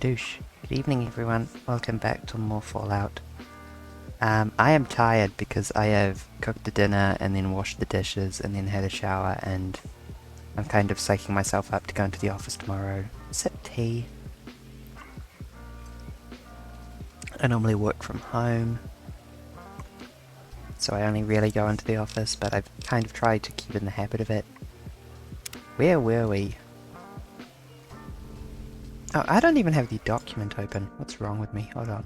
Douche. Good evening, everyone. Welcome back to more Fallout. I am tired because I have cooked the dinner and then washed the dishes and then had a shower, and I'm kind of psyching myself up to go into the office tomorrow. Sip tea. I normally work from home, so I only really go into the office, but I've kind of tried to keep in the habit of it. Where were we? Oh, I don't even have the document open. What's wrong with me? Hold on.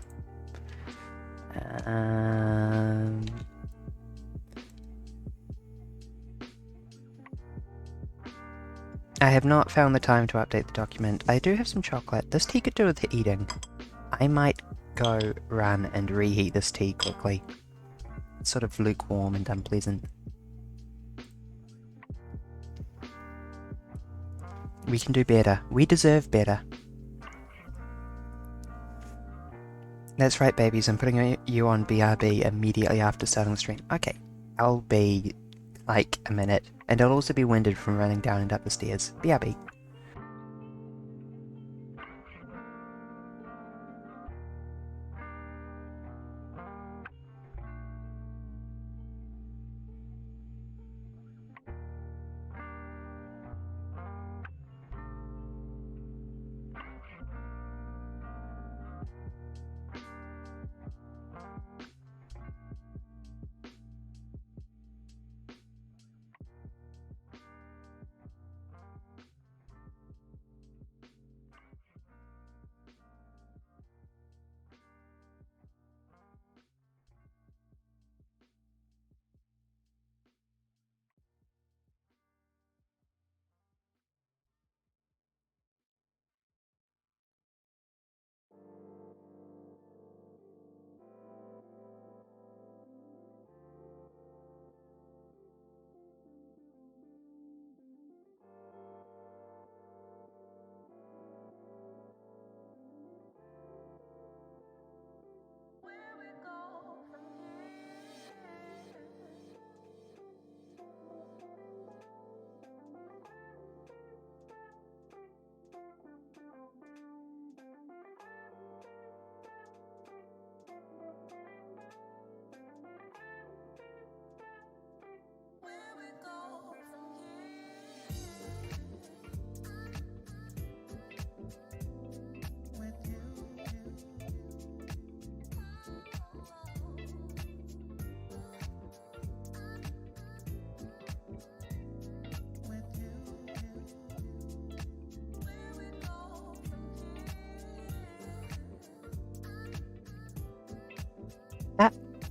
I have not found the time to update the document. I do have some chocolate. This tea could do with the eating. I might go run and reheat this tea quickly. It's sort of lukewarm and unpleasant. We can do better. We deserve better. That's right, babies. I'm putting you on BRB immediately after starting the stream. Okay, I'll be like a minute, and I'll also be winded from running down and up the stairs. BRB.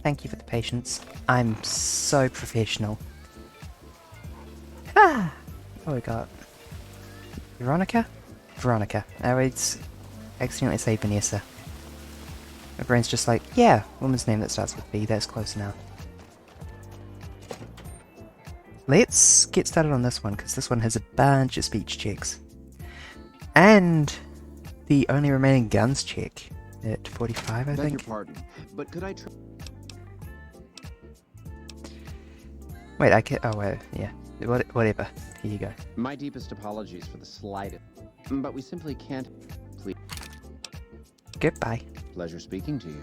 Thank you for the patience. I'm so professional. Ah! What we got? Veronica? Veronica. I would accidentally say Vanessa. My brain's just like, yeah, woman's name that starts with V, that's close enough. Let's get started on this one, because this one has a bunch of speech checks. And the only remaining guns check at 45, I think. Beg your pardon, but could I Wait, I can't. Oh, wait, yeah. Whatever. Here you go. My deepest apologies for the slightest, but we simply can't. Please. Goodbye. Pleasure speaking to you.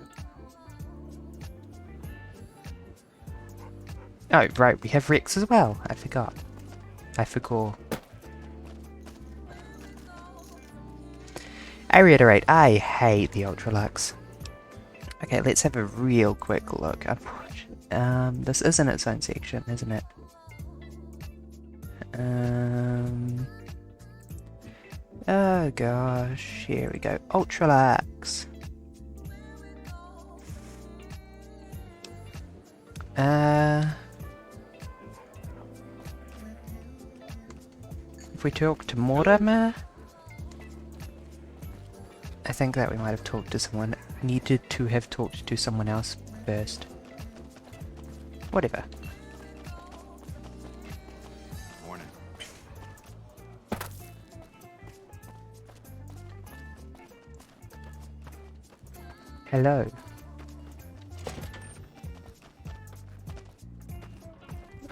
Oh, right, we have Rex as well. I forgot. I forgot. I reiterate, I hate the Ultralux. Okay, let's have a real quick look. This isn't its own section, isn't it? Oh gosh, here we go. Ultralux. If we talk to Mortimer, I think that we might have talked to someone. Needed to have talked to someone else first. Whatever. Morning. Hello.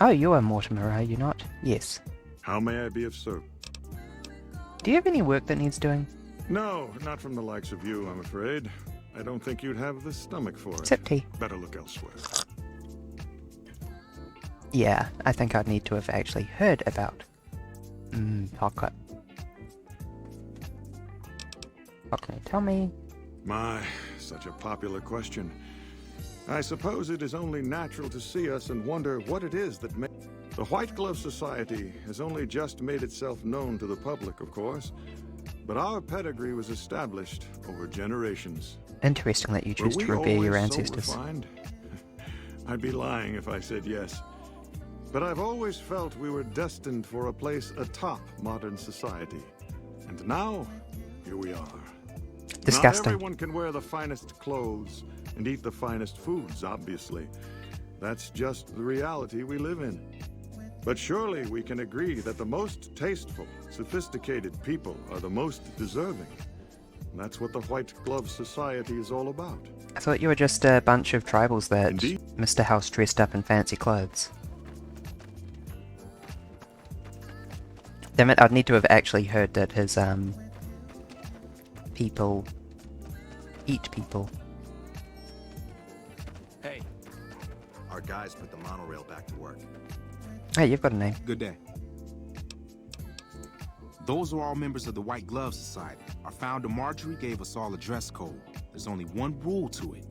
Oh, you're Mortimer, are you not? Yes. How may I be of service? Do you have any work that needs doing? No, not from the likes of you, I'm afraid. I don't think you'd have the stomach for it. Sipty. Better look elsewhere. Yeah, I think I'd need to have actually heard about Pocket. What can you tell me? My, such a popular question. I suppose it is only natural to see us and wonder what it is that makes... The White Glove Society has only just made itself known to the public, of course. But our pedigree was established over generations. Interesting that you choose to revere your ancestors. So I'd be lying if I said yes. But I've always felt we were destined for a place atop modern society. And now, here we are. Disgusting. Not everyone can wear the finest clothes and eat the finest foods, obviously. That's just the reality we live in. But surely we can agree that the most tasteful, sophisticated people are the most deserving. That's what the White Glove Society is all about. I thought you were just a bunch of tribals that Indeed. Mr. House dressed up in fancy clothes. Damn it, I'd need to have actually heard that his, people eat people. Hey. Our guys put the monorail back to work. Hey, you've got a name. Good day. Those are all members of the White Glove Society. Our founder Marjorie gave us all a dress code. There's only one rule to it.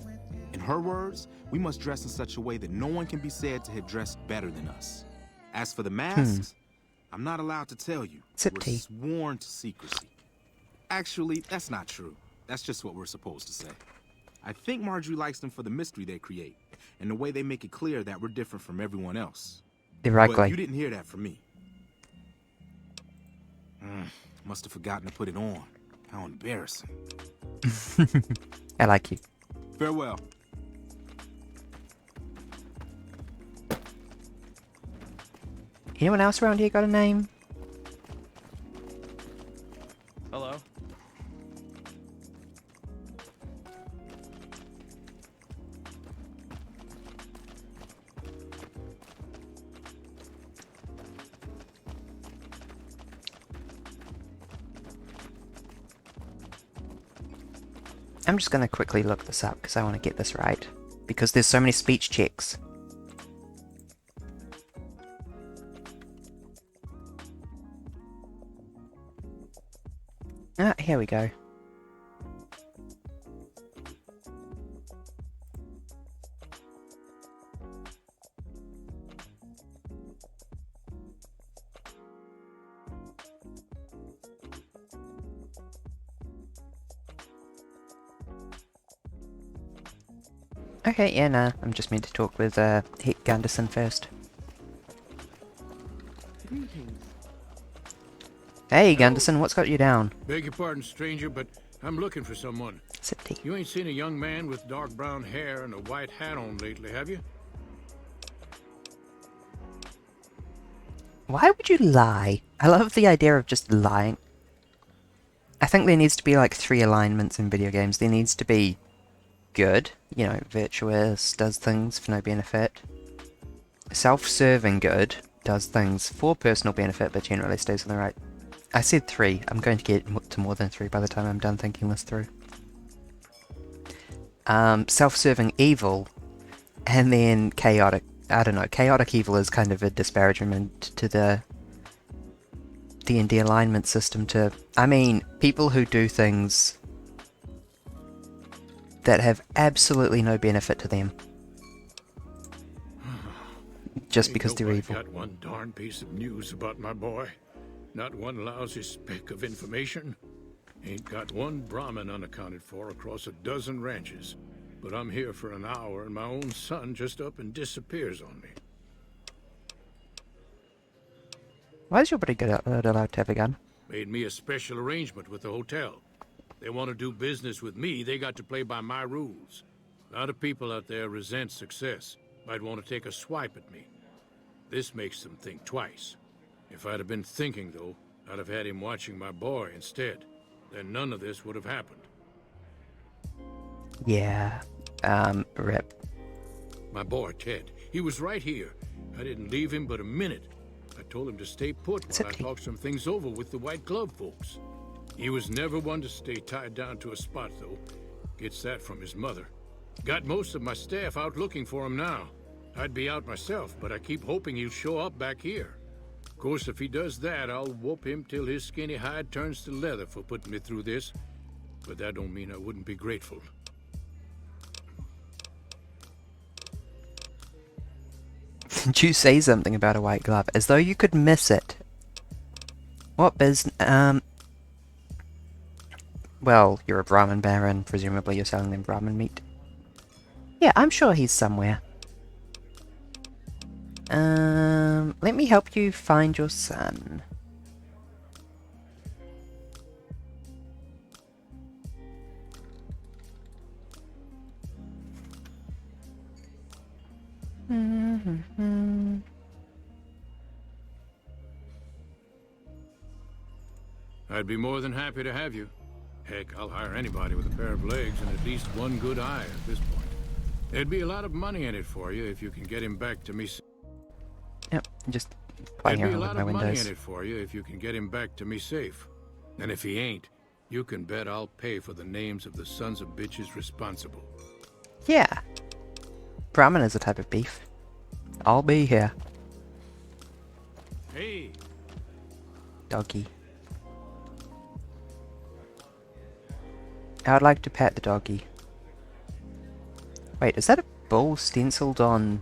In her words, we must dress in such a way that no one can be said to have dressed better than us. As for the masks, I'm not allowed to tell you. Sip We're tea. sworn to secrecy. Actually, that's not true. That's just what we're supposed to say. I think Marjorie likes them for the mystery they create, and the way they make it clear that we're different from everyone else. They're But ugly. you didn't hear that from me. Must have forgotten to put it on. How embarrassing. I like you. Farewell. Anyone else around here got a name? Hello. I'm just gonna quickly look this up because I want to get this right. Because there's so many speech checks. Ah, here we go. Okay, yeah, nah, I'm just meant to talk with, Heck Gunderson first. Greetings. Hey, Gunderson, what's got you down? Beg your pardon, stranger, but I'm looking for someone. Sip tea. You ain't seen a young man with dark brown hair and a white hat on lately, have you? Why would you lie? I love the idea of just lying. I think there needs to be like 3 alignments in video games. There needs to be good, you know, virtuous, does things for no benefit. Self-serving good, does things for personal benefit but generally stays on the right. I said 3. I'm going to get to more than 3 by the time I'm done thinking this through. Self-serving evil, and then chaotic. I don't know, chaotic evil is kind of a disparagement to the D&D alignment system to... I mean, people who do things that have absolutely no benefit to them. Just because they're evil. Got one darn piece of news about my boy. Not one lousy speck of information. Ain't got one Brahmin unaccounted for across a dozen ranches. But I'm here for an hour and my own son just up and disappears on me. Why is your bodyguard allowed to have a gun? Made me a special arrangement with the hotel. They want to do business with me, they got to play by my rules. A lot of people out there resent success. Might want to take a swipe at me. This makes them think twice. If I'd have been thinking, though, I'd have had him watching my boy instead. Then none of this would have happened. Yeah, rip. My boy, Ted, he was right here. I didn't leave him but a minute. I told him to stay put while I talked some things over with the White Glove folks. He was never one to stay tied down to a spot, though. Gets that from his mother. Got most of my staff out looking for him now. I'd be out myself, but I keep hoping he'll show up back here. Of course, if he does that, I'll whoop him till his skinny hide turns to leather for putting me through this. But that don't mean I wouldn't be grateful. Did you say something about a white glove? As though you could miss it. What business? Well, you're a Brahmin baron. Presumably you're selling them Brahmin meat. Yeah, I'm sure he's somewhere. Let me help you find your son. I'd be more than happy to have you. Heck, I'll hire anybody with a pair of legs and at least one good eye at this point. There'd be a lot of money in it for you if you can get him back to me. Yep, just playing There'd be a around with lot my of money in windows. it for you if you can get him back to me safe. And if he ain't, you can bet I'll pay for the names of the sons of bitches responsible. Yeah. Brahmin is a type of beef. I'll be here. Hey, Doggy. I'd like to pet the doggy. Wait, is that a bull stenciled on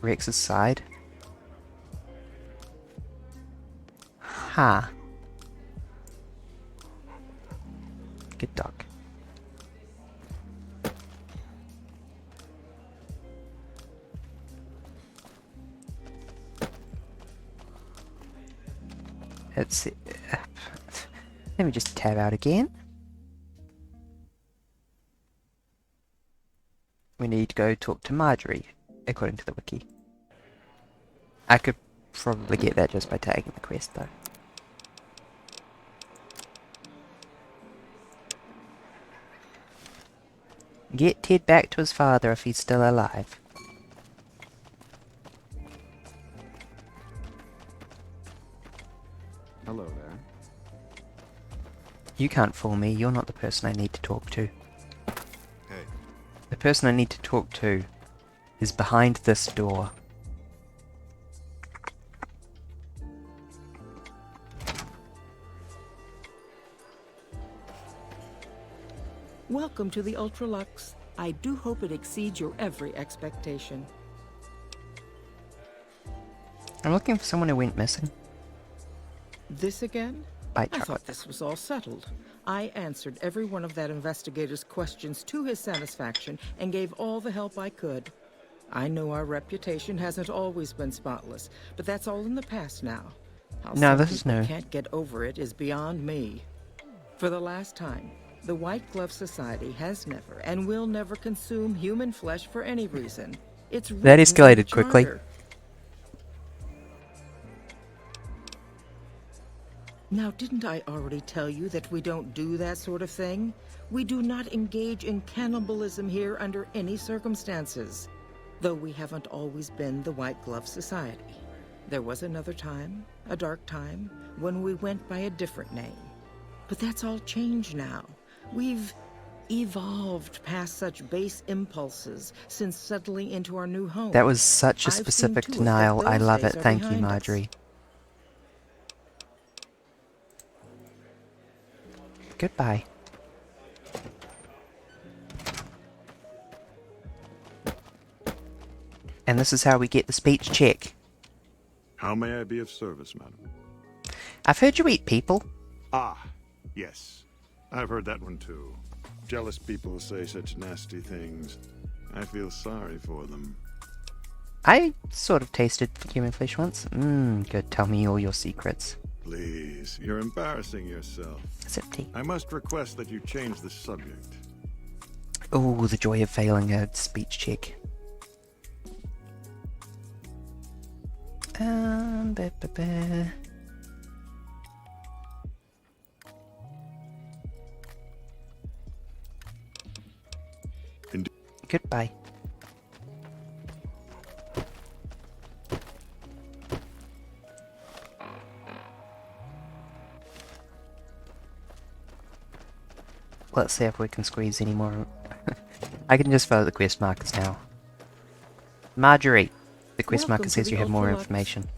Rex's side? Ha. Huh. Good dog. Let's see. Let me just tab out again. We need to go talk to Marjorie, according to the wiki. I could probably get that just by tagging the quest, though. Get Ted back to his father if he's still alive. Hello there. You can't fool me, you're not the person I need to talk to. Hey, The person I need to talk to is behind this door. Welcome to the Ultralux. I do hope it exceeds your every expectation. I'm looking for someone who went missing. This again? Bite I chocolate. thought this was all settled. I answered every one of that investigator's questions to his satisfaction and gave all the help I could. I know our reputation hasn't always been spotless, but that's all in the past now. How No, some this is people new. can't get over it is beyond me. For the last time, the White Glove Society has never and will never consume human flesh for any reason. It's That written in the escalated quickly. charter. Now, didn't I already tell you that we don't do that sort of thing? We do not engage in cannibalism here under any circumstances. Though we haven't always been the White Glove Society. There was another time, a dark time, when we went by a different name. But that's all changed now. We've evolved past such base impulses since settling into our new home. That was such a I've seen specific to it that denial. I those love days it. are Thank you, behind us. Marjorie. Goodbye. And this is how we get the speech check. How may I be of service, madam? I've heard you eat people. Ah, yes. I've heard that one too. Jealous people say such nasty things. I feel sorry for them. I sort of tasted human flesh once. Good. Tell me all your secrets. Please, you're embarrassing yourself. Sip tea. I must request that you change the subject. Oh, the joy of failing a speech check. Ba, ba, ba. Indeed. Goodbye. let's see if we can squeeze any more. I can just follow the quest markers now. Marjorie! The quest Welcome marker to says the you have more Ultralux. information.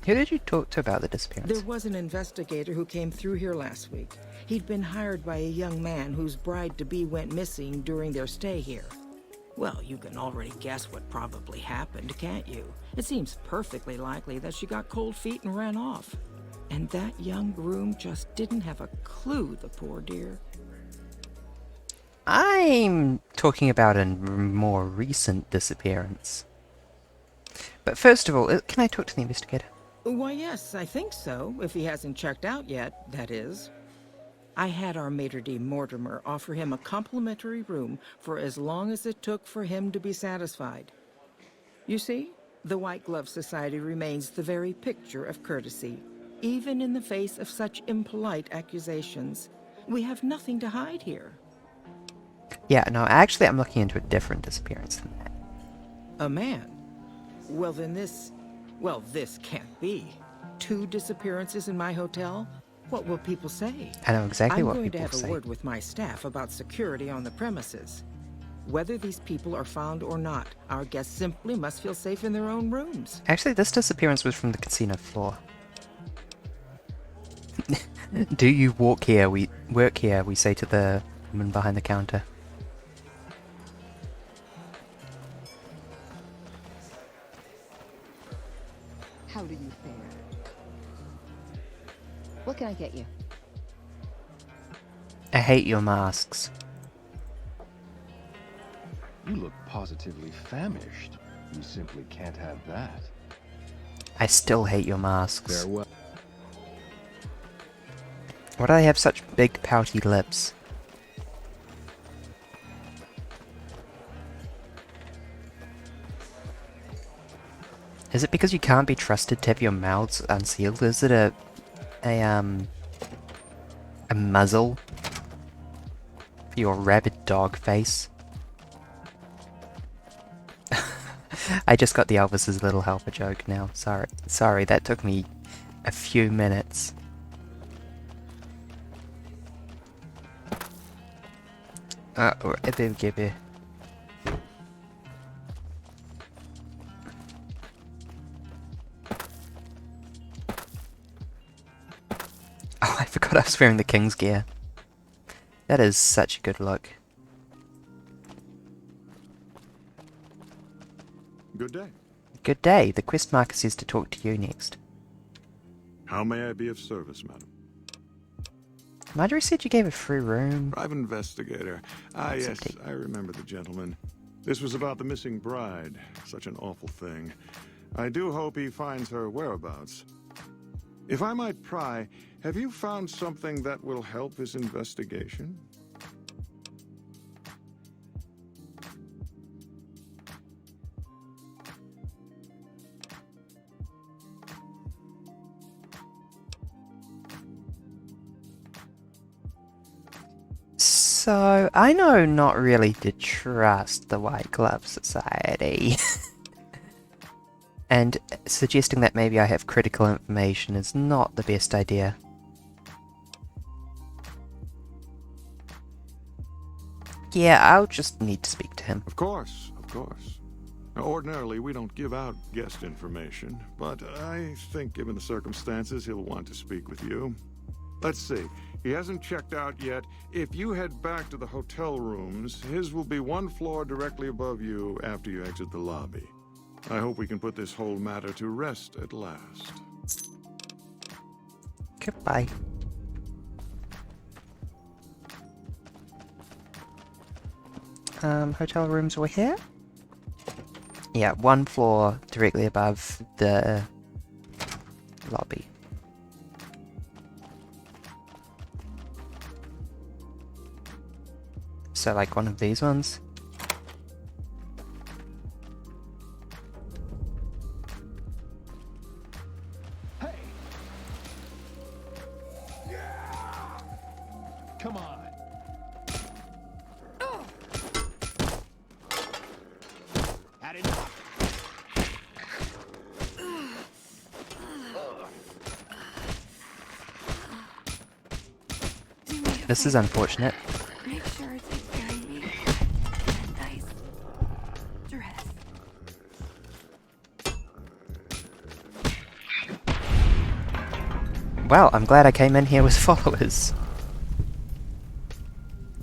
Who did you talk to about the disappearance? There was an investigator who came through here last week. He'd been hired by a young man whose bride-to-be went missing during their stay here. Well, you can already guess what probably happened, can't you? It seems perfectly likely that she got cold feet and ran off. And that young groom just didn't have a clue, the poor dear. I'm talking about a more recent disappearance. But first of all, can I talk to the investigator? Why, yes, I think so, if he hasn't checked out yet, that is. I had our maitre d' Mortimer offer him a complimentary room for as long as it took for him to be satisfied. You see, the White Glove Society remains the very picture of courtesy, even in the face of such impolite accusations. We have nothing to hide here. Yeah, no, actually I'm looking into a different disappearance than that. A man? Well, then this can't be. 2 disappearances in my hotel? What will people say? I know exactly what I'm going people to have say. a word with my staff about security on the premises. Whether these people are found or not, our guests simply must feel safe in their own rooms. Actually, this disappearance was from the casino floor. Do you work here? We say to the woman behind the counter. How do you fare? What can I get you? I hate your masks. You look positively famished. You simply can't have that. I still hate your masks. Farewell. Why do they have such big pouty lips? Is it because you can't be trusted to have your mouths unsealed? Is it a muzzle for your rabid dog face? I just got the Elvis's Little Helper joke now. Sorry, that took me a few minutes. I did give you. Oh, I forgot I was wearing the King's gear. That is such a good look. Good day. Good day. The quest marker says to talk to you next. How may I be of service, madam? Marjorie said you gave a free room. Private investigator. Ah, That's yes, empty. I remember the gentleman. This was about the missing bride. Such an awful thing. I do hope he finds her whereabouts. If I might pry, have you found something that will help his investigation? So, I know not really to trust the White Glove Society. And suggesting that maybe I have critical information is not the best idea. Yeah, I'll just need to speak to him. Of course, of course. Now, ordinarily, we don't give out guest information, but I think given the circumstances, he'll want to speak with you. Let's see. He hasn't checked out yet. If you head back to the hotel rooms, his will be one floor directly above you after you exit the lobby. I hope we can put this whole matter to rest at last. Goodbye. Hotel rooms were here? Yeah, one floor directly above the lobby. So like one of these ones? Hey! Come on. Had enough. This is unfortunate. Make sure it's very neat and nice dress. Well, I'm glad I came in here with followers.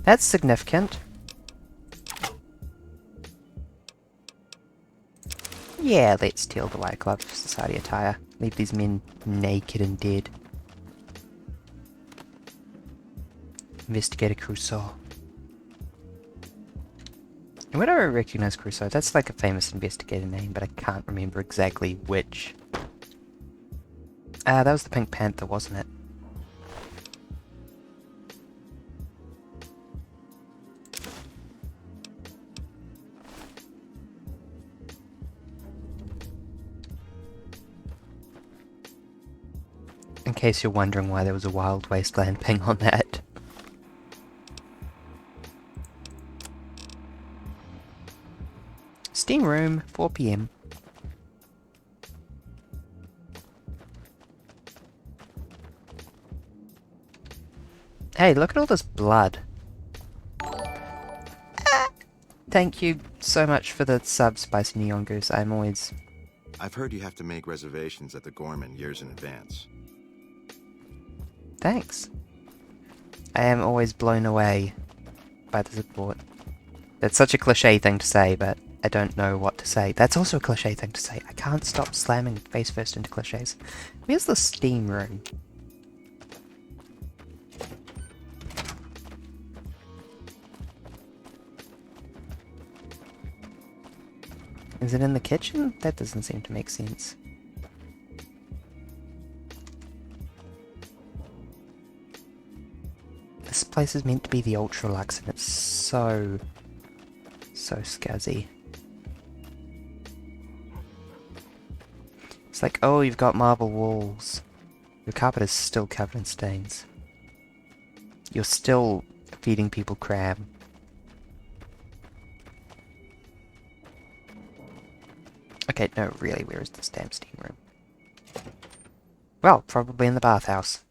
That's significant. Yeah, let's steal the White Glove Society attire. Leave these men naked and dead. Investigator Crusoe. Where do I recognize Crusoe? That's like a famous investigator name, but I can't remember exactly which. That was the Pink Panther, wasn't it? In case you're wondering why there was a Wild Wasteland ping on that. Steam room, 4 PM. Hey, look at all this blood. Thank you so much for the sub, Spicy Neon Goose. I'm always... I've heard you have to make reservations at the Gorman years in advance. Thanks. I am always blown away by the support. That's such a cliche thing to say, but I don't know what to say. That's also a cliche thing to say. I can't stop slamming face first into cliches. Where's the steam room? Is it in the kitchen? That doesn't seem to make sense. This place is meant to be the Ultra Luxe and it's so scuzzy. It's like, oh, you've got marble walls. Your carpet is still covered in stains. You're still feeding people crab. Okay, no, really, where is this damn steam room? Well, probably in the bathhouse.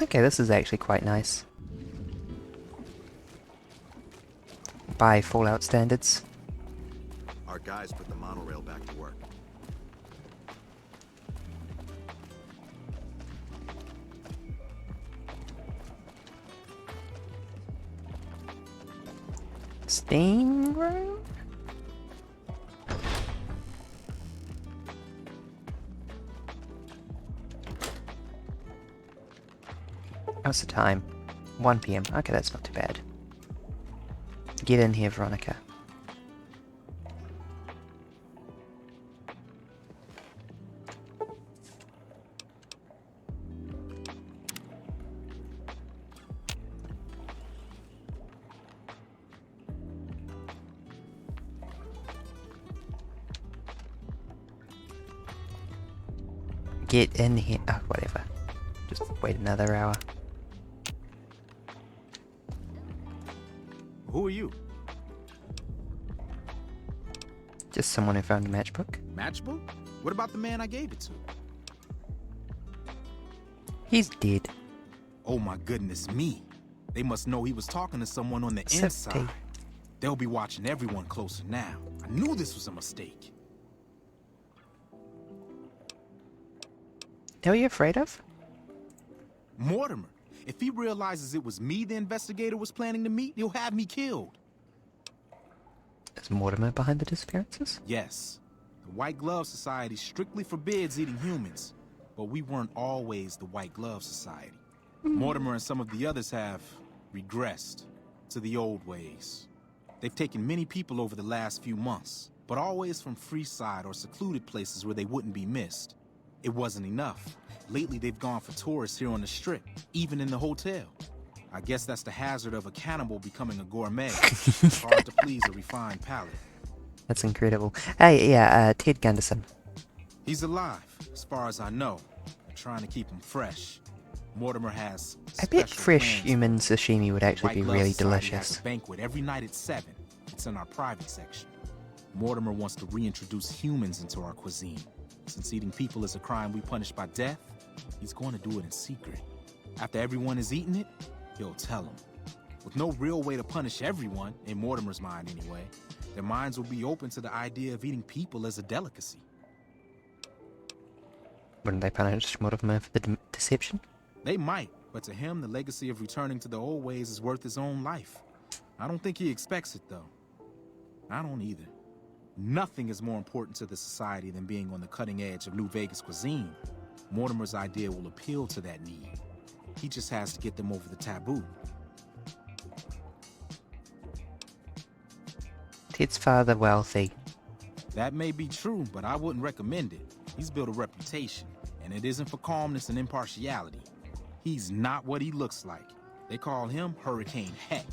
Okay, this is actually quite nice. By Fallout standards. Our guys put the monorail back to work. Steam room? What's the time? 1 PM. Okay, that's not too bad. Get in here, Veronica. Get in here. Oh, whatever. Just wait another hour. Who are you? Just someone who found a matchbook. Matchbook? What about the man I gave it to? He's dead. Oh my goodness me. They must know he was talking to someone on the Except inside. he- They'll be watching everyone closer now. I knew this was a mistake. Who are you afraid of? Mortimer. If he realizes it was me the investigator was planning to meet, he'll have me killed. Is Mortimer behind the disappearances? Yes. The White Glove Society strictly forbids eating humans, but we weren't always the White Glove Society. Mortimer and some of the others have regressed to the old ways. They've taken many people over the last few months, but always from Freeside or secluded places where they wouldn't be missed. It wasn't enough. Lately, they've gone for tourists here on the Strip, even in the hotel. I guess that's the hazard of a cannibal becoming a gourmet. It's hard to please a refined palate. That's incredible. Hey, yeah, Ted Gunderson. He's alive, as far as I know. I'm trying to keep him fresh. Mortimer has I bet special fresh plans. human sashimi would actually White be Glove really Society has delicious. a banquet every night at 7. It's in our private section. Mortimer wants to reintroduce humans into our cuisine. Since eating people is a crime we punish by death, he's going to do it in secret. After everyone has eaten it, he'll tell them. With no real way to punish everyone, in Mortimer's mind anyway, their minds will be open to the idea of eating people as a delicacy. Wouldn't they punish Mortimer for the deception? They might, but to him, the legacy of returning to the old ways is worth his own life. I don't think he expects it, though. I don't either. Nothing is more important to the society than being on the cutting edge of New Vegas cuisine. Mortimer's idea will appeal to that need. He just has to get them over the taboo. Ted's father wealthy. That may be true, but I wouldn't recommend it. He's built a reputation, and it isn't for calmness and impartiality. He's not what he looks like. They call him Hurricane Heck.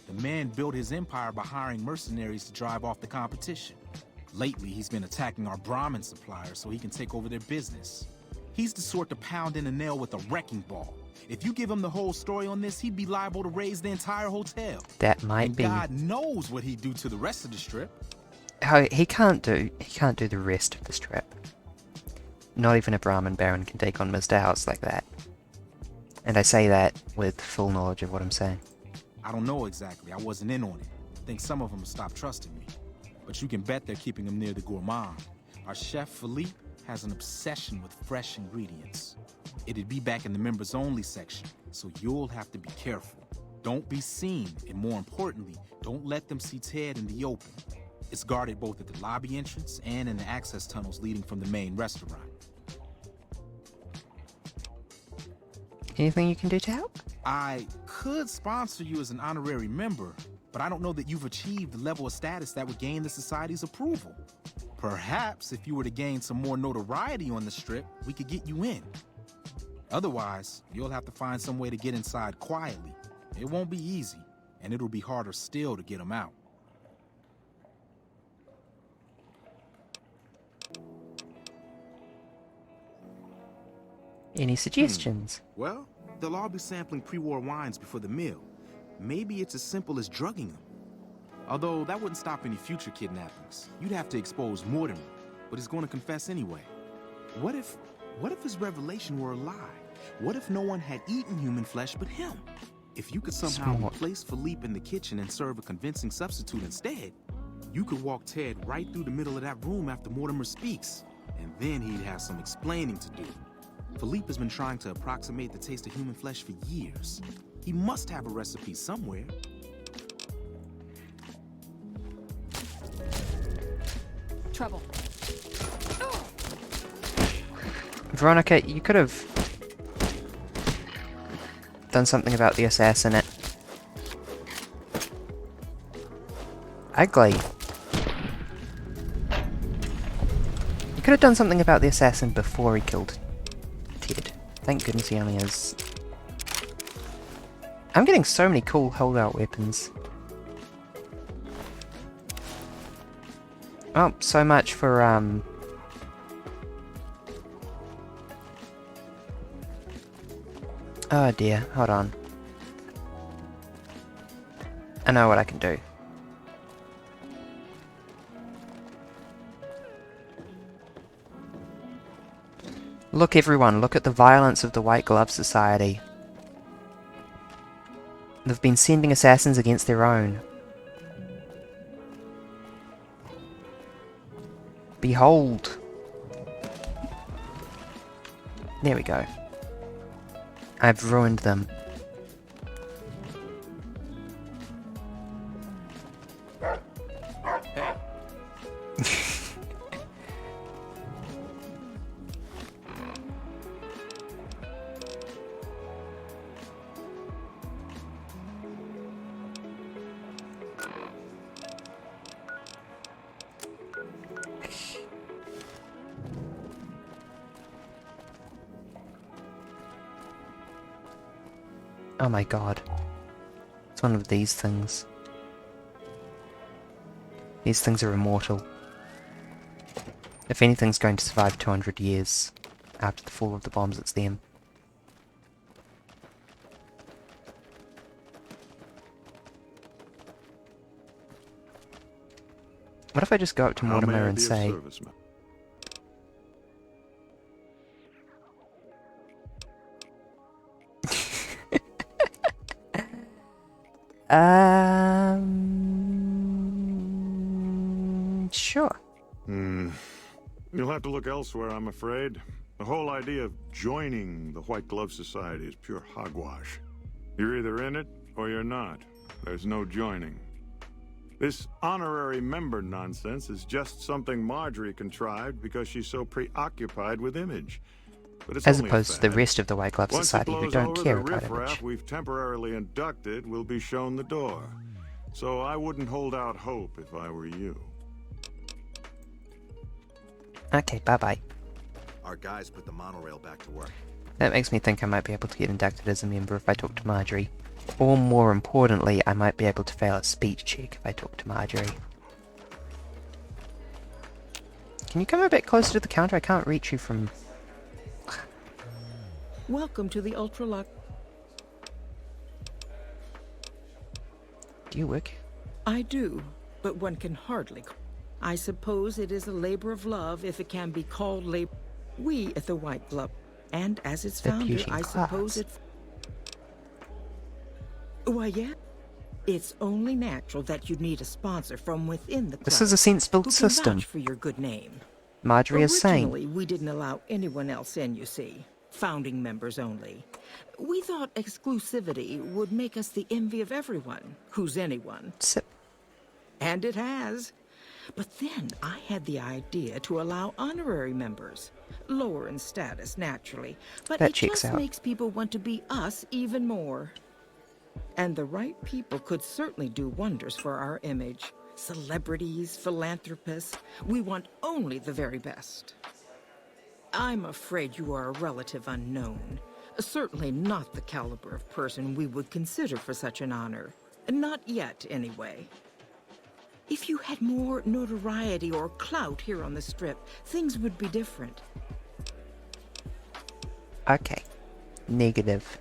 The man built his empire by hiring mercenaries to drive off the competition. Lately, he's been attacking our Brahmin suppliers so he can take over their business. He's the sort to pound in a nail with a wrecking ball. If you give him the whole story on this, he'd be liable to raise the entire hotel. That might and be. God knows what he'd do to the rest of the strip. Oh, he can't do the rest of the strip. Not even a Brahmin Baron can take on Mr. House like that. And I say that with full knowledge of what I'm saying. I don't know exactly. I wasn't in on it. I think some of them have stopped trusting me. But you can bet they're keeping him near the gourmand. Our chef, Philippe, has an obsession with fresh ingredients. It'd be back in the members-only section, so you'll have to be careful. Don't be seen, and more importantly, don't let them see Ted in the open. It's guarded both at the lobby entrance and in the access tunnels leading from the main restaurant. Anything you can do to help? I could sponsor you as an honorary member, but I don't know that you've achieved the level of status that would gain the society's approval. Perhaps if you were to gain some more notoriety on the strip, we could get you in. Otherwise, you'll have to find some way to get inside quietly. It won't be easy, and it'll be harder still to get them out. Any suggestions? Well, they'll all be sampling pre-war wines before the meal. Maybe it's as simple as drugging them. Although that wouldn't stop any future kidnappings. You'd have to expose Mortimer, but he's going to confess anyway. What if his revelation were a lie? What if no one had eaten human flesh but him? If you could somehow replace Philippe in the kitchen and serve a convincing substitute instead, you could walk Ted right through the middle of that room after Mortimer speaks, and then he'd have some explaining to do. Philippe has been trying to approximate the taste of human flesh for years. He must have a recipe somewhere. Trouble. Veronica, you could have done something about the assassin. Ugly. You could have done something about the assassin before he killed Ted. Thank goodness he only has... I'm getting so many cool holdout weapons. Oh, so much for, oh dear, hold on. I know what I can do. Look everyone, look at the violence of the White Glove Society. They've been sending assassins against their own. Behold. There we go. I've ruined them. Oh my god. It's one of these things. These things are immortal. If anything's going to survive 200 years after the fall of the bombs, it's them. What What if I just go up to How may Mortimer I and be of say, service, ma'am? Sure. You'll have to look elsewhere, I'm afraid. The whole idea of joining the White Glove Society is pure hogwash. You're either in it or you're not. There's no joining. This honorary member nonsense is just something Marjorie contrived because she's so preoccupied with image. But it's As only a opposed to the fad. rest of the White Glove Once it Society who blows don't over, care the about riffraff image. we've temporarily inducted will be shown the door. So I wouldn't hold out hope if I were you. Okay, bye-bye. Our guys put the monorail back to work. That makes me think I might be able to get inducted as a member if I talk to Marjorie. Or more importantly, I might be able to fail a speech check if I talk to Marjorie. Can you come a bit closer to the counter? I can't reach you from... Welcome to the Ultralux. Do you work? I do, but one can hardly. I suppose it is a labor of love if it can be called labor. We at the White Glove, and as its The founder, beauty I class. suppose it's... Why, yeah. It's only natural that you'd need a sponsor from within the club. This is a sensible who can system. vouch for your good name. Marjorie is saying. Originally, we didn't allow anyone else in, you see. Founding members only. We thought exclusivity would make us the envy of everyone who's anyone. Sip. And it has. But then I had the idea to allow honorary members. Lower in status, naturally. But That it checks just out. makes people want to be us even more. And the right people could certainly do wonders for our image. Celebrities, philanthropists. We want only the very best. I'm afraid you are a relative unknown. Certainly not the caliber of person we would consider for such an honor. Not yet, anyway. If you had more notoriety or clout here on the Strip, things would be different. Okay. Negative.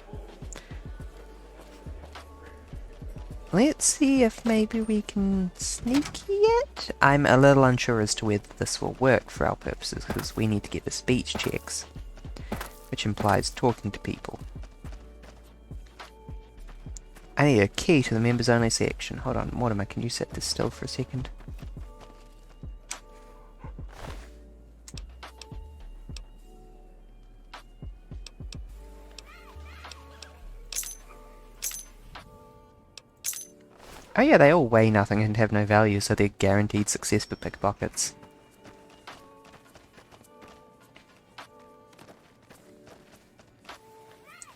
Let's see if maybe we can sneak yet? I'm a little unsure as to whether this will work for our purposes, because we need to get the speech checks, which implies talking to people. I need a key to the members only section. Hold on, Mortimer, can you set this still for a second? Oh yeah, they all weigh nothing and have no value, so they're guaranteed success for pickpockets.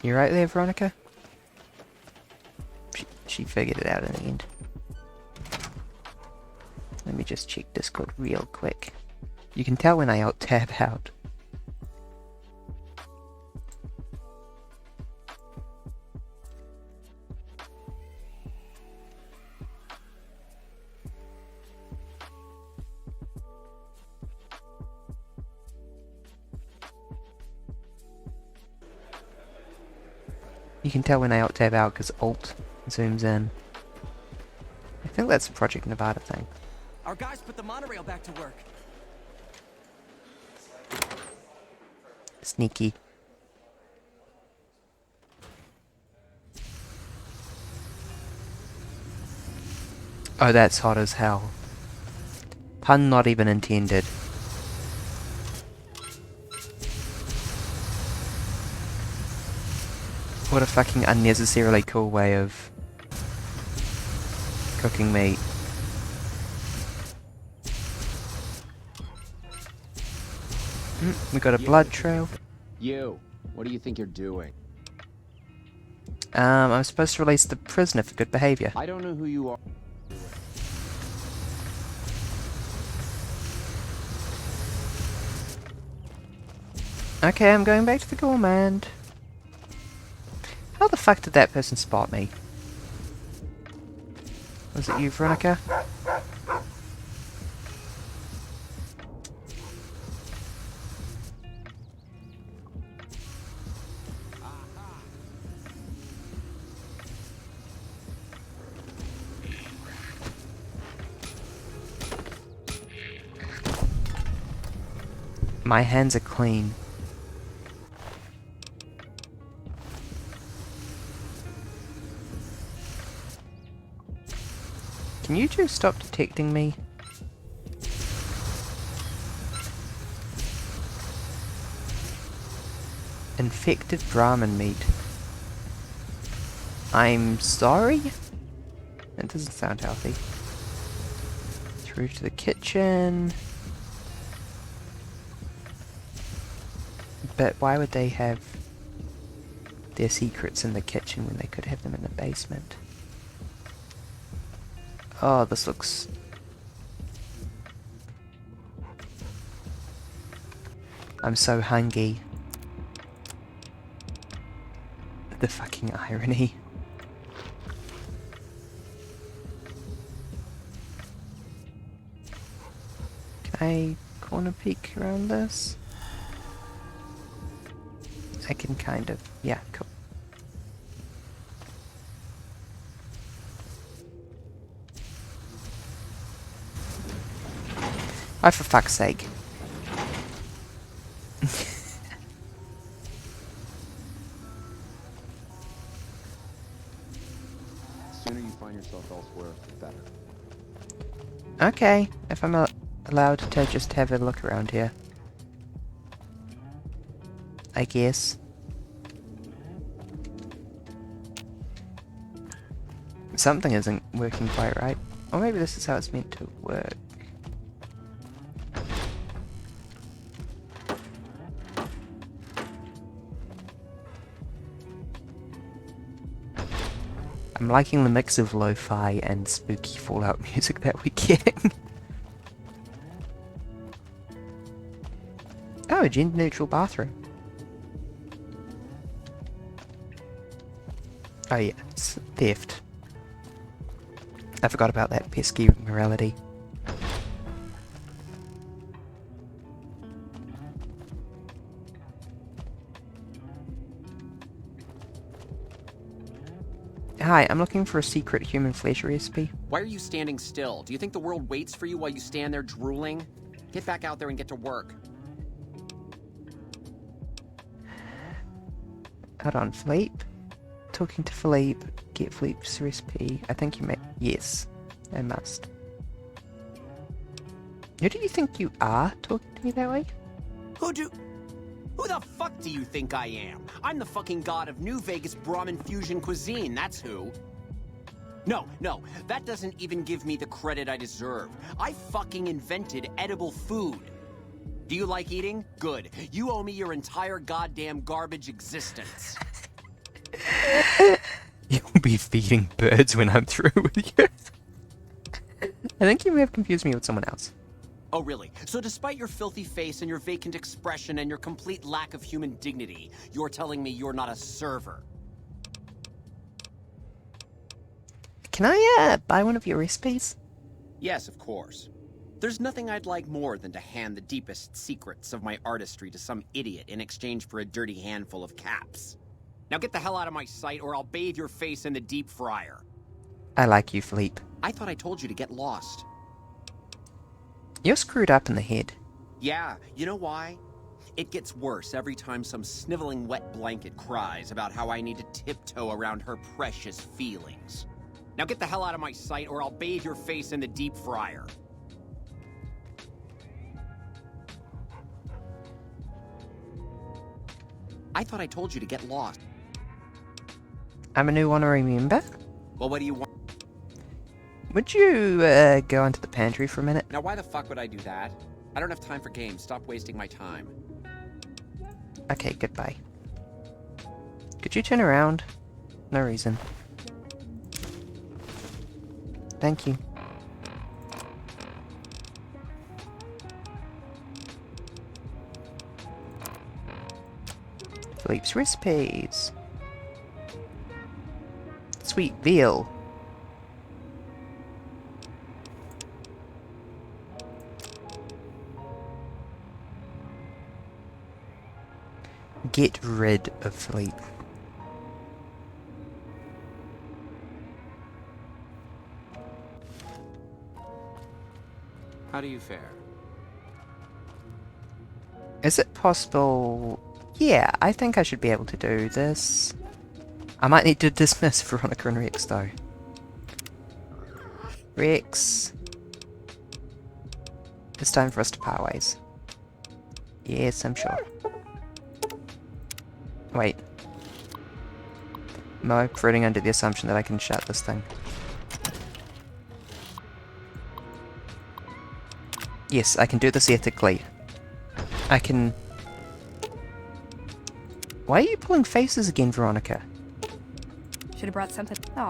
You right there, Veronica? She figured it out in the end. Let me just check Discord real quick. You can tell when I alt-tab out. You can tell when I alt-tab out because Alt zooms in. I think that's a Project Nevada thing. Our guys put the monorail back to work. Sneaky. Oh, that's hot as hell. Pun not even intended. What a fucking unnecessarily cool way of cooking meat. We got a blood trail. You, what do you think you're doing? I'm supposed to release the prisoner for good behavior. I don't know who you are. Okay, I'm going back to the gourmand. How the fuck did that person spot me? Was it you, Veronica? My hands are clean. Can you two stop detecting me? Infected Brahmin meat. I'm sorry? That doesn't sound healthy. Through to the kitchen. But why would they have their secrets in the kitchen when they could have them in the basement? Oh, this looks... I'm so hungry. The fucking irony. Can I corner peek around this? I can kind of, yeah, cool. Oh, for fuck's sake. The sooner you find yourself elsewhere, the better. Okay, if I'm allowed to just have a look around here. I guess. Something isn't working quite right. Or maybe this is how it's meant to work. I'm liking the mix of lo-fi and spooky Fallout music that we're getting. Oh, a gender-neutral bathroom. Oh yeah, it's theft. I forgot about that pesky morality. Hi, I'm looking for a secret human flesh recipe. Why are you standing still? Do you think the world waits for you while you stand there drooling? Get back out there and get to work. Hold on, Philippe? Talking to Philippe, get Philippe's recipe. I think you may... Yes, I must. Who do you think you are, talking to me that way? Who the fuck do you think I am? I'm the fucking god of New Vegas Brahmin fusion cuisine, that's who. No, that doesn't even give me the credit I deserve. I fucking invented edible food. Do you like eating? Good. You owe me your entire goddamn garbage existence. You'll be feeding birds when I'm through with you. I think you may have confused me with someone else. Oh, really? So despite your filthy face and your vacant expression and your complete lack of human dignity, you're telling me you're not a server? Can I, buy one of your recipes? Yes, of course. There's nothing I'd like more than to hand the deepest secrets of my artistry to some idiot in exchange for a dirty handful of caps. Now get the hell out of my sight or I'll bathe your face in the deep fryer. I like you, Philippe. I thought I told you to get lost. You're screwed up in the head. Yeah, you know why? It gets worse every time some sniveling wet blanket cries about how I need to tiptoe around her precious feelings. Now get the hell out of my sight or I'll bathe your face in the deep fryer. I thought I told you to get lost. I'm a new honorary member. Well, what do you want? Would you, go into the pantry for a minute? Now, why the fuck would I do that? I don't have time for games. Stop wasting my time. Okay, goodbye. Could you turn around? No reason. Thank you. Philippe's recipes. Sweet veal. Get rid of Philippe. How do you fare? Is it possible? Yeah, I think I should be able to do this. I might need to dismiss Veronica and Rex though. Rex. It's time for us to part ways. Yes, I'm sure. Wait. No, I'm operating under the assumption that I can shut this thing. Yes, I can do this ethically. I can... Why are you pulling faces again, Veronica? Should have brought something. Oh.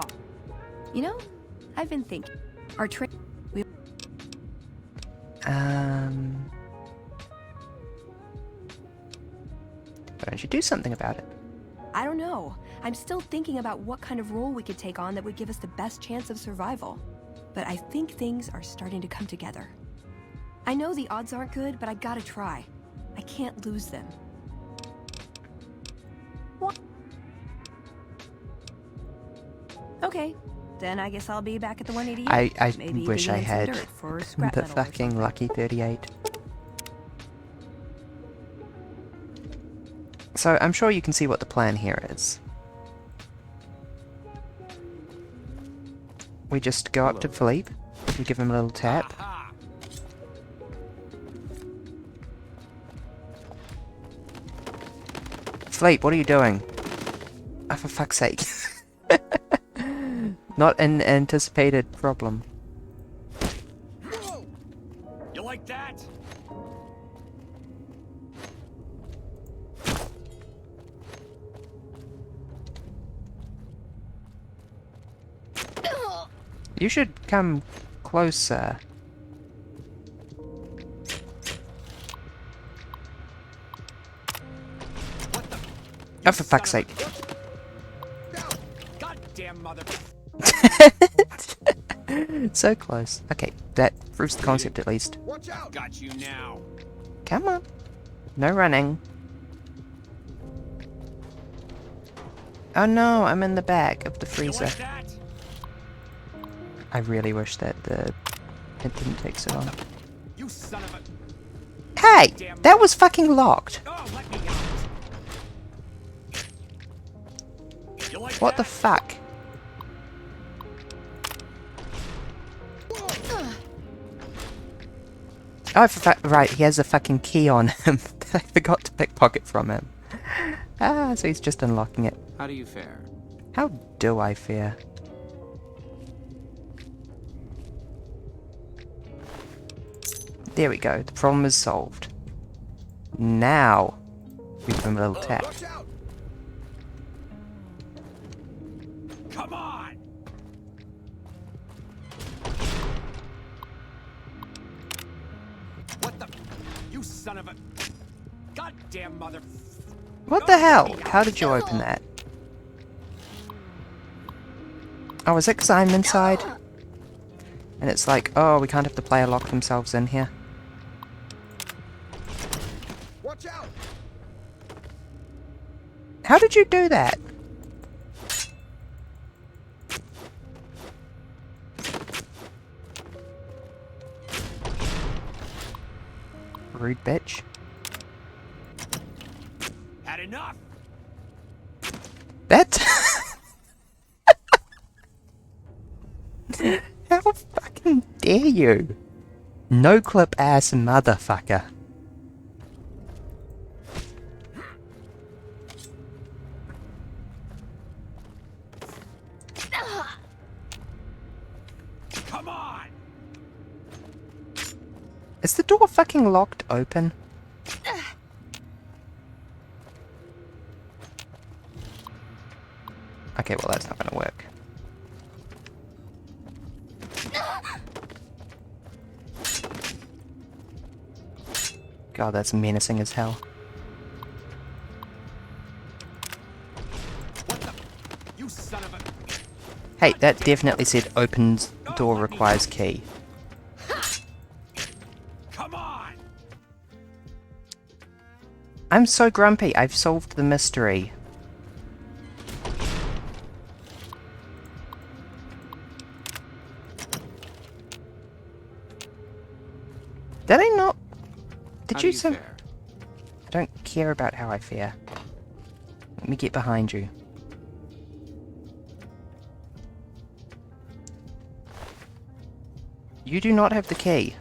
You know, I've been thinking. Our train. Why don't you do something about it? I don't know. I'm still thinking about what kind of role we could take on that would give us the best chance of survival. But I think things are starting to come together. I know the odds aren't good, but I gotta try. I can't lose them. What? Okay, then I guess I'll be back at the 188. I Maybe wish I digging in some had dirt for scrap the metal or fucking something. lucky 38. So I'm sure you can see what the plan here is. We just go up to Philippe, we give him a little tap. Philippe, what are you doing? Oh, for fuck's sake. Not an anticipated problem. You like that? You should come closer. Oh, for fuck's sake. Goddamn mother. So close. Okay, that proves the concept at least. Watch out. Got you now. Come on. No running. Oh no, I'm in the back of the freezer. You like that? I really wish that it didn't take so long. You son of a. Hey! That was fucking locked! Oh, let me out. You like What the that? fuck? Oh, right, he has a fucking key on him. I forgot to pickpocket from him. Ah, so he's just unlocking it. How do you fare? How do I fare? There we go, the problem is solved. Now, we give him a little tap. Watch out. Come on. What the? You son of a. Goddamn mother. What the hell? How did you open that? Oh, is it because I'm inside? And it's like, oh, we can't have the player lock themselves in here. Watch out. How did you do that? Rude bitch. Had enough. That? How fucking dare you? No clip ass motherfucker. Come on. Is the door fucking locked open? Okay, well that's not gonna work. God, that's menacing as hell. What the? You son of a. Hey, that definitely said opens door requires key. Come on. I'm so grumpy, I've solved the mystery. Did I not? Did How do you you some? fare? care about how I fare. Let me get behind you. You do not have the key.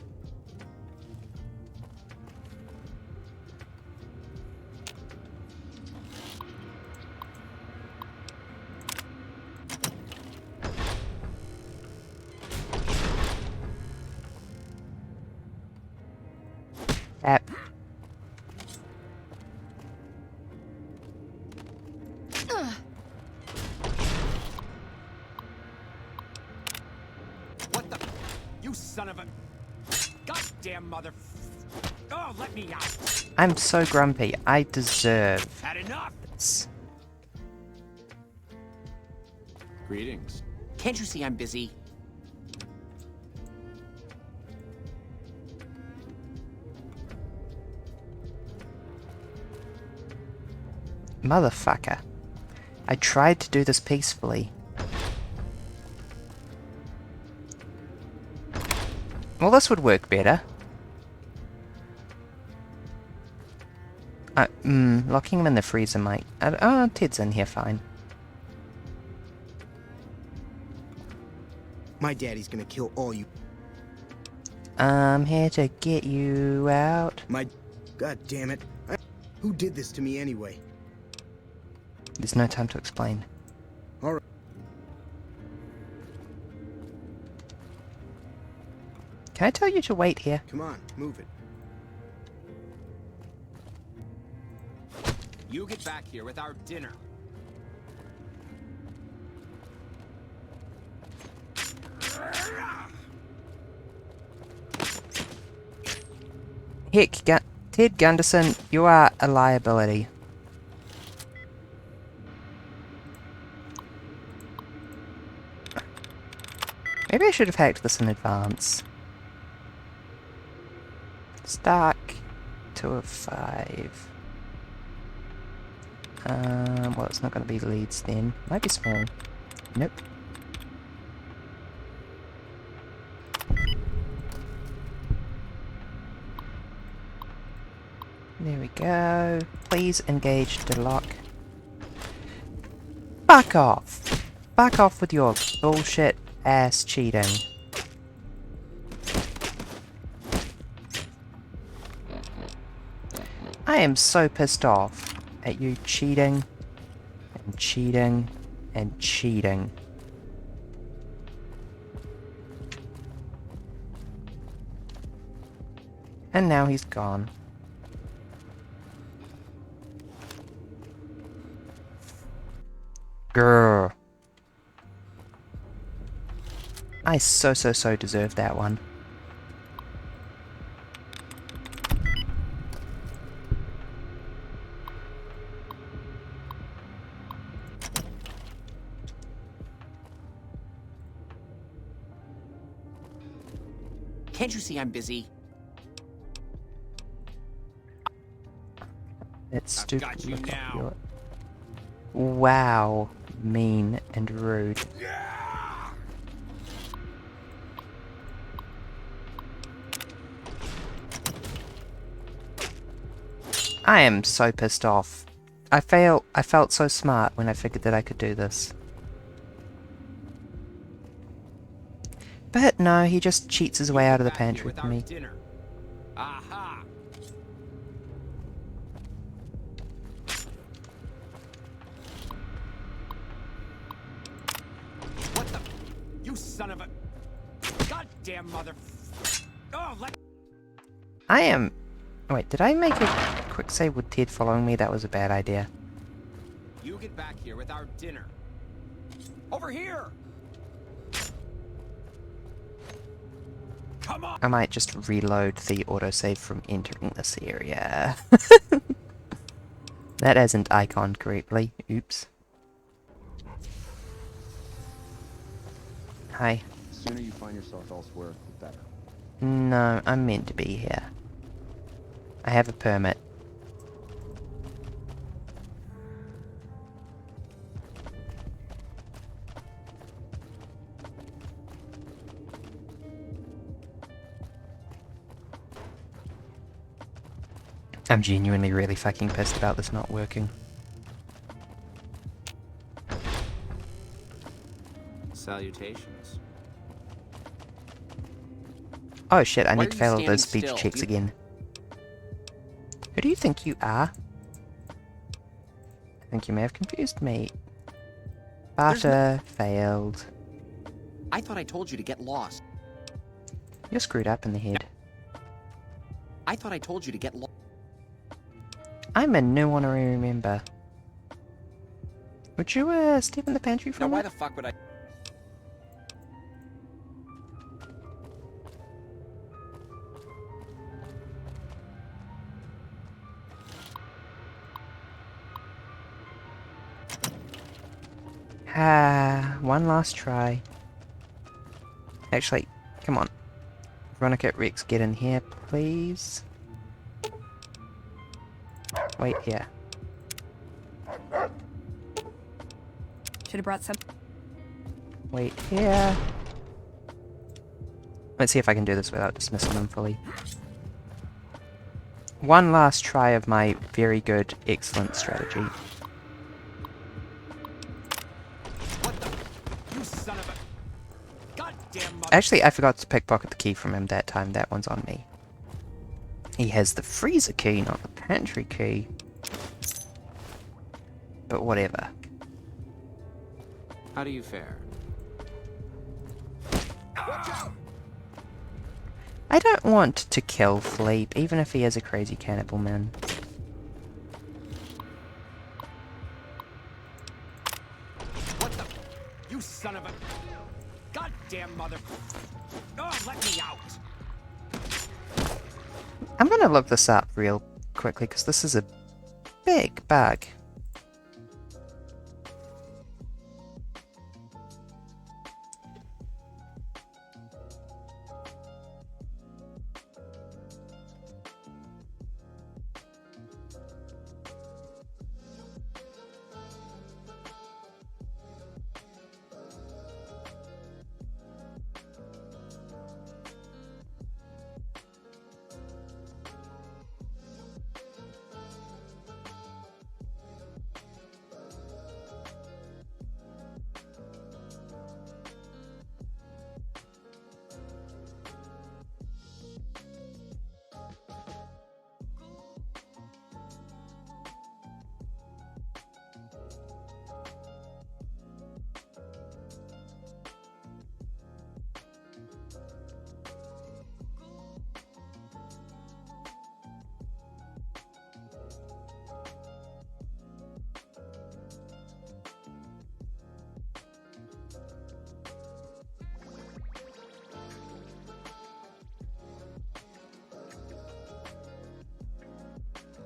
App. What the? You son of a... Goddamn mother... Oh, let me out! I'm so grumpy. I deserve Had enough! this. Greetings. Can't you see I'm busy? Motherfucker. I tried to do this peacefully. Well, this would work better. Locking him in the freezer might... oh, Ted's in here fine. My daddy's gonna kill all you. I'm here to get you out. God damn it. Who did this to me anyway? There's no time to explain. Alright. Can I tell you to wait here? Come on, move it. You get back here with our dinner. Heck, Ted Gunderson, you are a liability. Maybe I should have hacked this in advance. Stark, 2 of 5. Well, it's not going to be leads then. Might be small. Nope. There we go. Please engage the lock. Fuck off! Fuck off with your bullshit ass cheating. I am so pissed off at you cheating and cheating and cheating. And now he's gone. Grrr. I so deserve that one. Can't you see I'm busy? It's stupid. got you now. Wow, mean and rude. I am so pissed off. I felt so smart when I figured that I could do this. But no, he just cheats his way out of the pantry for me. Aha! What the? You son of a... Goddamn mother... Oh, let... I am... Wait, did I make a quick save with Ted following me? That was a bad idea. You get back here with our dinner. Over here! Come on! I might just reload the autosave from entering this area. That hasn't iconed correctly. Oops. Hi. The sooner you find yourself elsewhere, the better. No, I'm meant to be here. I have a permit. I'm genuinely really fucking pissed about this not working. Salutations. Oh shit, I Why need are to you fail standing those speech still? checks You- again. Who do you think you are? I think you may have confused me. Barter failed. I thought I told you to get lost. You're screwed up in the head. I thought I told you to get lost. I'm a new honorary member. Would you step in the pantry for Now a why minute? the fuck would I? One last try. Actually, come on. Veronica, Rex, get in here, please. Wait here. Should have brought some. Wait here. Let's see if I can do this without dismissing them fully. One last try of my very good, excellent strategy. You son of a goddamn mother. Actually, I forgot to pickpocket the key from him that time. That one's on me. He has the freezer key, not the pantry key. But whatever. How do you fare? Watch out! I don't want to kill Fleep, even if he is a crazy cannibal man. What the? You son of a goddamn mother! Oh, let me out! I'm gonna look this up real quickly, because this is a big bug.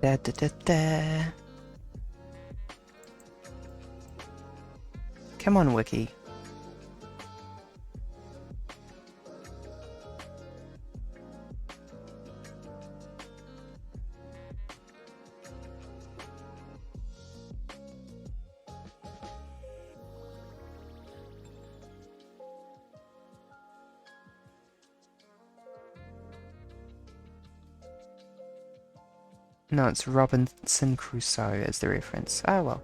Da da da da. Come on, Wiki. No, it's Robinson Crusoe as the reference. Oh well.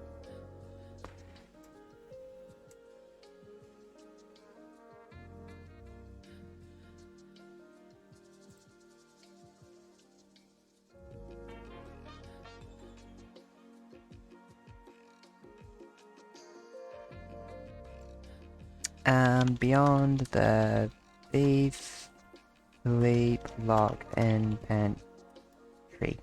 Beyond the beef, leap, log, and pantry.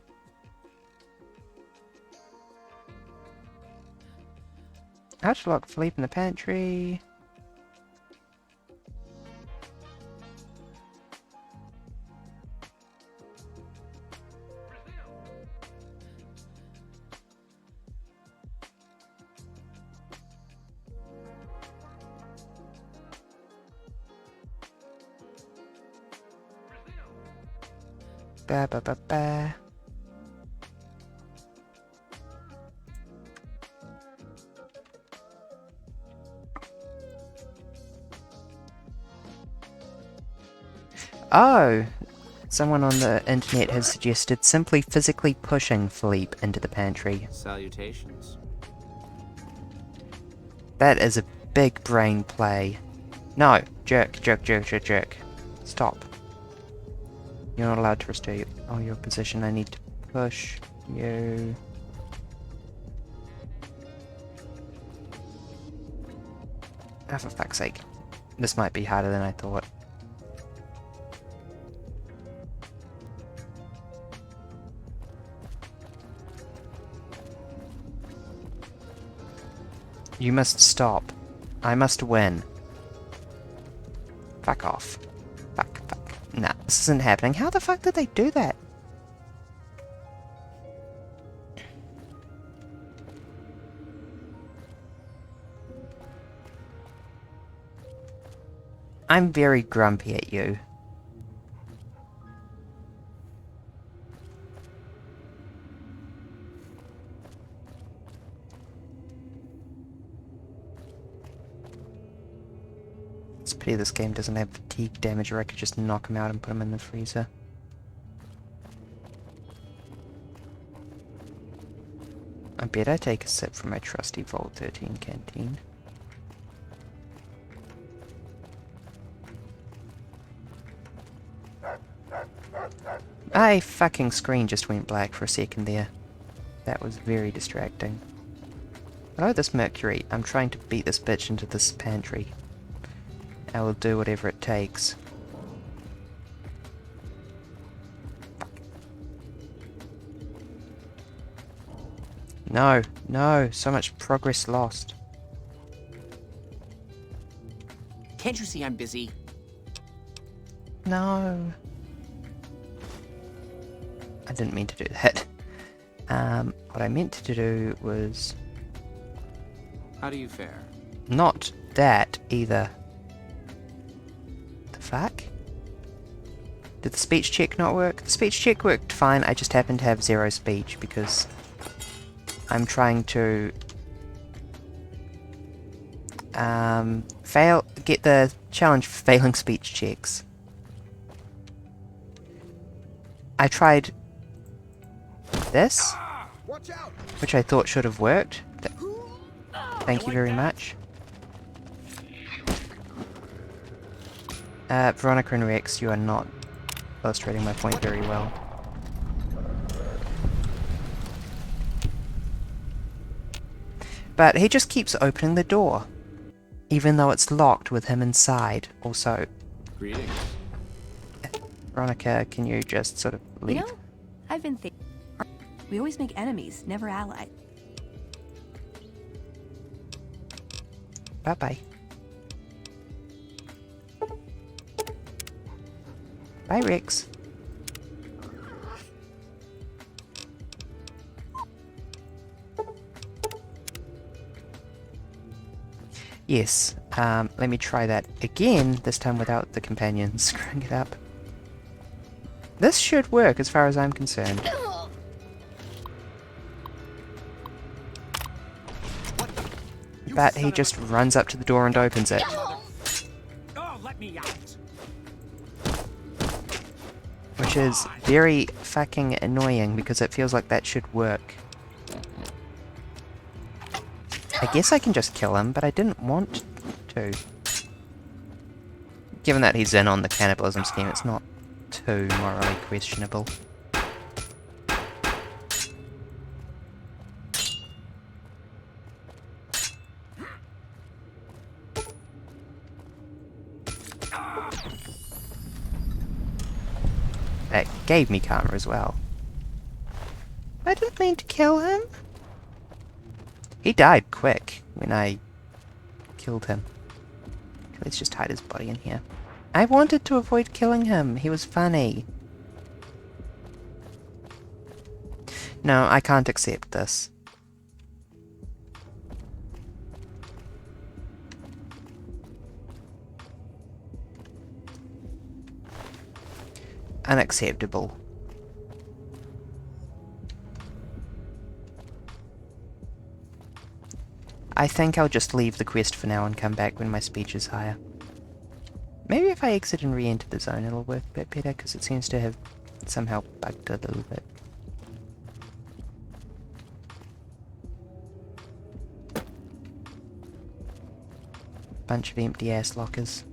How'd you lock Philippe in the pantry? Ba ba ba ba. Oh, Someone on the internet has suggested simply physically pushing Philippe into the pantry. Salutations. That is a big brain play. No! Jerk, jerk, jerk, jerk, jerk. Stop. You're not allowed to restore your position. I need to push you. Ah, for fuck's sake. This might be harder than I thought. You must stop. I must win. Fuck off. Fuck, fuck. Nah, this isn't happening. How the fuck did they do that? I'm very grumpy at you. It's a pity this game doesn't have fatigue damage, or I could just knock him out and put him in the freezer. I bet I take a sip from my trusty Vault 13 canteen. My fucking screen just went black for a second there. That was very distracting. Hello, this Mercury. I'm trying to beat this bitch into this pantry. I will do whatever it takes. No, no, so much progress lost. Can't you see I'm busy? No. I didn't mean to do that. What I meant to do was... How do you fare? Not that, either. The fuck? Did the speech check not work? The speech check worked fine, I just happened to have 0 speech because I'm trying to get the challenge for failing speech checks. I tried this, which I thought should have worked. Thank you very much. Veronica and Rex, you are not illustrating my point very well. But he just keeps opening the door, even though it's locked with him inside. Also, Greetings. Veronica, can you just sort of leave? You know, I've been thinking. We always make enemies, never allies. Bye-bye. Bye, Rex. Yes, let me try that again, this time without the companions screwing it up. This should work as far as I'm concerned. But he just runs up to the door and opens it. Oh, let me out. Which is very fucking annoying because it feels like that should work. I guess I can just kill him, but I didn't want to. Given that he's in on the cannibalism scheme, it's not too morally questionable. That gave me karma as well. I didn't mean to kill him. He died quick when I killed him. Let's just hide his body in here. I wanted to avoid killing him. He was funny. No, I can't accept this. Unacceptable. I think I'll just leave the quest for now and come back when my speech is higher. Maybe if I exit and re-enter the zone it'll work a bit better, because it seems to have somehow bugged a little bit. Bunch of empty ass lockers.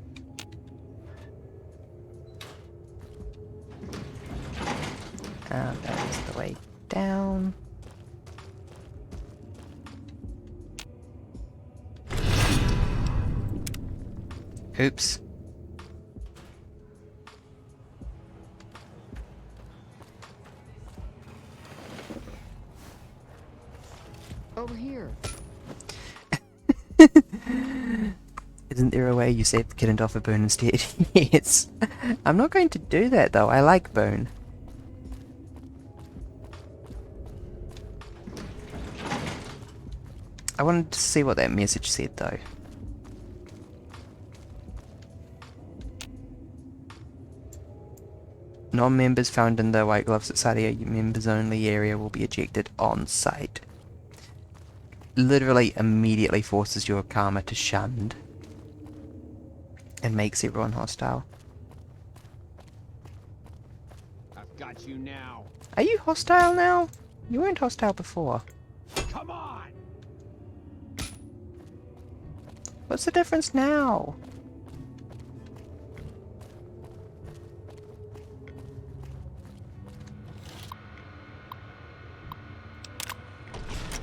That is the way down. Oops. Over here. Isn't there a way you save the kid and offer Boone instead? Yes. I'm not going to do that though, I like Boone. I wanted to see what that message said though. Non-members found in the White Glove Society members only area will be ejected on site. Literally immediately forces your karma to shunned. And makes everyone hostile. I've got you now. Are you hostile now? You weren't hostile before. Come on! What's the difference now?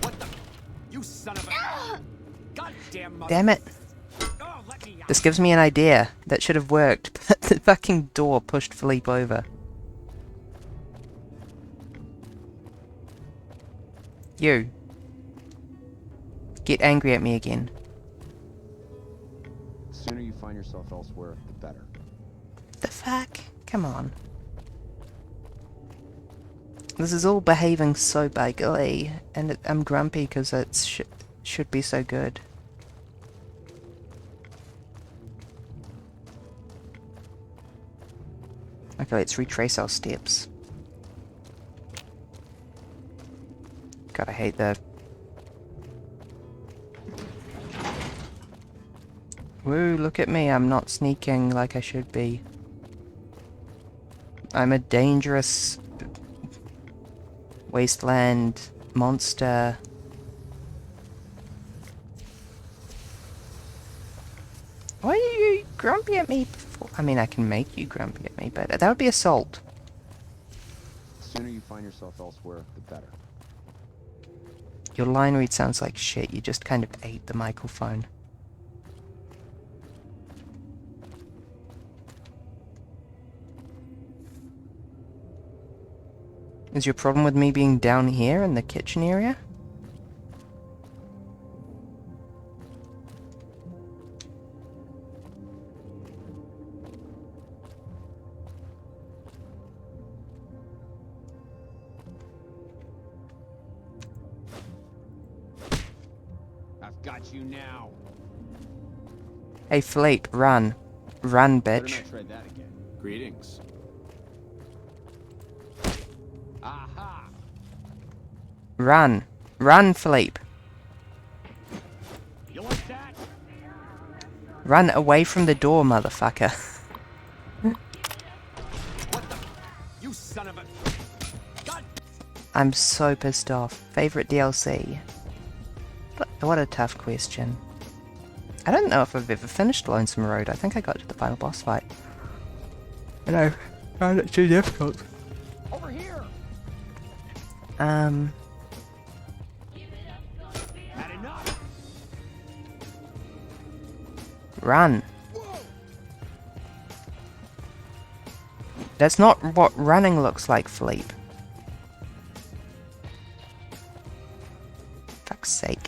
What the? You son of a... Goddamn mother... Damn it. Oh, let me out. This gives me an idea. That should have worked, but the fucking door pushed Philippe over. You. Get angry at me again. The sooner you find yourself elsewhere, the better. The fuck? Come on. This is all behaving so baggy, and I'm grumpy because it should be so good. Okay, let's retrace our steps. God, I hate that. Woo, look at me, I'm not sneaking like I should be. I'm a dangerous wasteland monster. Why are you grumpy at me before? I mean, I can make you grumpy at me, but that would be assault. The sooner you find yourself elsewhere, the better. Your line read sounds like shit, you just kind of ate the microphone. Is your problem with me being down here in the kitchen area? I've got you now. Hey Philippe, run. Run, Better bitch. not try that again. Greetings. Aha! Run. Run, Philippe. You like that? Run away from the door, motherfucker. What the? You son of a... God! I'm so pissed off. Favorite DLC? What a tough question. I don't know if I've ever finished Lonesome Road. I think I got to the final boss fight. And I found it too difficult. Over here! Run. Had enough! That's not what running looks like, Philippe. Fuck's sake.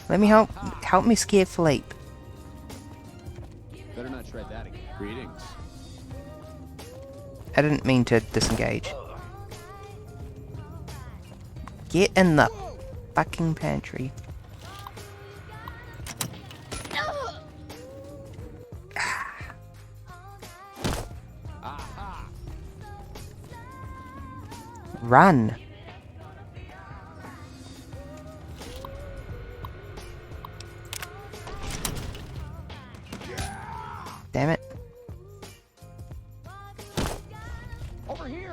Let me help me scare Philippe. Better not try that again. Greetings. I didn't mean to disengage. Get in the fucking pantry. Aha! Run. Damn it.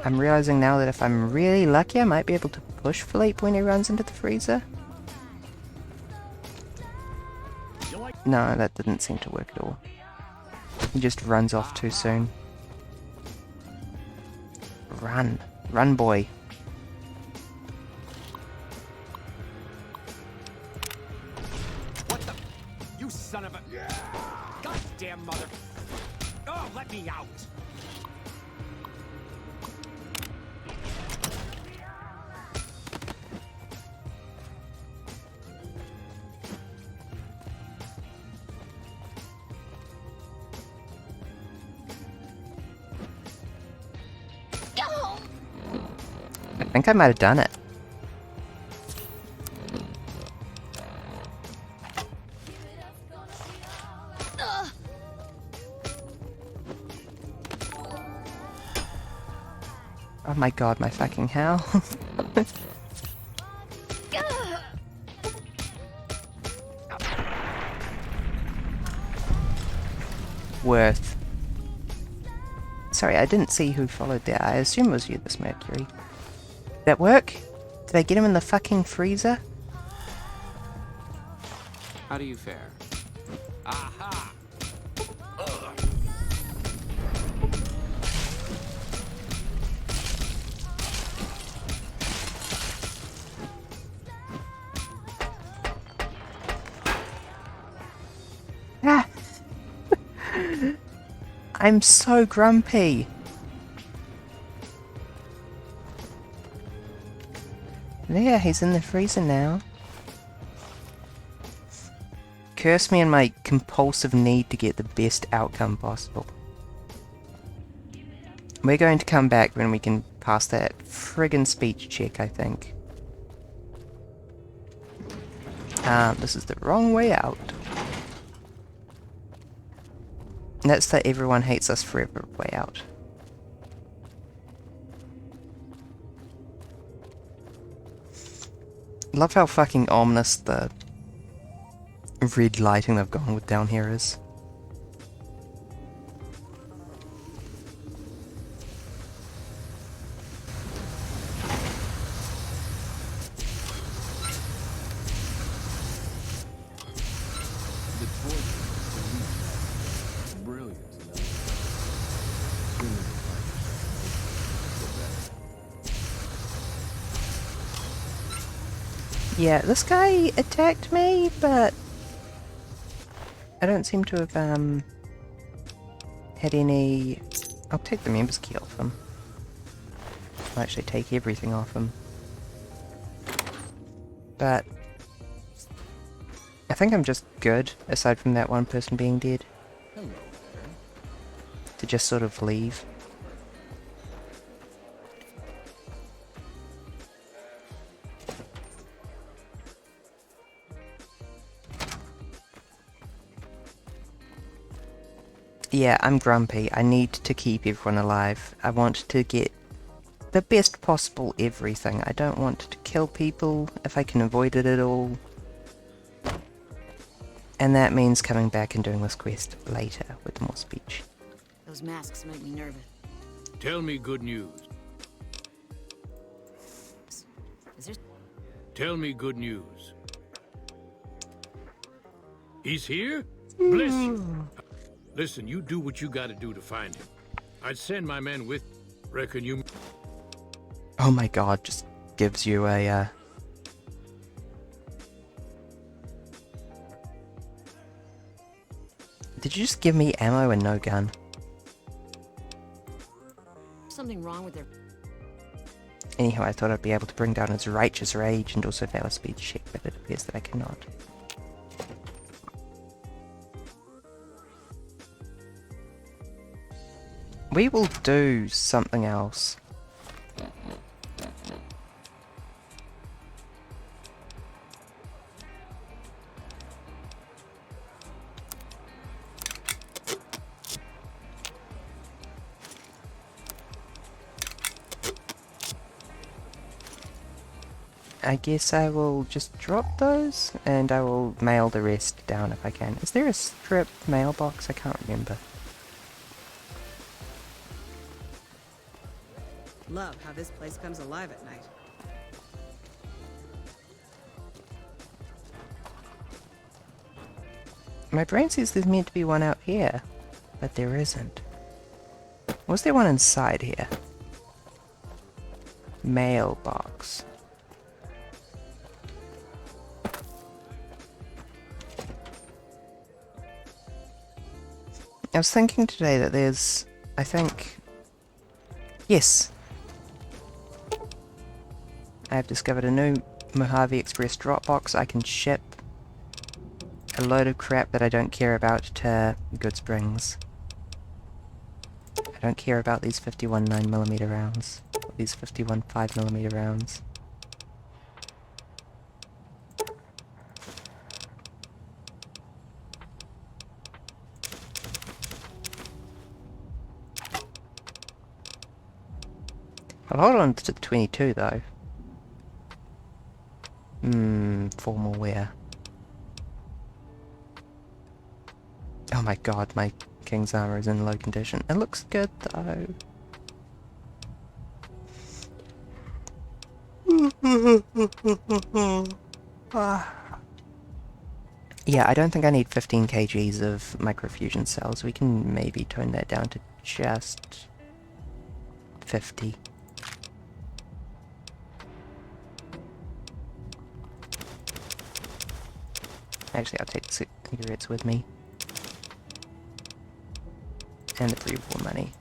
I'm realizing now that if I'm really lucky, I might be able to push Philippe when he runs into the freezer. No, that didn't seem to work at all. He just runs off too soon. Run. Run, boy. What the? You son of a... Goddamn mother... Oh, let me out! I think I might have done it. Oh my god, my fucking hell. Worth. Sorry, I didn't see who followed there. I assume it was you, this Mercury. Did that work? Did I get him in the fucking freezer? How do you fare? Aha! Ah! I'm so grumpy. There, he's in the freezer now. Curse me and my compulsive need to get the best outcome possible. We're going to come back when we can pass that friggin' speech check, I think. This is the wrong way out. And that's the everyone hates us forever way out. Love how fucking ominous the red lighting they've gone with down here is. Yeah, this guy attacked me, but I don't seem to have had any... I'll take the members key off him. I'll actually take everything off him. But I think I'm just good, aside from that one person being dead. Hello. To just sort of leave. Yeah, I'm grumpy. I need to keep everyone alive. I want to get the best possible everything. I don't want to kill people if I can avoid it at all. And that means coming back and doing this quest later with more speech. Those masks make me nervous. Tell me good news. Is there... Tell me good news. He's here? Bless you. Listen, you do what you gotta do to find him. I'd send my men with... Reckon you... Oh my god, just gives you a, Did you just give me ammo and no gun? something wrong with their... Anyhow, I thought I'd be able to bring down his righteous rage and also fail a speed check, but it appears that I cannot. We will do something else. I guess I will just drop those, and I will mail the rest down if I can. Is there a strip mailbox? I can't remember. Love how this place comes alive at night. My brain says there's meant to be one out here, but there isn't. Was there one inside here? Mailbox. I was thinking today that there's, I think, yes. I have discovered a new Mojave Express Dropbox. I can ship a load of crap that I don't care about to Good Springs. I don't care about these 51 9mm rounds. These 51 5mm rounds. I'll hold on to the 22 though. Formal wear. Oh my god, my King's armor is in low condition. It looks good though. Yeah, I don't think I need 15 kgs of microfusion cells. We can maybe tone that down to just 50. Actually, I'll take the cigarettes with me. And the pre-war money.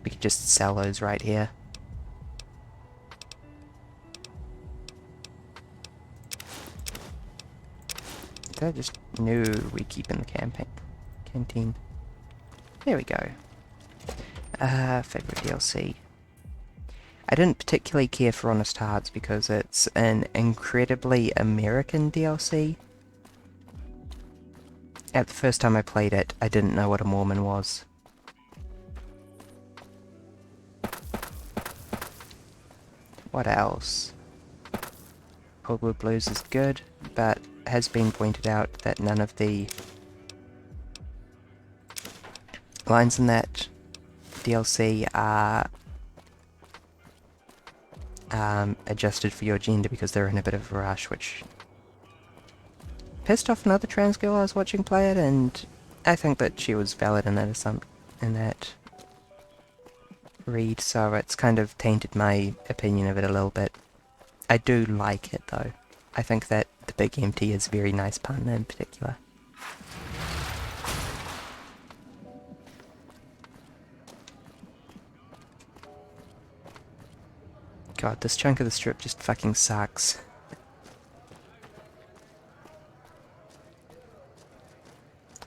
We could just sell those right here. I just knew we keep in the canteen. There we go. Favorite DLC. I didn't particularly care for Honest Hearts because it's an incredibly American DLC. At the first time I played it, I didn't know what a Mormon was. What else? Coldwood Blues is good, but has been pointed out that none of the lines in that DLC are adjusted for your gender because they're in a bit of a rush, which pissed off another trans girl I was watching play it, and I think that she was valid in that read, so it's kind of tainted my opinion of it a little bit. I do like it though. I think that the Big Empty is a very nice pun in particular. God, this chunk of the strip just fucking sucks.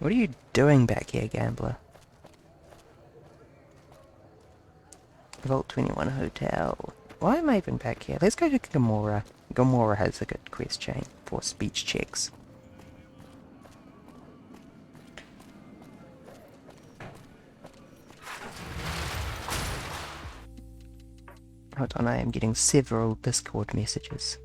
What are you doing back here, gambler? Vault 21 Hotel. Why am I even back here? Let's go to Gomorrah. Gomorrah has a good quest chain for speech checks. Hold on, I am getting several Discord messages.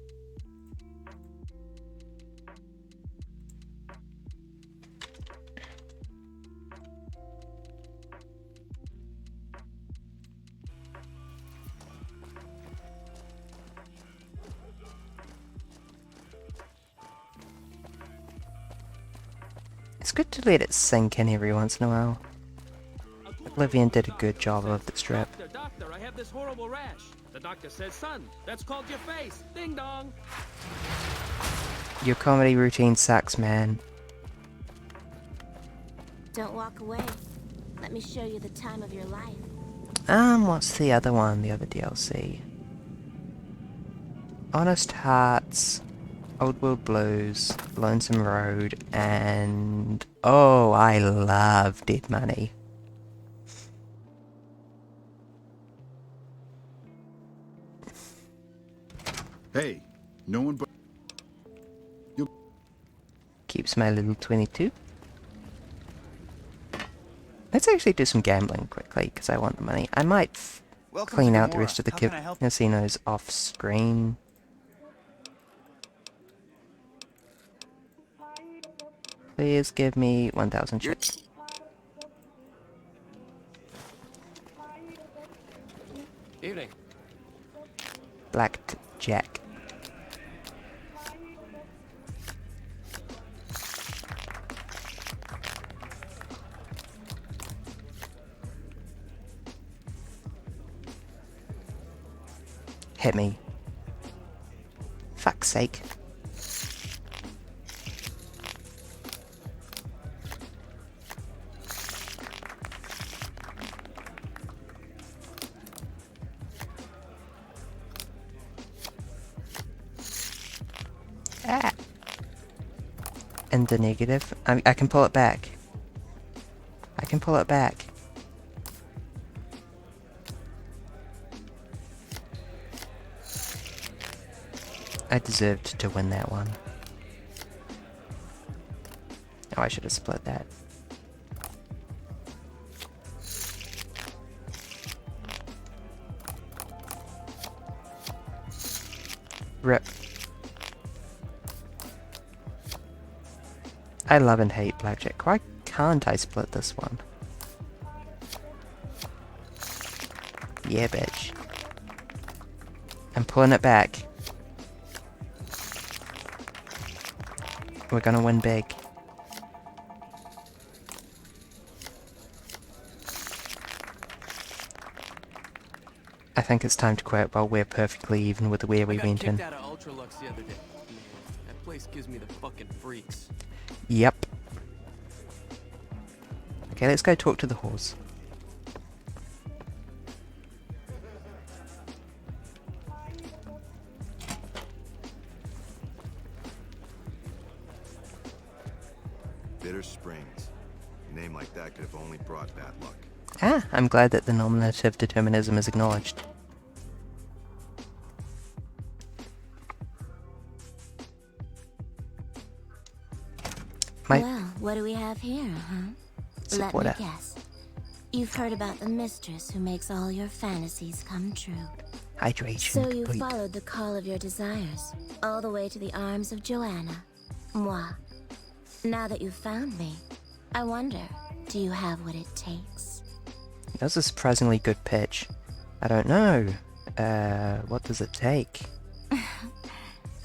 It's good to let it sink in every once in a while. Oblivion did a good job of the strip. Doctor, I have this horrible rash. The doctor says, son, that's called your face. Ding dong. Your comedy routine sucks, man. Don't walk away. Let me show you the time of your life. What's the other one? The other DLC? Honest Hearts, Old World Blues, Lonesome Road, and... oh, I love Dead Money. Hey, no one but you. Keeps my little 22. Let's actually do some gambling quickly, because I want the money. I might clean out the rest of the casinos off screen. Please give me 1,000 chips. Evening. Jack. Hit me. Fuck's sake. Ah. In the negative. I can pull it back. I can pull it back. I deserved to win that one. Oh, I should have split that. Rip. I love and hate blackjack. Why can't I split this one? Yeah, bitch. I'm pulling it back. We're gonna win big. I think it's time to quit while we're perfectly even with where we went in. I got kicked out of Ultralux the other day. Man, that place gives me the fucking freaks. Yep. Okay, let's go talk to the horse. Bitter Springs. A name like that could have only brought bad luck. Ah, I'm glad that the nominative determinism is acknowledged. Well, what do we have here, huh? Let Supporter. me guess. You've heard about the mistress who makes all your fantasies come true. Hydration So you complete. followed the call of your desires, all the way to the arms of Joanna. Moi. Now that you've found me, I wonder, do you have what it takes? That was a surprisingly good pitch. I don't know. What does it take?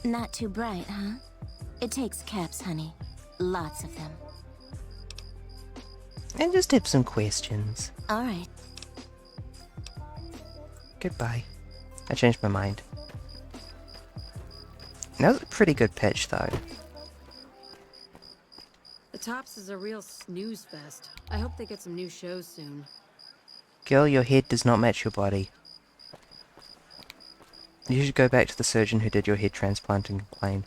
Not too bright, huh? It takes caps, honey. Lots of them. And just have some questions. Alright. Goodbye. I changed my mind. That was a pretty good pitch, though. The Tops is a real snooze fest. I hope they get some new shows soon. Girl, your head does not match your body. You should go back to the surgeon who did your head transplant and complain.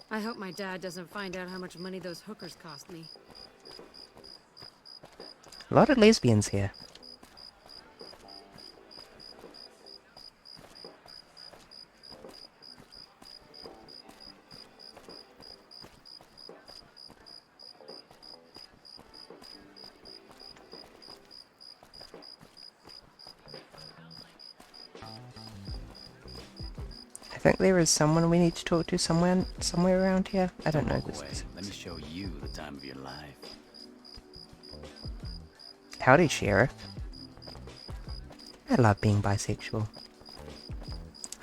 I hope my dad doesn't find out how much money those hookers cost me. A lot of lesbians here. I think there is someone we need to talk to somewhere around here. I don't know this. Let me show you the time of your life. Howdy, Sheriff. I love being bisexual.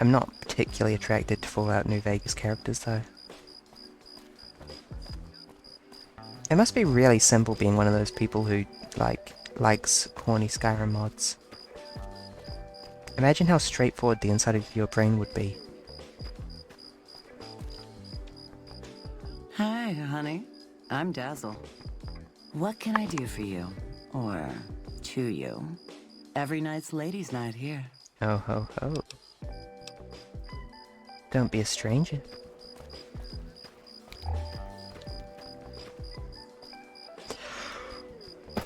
I'm not particularly attracted to Fallout New Vegas characters, though. It must be really simple being one of those people who, likes horny Skyrim mods. Imagine how straightforward the inside of your brain would be. Hi, honey. I'm Dazzle. What can I do for you? Or to you? Every night's ladies' night here. Oh ho ho. Don't be a stranger.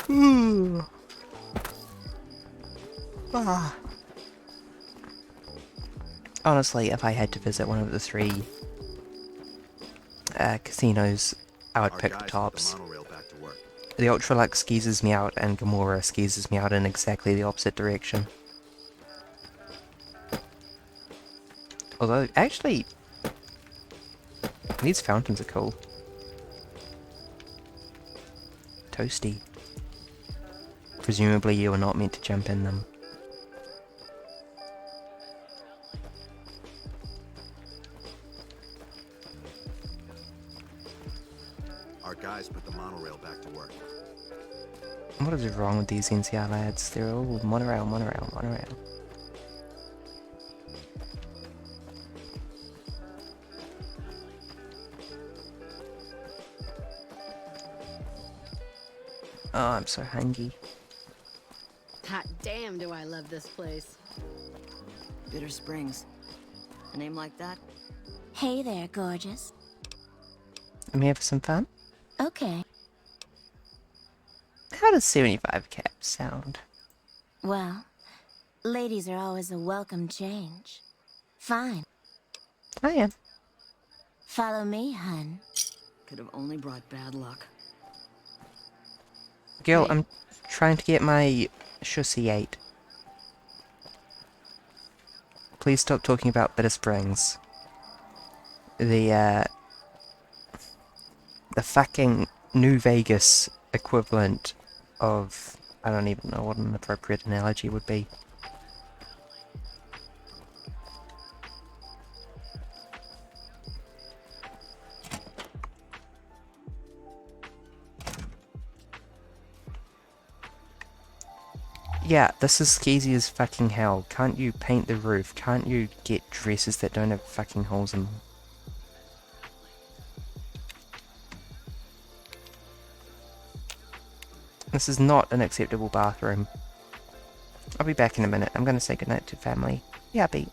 Ooh. Ah. Honestly, if I had to visit one of the three casinos, I would pick the Tops. The Ultralux skeezes me out, and Gamora skeezes me out in exactly the opposite direction. Although, actually, these fountains are cool. Toasty. Presumably you are not meant to jump in them. Our guys put the monorail back to work. What is wrong with these NCR lads? They're all monorail, monorail, monorail. Oh, I'm so hungry. Hot damn do I love this place. Bitter Springs. A name like that? Hey there, gorgeous. I'm here for some fun. Okay. How does 75 cap sound? Well, ladies are always a welcome change. Fine. I am. Follow me, hun. Could have only brought bad luck. Girl, Hey. I'm trying to get my shussy 8. Please stop talking about Bitter Springs. The fucking New Vegas equivalent of... I don't even know what an appropriate analogy would be. Yeah, this is skeezy as fucking hell. Can't you paint the roof? Can't you get dresses that don't have fucking holes in them? This is not an acceptable bathroom. I'll be back in a minute. I'm gonna say goodnight to family. Yeah, beat.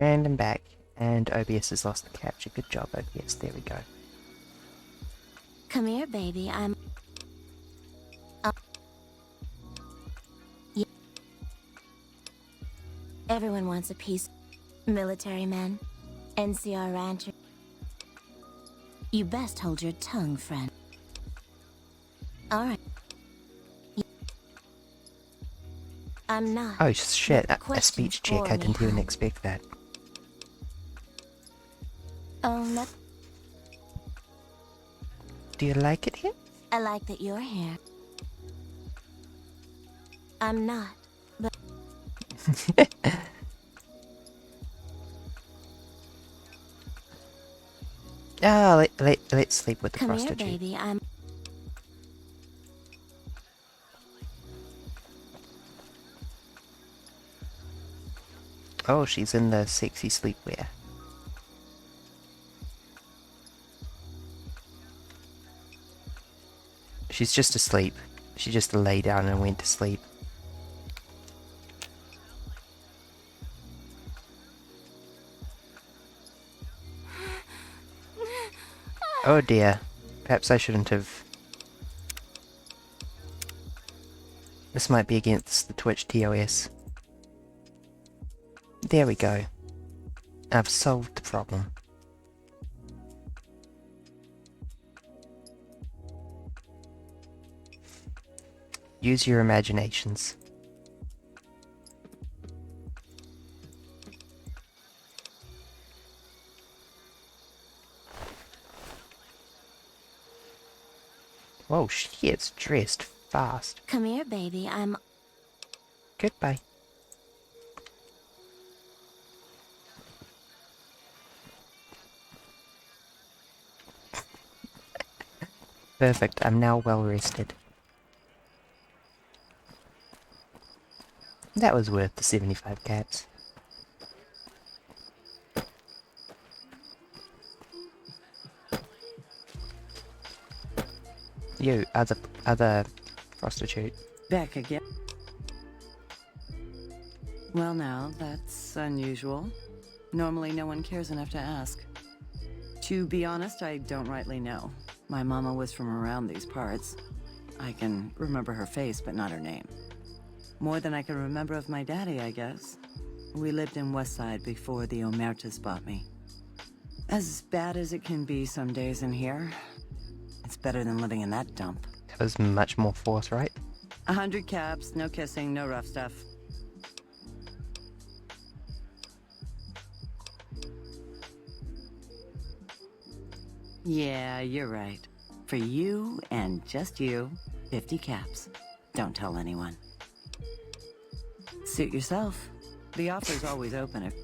And I'm back. And OBS has lost the capture. Good job, OBS. There we go. Come here, baby. I'm... Yeah. Everyone wants a piece. Military men. NCR rancher. You best hold your tongue, friend. Alright. I'm not. Oh shit, a Questions speech check. for I me, didn't even hon. expect that. Oh, no. Do you like it here? I like that you're here. I'm not, but... Ah, let's sleep with the Come prostitute. here, baby. I'm... Oh, she's in the sexy sleepwear. She's just asleep. She just lay down and went to sleep. Oh dear. Perhaps I shouldn't have. This might be against the Twitch TOS. There we go. I've solved the problem. Use your imaginations. Whoa, she is dressed fast. Come here, baby. I'm... Goodbye. Perfect, I'm now well rested. That was worth the 75 caps. You, other prostitute. Back again. Well now, that's unusual. Normally no one cares enough to ask. To be honest, I don't rightly know. My mama was from around these parts. I can remember her face, but not her name. More than I can remember of my daddy, I guess. We lived in Westside before the Omertas bought me. As bad as it can be some days in here, it's better than living in that dump. That was much more forthright. 100 caps, no kissing, no rough stuff. Yeah, you're right. For you and just you, 50 caps. Don't tell anyone. Suit yourself. The offer's always open if...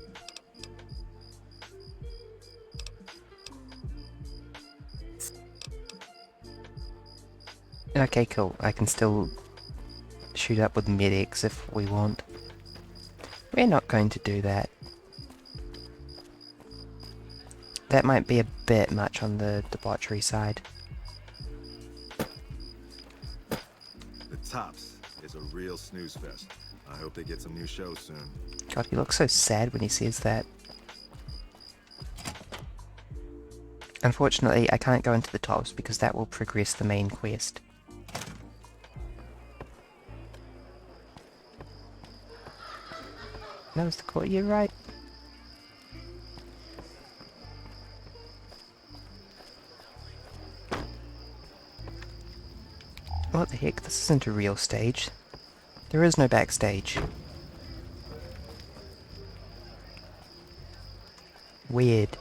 Okay, cool. I can still shoot up with medics if we want. We're not going to do that. That might be a bit much on the debauchery side. The Tops is a real snooze fest. I hope they get some new shows soon. God, he looks so sad when he says that. Unfortunately, I can't go into the Tops because that will progress the main quest. That was the court, you're right. What the heck, this isn't a real stage. There is no backstage. Weird.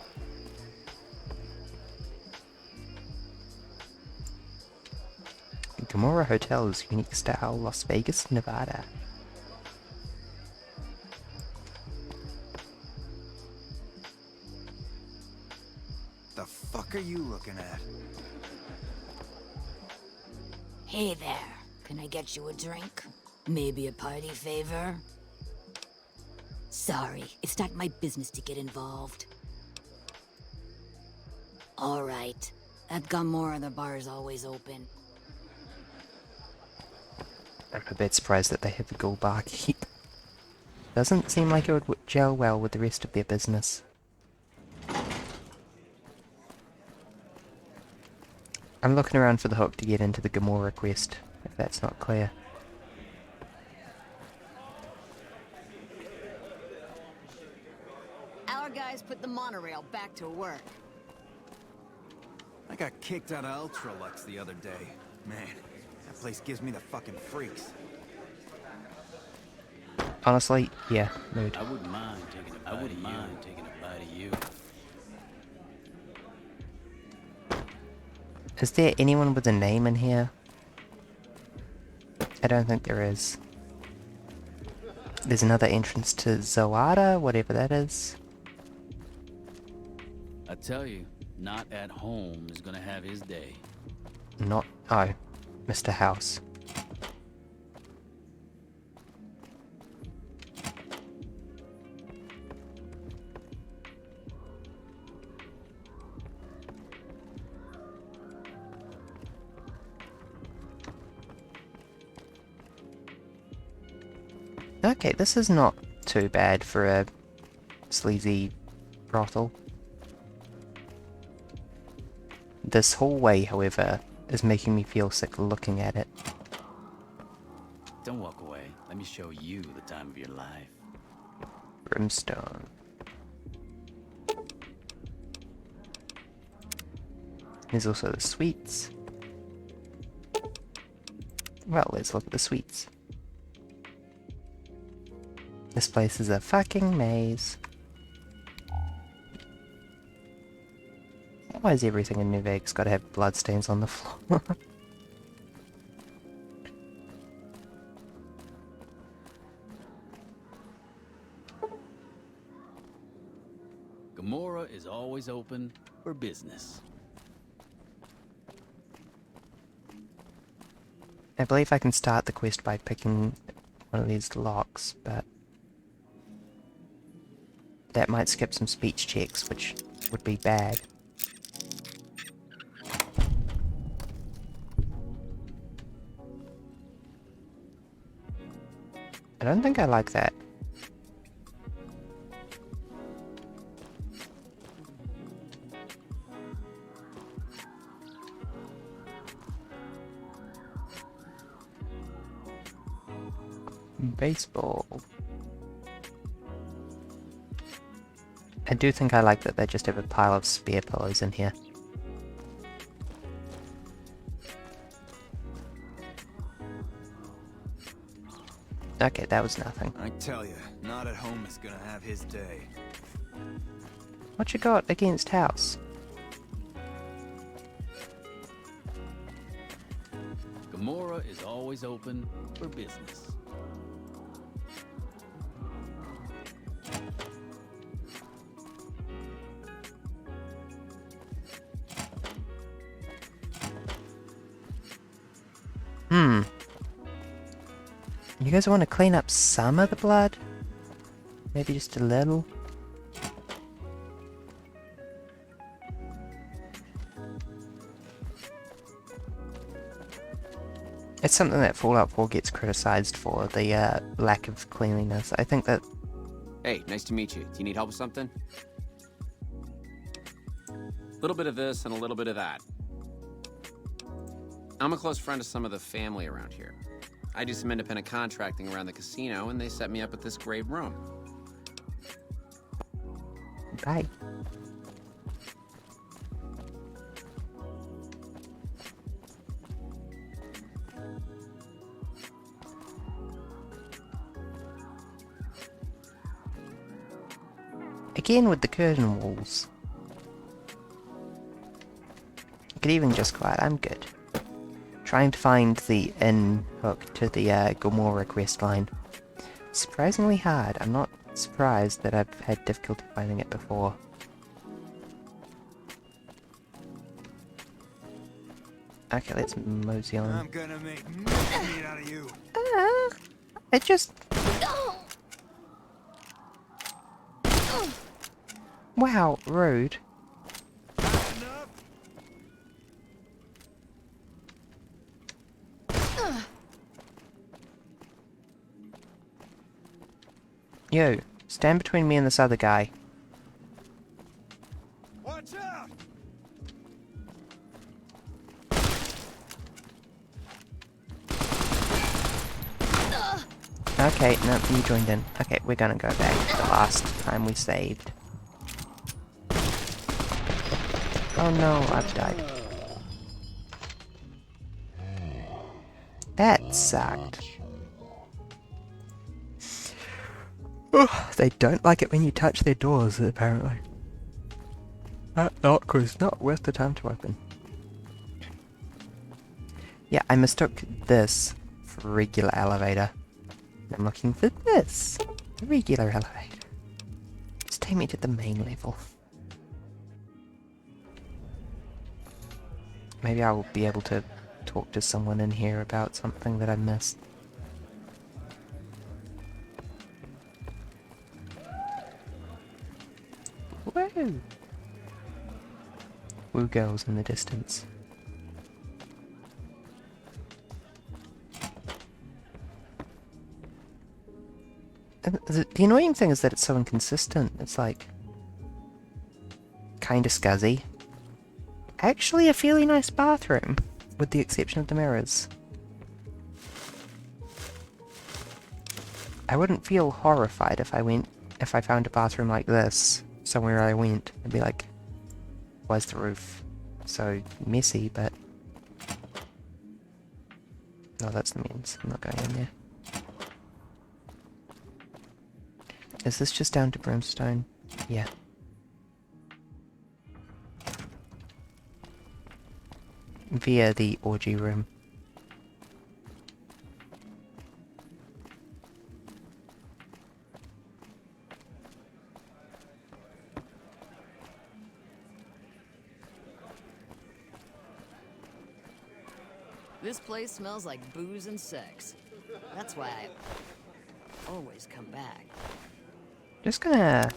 Gamora Hotel's unique style, Las Vegas, Nevada. The fuck are you looking at? Hey there. Can I get you a drink? Maybe a party favor? Sorry, it's not my business to get involved. Alright. At Gamora, the bar's always open. I'm a bit surprised that they have the gold barkeep. Doesn't seem like it would gel well with the rest of their business. I'm looking around for the hook to get into the Gamora quest, if that's not clear. Our guys put the monorail back to work. I got kicked out of Ultralux the other day. Man, that place gives me the fucking freaks. Honestly, yeah, mood. I wouldn't mind taking a bite of you. Is there anyone with a name in here? I don't think there is. There's another entrance to Zoada, whatever that is. I tell you, not at home is gonna have his day. Not... oh, Mr. House. Okay, this is not too bad for a sleazy brothel. This hallway, however, is making me feel sick looking at it. Don't walk away. Let me show you the time of your life. Brimstone. There's also the sweets. Well, let's look at the sweets. This place is a fucking maze. Why has everything in New Vegas got to have bloodstains on the floor? Gamora is always open for business. I believe I can start the quest by picking one of these locks, but that might skip some speech checks, which would be bad. I don't think I like that. Baseball. I do think I like that they just have a pile of spare pillows in here. Okay, that was nothing. I tell you, not at home is gonna have his day. What you got against House? Gamora is always open for business. You guys want to clean up some of the blood? Maybe just a little? It's something that Fallout 4 gets criticized for, the lack of cleanliness. I think that... Hey, nice to meet you. Do you need help with something? A little bit of this and a little bit of that. I'm a close friend of some of the family around here. I do some independent contracting around the casino, and they set me up with this great room. Bye. Again with the curtain walls. I could even just go out, I'm good. Trying to find the in hook to the Gamora quest line. Surprisingly hard. I'm not surprised that I've had difficulty finding it before. Okay, let's mosey on. I'm gonna make meat out of you. It just... Wow, rude. You, stand between me and this other guy. Watch out! Okay, no, you joined in. Okay, we're gonna go back to the last time we saved. Oh no, I've died. That sucked. Oh, they don't like it when you touch their doors, apparently. That locker is not worth the time to open. Yeah, I mistook this for a regular elevator. I'm looking for this. The regular elevator. Just take me to the main level. Maybe I'll be able to talk to someone in here about something that I missed. Woo! Woo girls in the distance. And the annoying thing is that it's so inconsistent. It's like kinda scuzzy. Actually a fairly nice bathroom, with the exception of the mirrors. I wouldn't feel horrified if I found a bathroom like this somewhere I went. I'd be like, why's the roof so messy? But no, that's the men's. I'm not going in there. Is this just down to brimstone? Yeah. Via the orgy room. This place smells like booze and sex. That's why I always come back. Just gonna...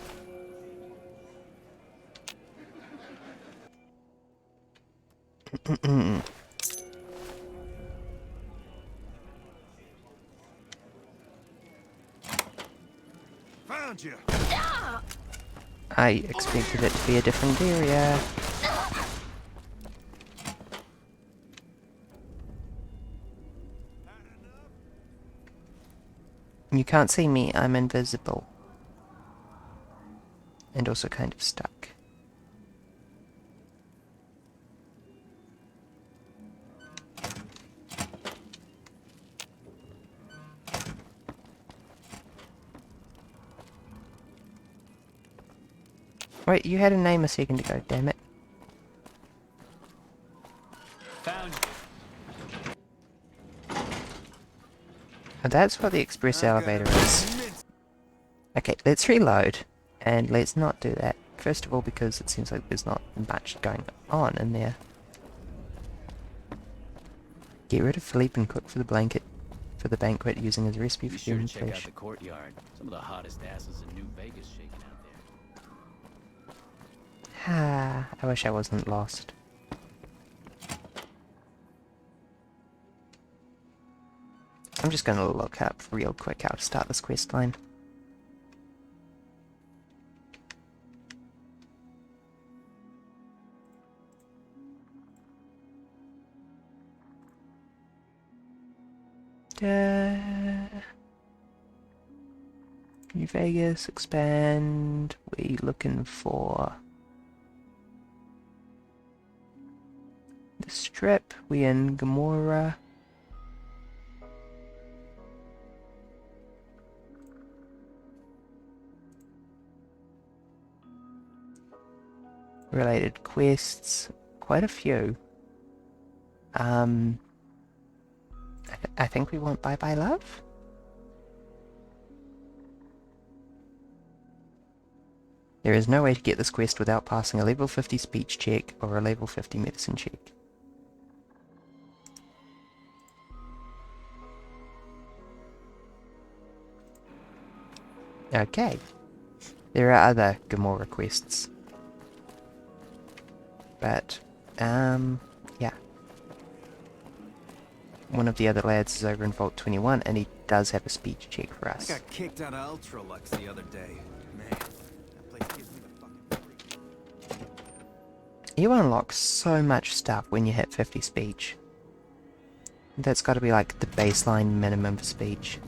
Found you! I expected it to be a different area. You can't see me, I'm invisible. And also kind of stuck. Wait, you had a name a second ago, damn it. Found you. Oh, that's what the express elevator is. Okay, let's reload. And let's not do that. First of all, because it seems like there's not much going on in there. Get rid of Philippe and cook for the banquet using his recipe for Be sure to human check out flesh. the courtyard. Some of the hottest asses in New Vegas shaking out there. Ah, I wish I wasn't lost. I'm just gonna look up real quick how to start this quest line. New Vegas, expand. We looking for the strip. We in Gamora. Related quests, quite a few. I think we want Bye Bye Love. There is no way to get this quest without passing a level 50 speech check or a level 50 medicine check. Okay. There are other Gamora quests. But, yeah. one of the other lads is over in Vault 21, and he does have a speech check for I us. got kicked out of Ultralux the other day. Man, that place gives me the fucking freak. You unlock so much stuff when you hit 50 speech. That's got to be like the baseline minimum for speech.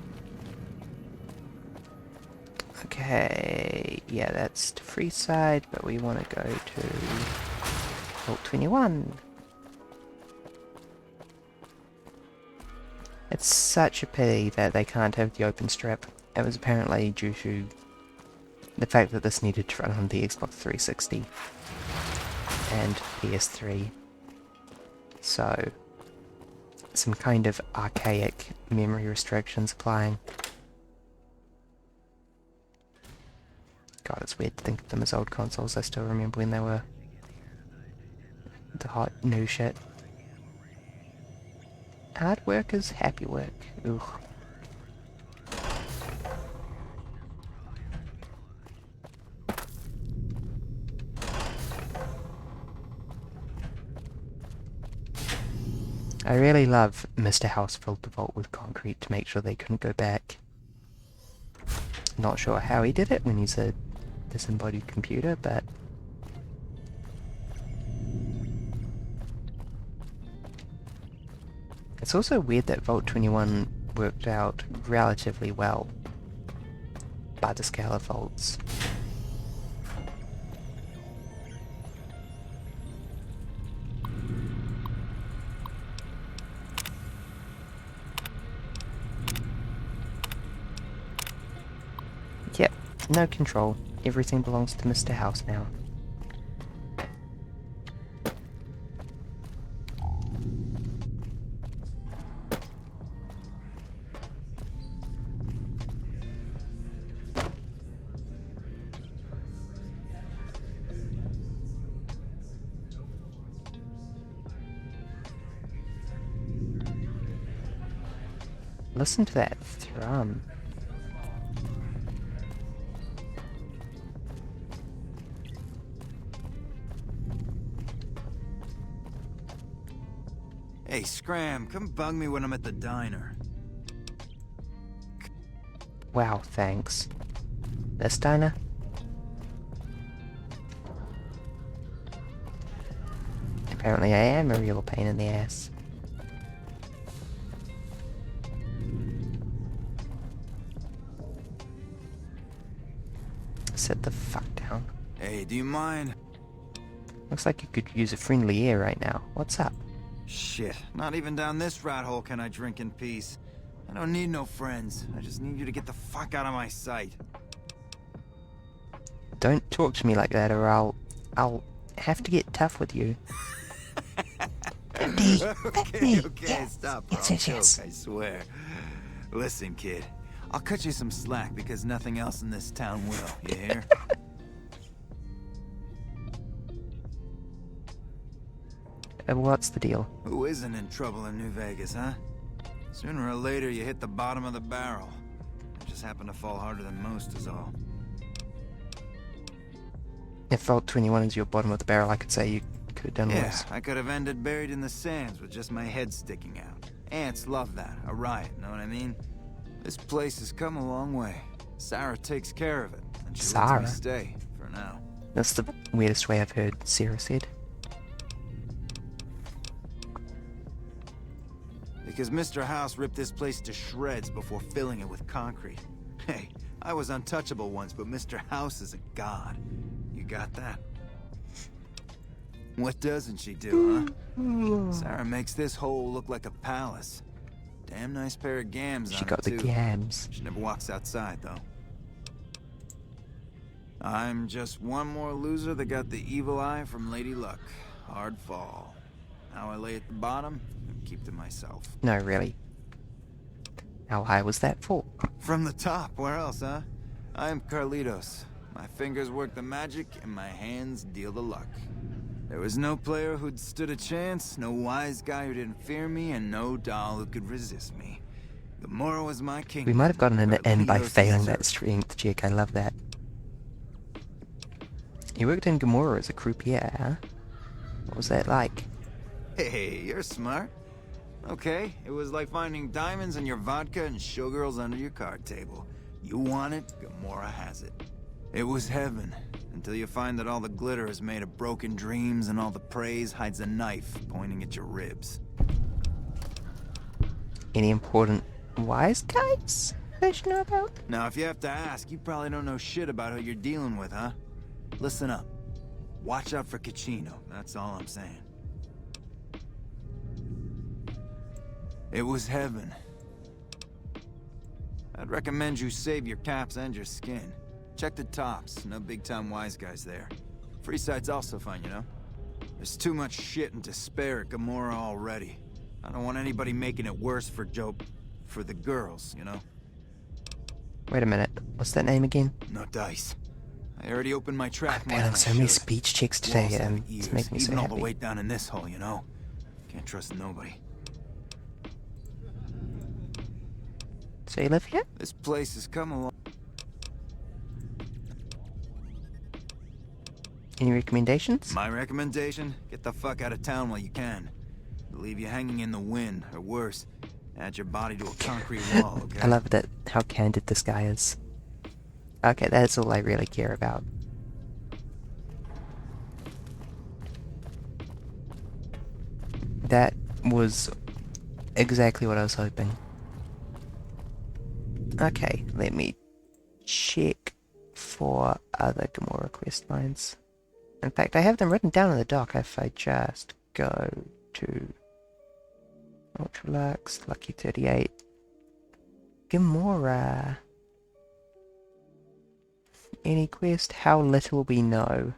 Okay, yeah, that's to Freeside, but we want to go to Vault 21. It's such a pity that they can't have the open strip. It was apparently due to the fact that this needed to run on the Xbox 360 and PS3. So, some kind of archaic memory restrictions applying. God, it's weird to think of them as old consoles. I still remember when they were the hot new shit. Hard work is happy work. Ugh. I really love Mr. House filled the vault with concrete to make sure they couldn't go back. Not sure how he did it when he's a disembodied computer, but it's also weird that Vault 21 worked out relatively well by the scale of vaults. Yep, no control. Everything belongs to Mr. House now. Listen to that thrum. Hey, Scram, come bug me when I'm at the diner. Wow, thanks. This diner? Apparently I am a real pain in the ass. Sit the fuck down. Hey, do you mind? Looks like you could use a friendly ear right now. What's up? Shit, not even down this rat hole can I drink in peace. I don't need no friends. I just need you to get the fuck out of my sight. Don't talk to me like that or I'll have to get tough with you. Okay, stop, bro. Yes, yes, yes. I swear. Listen, kid. I'll cut you some slack because nothing else in this town will. You hear? What's the deal? Who isn't in trouble in New Vegas, huh? Sooner or later, you hit the bottom of the barrel. I just happen to fall harder than most is all. If Vault 21 is your bottom of the barrel, I could say you could have done worse. I could have ended buried in the sands with just my head sticking out. Ants love that. A riot, know what I mean? This place has come a long way. Sarah takes care of it, and she lets me stay, for now. That's the weirdest way I've heard Sarah said. Because Mr. House ripped this place to shreds before filling it with concrete. Hey, I was untouchable once, but Mr. House is a god. You got that? What doesn't she do, huh? Sarah makes this hole look like a palace. Damn nice pair of gams on She it, got the too. gams. She never walks outside, though. I'm just one more loser that got the evil eye from Lady Luck. Hard fall. How I lay at the bottom, I keep to myself. No, really. How high was that fall? From the top, where else, huh? I'm Carlitos. My fingers work the magic, and my hands deal the luck. There was no player who'd stood a chance, no wise guy who didn't fear me, and no doll who could resist me. Gamora was my king. We might have gotten an in by failing that strength check. I love that. You worked in Gamora as a croupier, huh? What was that like? Hey, you're smart. Okay, it was like finding diamonds in your vodka and showgirls under your card table. You want it, Gamora has it. It was heaven, until you find that all the glitter is made of broken dreams and all the praise hides a knife pointing at your ribs. Any important wise guys I should know about? Now, if you have to ask, you probably don't know shit about who you're dealing with, huh? Listen up. Watch out for Caccino, that's all I'm saying. It was heaven. I'd recommend you save your caps and your skin. Check the tops, no big-time wise guys there. Freeside's also fine, you know? There's too much shit and despair at Gamora already. I don't want anybody making it worse for for the girls, you know? Wait a minute, what's that name again? No dice. I already opened my trap. I'm failing so many speech checks today, and it's making me so Even happy. all the way down in this hole, you know? Can't trust nobody. So you live here? This place has come along. Any recommendations? My recommendation? Get the fuck out of town while you can. They'll leave you hanging in the wind, or worse, add your body to a concrete wall, okay? I love that, how candid this guy is. Okay, that's all I really care about. That was exactly what I was hoping. Okay, let me check for other Gamora quest lines. In fact, I have them written down in the doc if I just go to Ultralux, Lucky 38, Gamora. Any quest? How Little We Know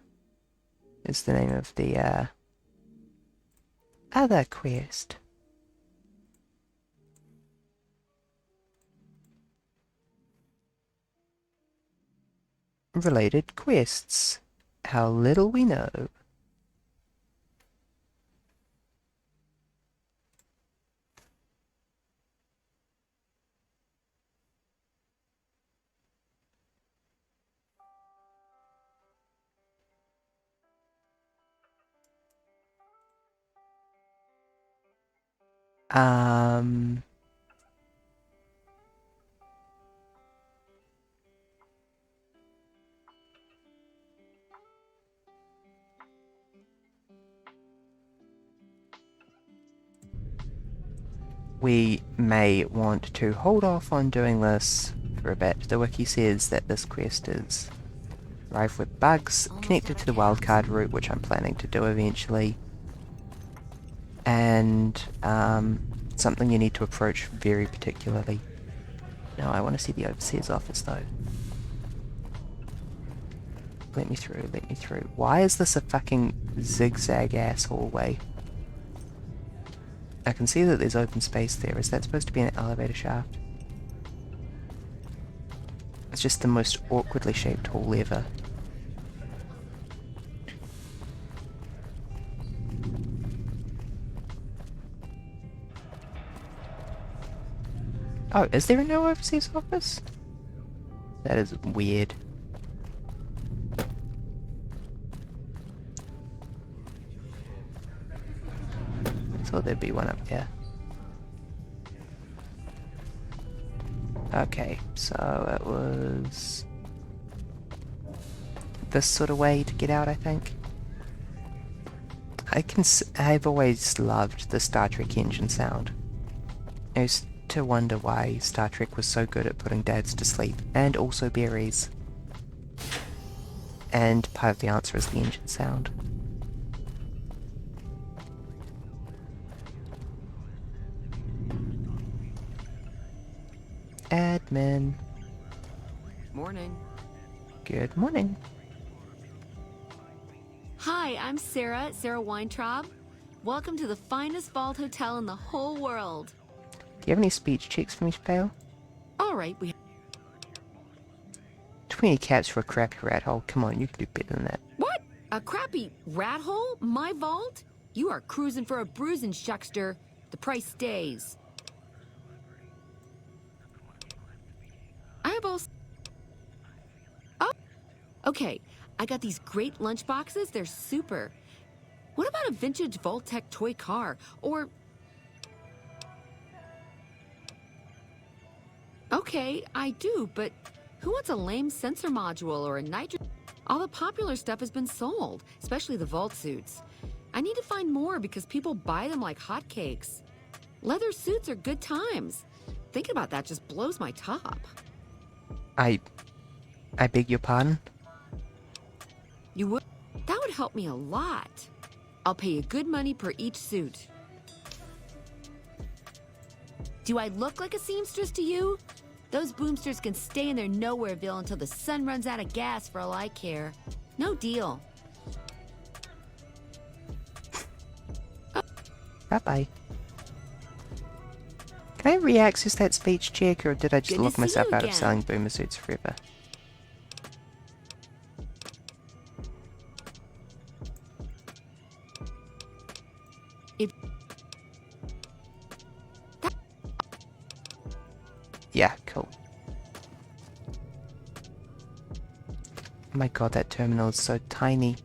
is the name of the other quest. Related quests. How Little We Know. We may want to hold off on doing this for a bit. The wiki says that this quest is rife with bugs connected to the wildcard route, which I'm planning to do eventually, and something you need to approach very particularly. No, I want to see the overseer's office though. Let me through, let me through. Why is this a fucking zigzag ass hallway? I can see that there's open space there. Is that supposed to be an elevator shaft? It's just the most awkwardly shaped hall ever. Oh, is there no overseas office? That is weird. Thought there'd be one up there. Okay, so it was this sort of way to get out, I think. I've always loved the Star Trek engine sound. I used to wonder why Star Trek was so good at putting dads to sleep, and also berries. And part of the answer is the engine sound. Admin. Morning. Good morning. Hi, I'm Sarah Weintraub. Welcome to the finest vault hotel in the whole world. Do you have any speech checks for me, Pale? All right, we... 20 caps for a crappy rat hole. Come on, you can do better than that. What? A crappy rat hole? My vault? You are cruising for a bruising, shuckster. The price stays. I have also... Oh, okay. I got these great lunch boxes. They're super. What about a vintage Vault-Tec toy car? Or... Okay, I do, but who wants a lame sensor module or a nitrogen? All the popular stuff has been sold, especially the vault suits. I need to find more because people buy them like hotcakes. Leather suits are good times. Thinking about that just blows my top. I beg your pardon? You would? That would help me a lot. I'll pay you good money per each suit. Do I look like a seamstress to you? Those boomsters can stay in their Nowhereville until the sun runs out of gas for all I care. No deal. Bye-bye. Can I re-access that speech check, or did I just Good to lock see myself you out of again. selling boomer suits forever? Yeah, cool. Oh my god, that terminal is so tiny.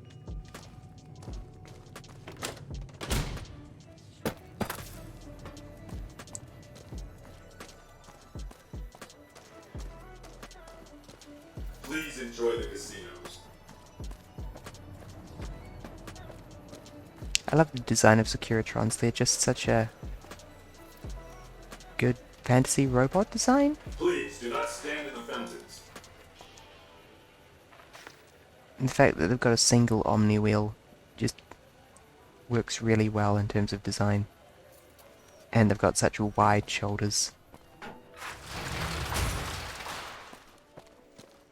Please enjoy the casinos. I love the design of Securitrons. They're just such a good fantasy robot design. Please do not stand in the fountains. And the fact that they've got a single Omni wheel just works really well in terms of design. And they've got such wide shoulders.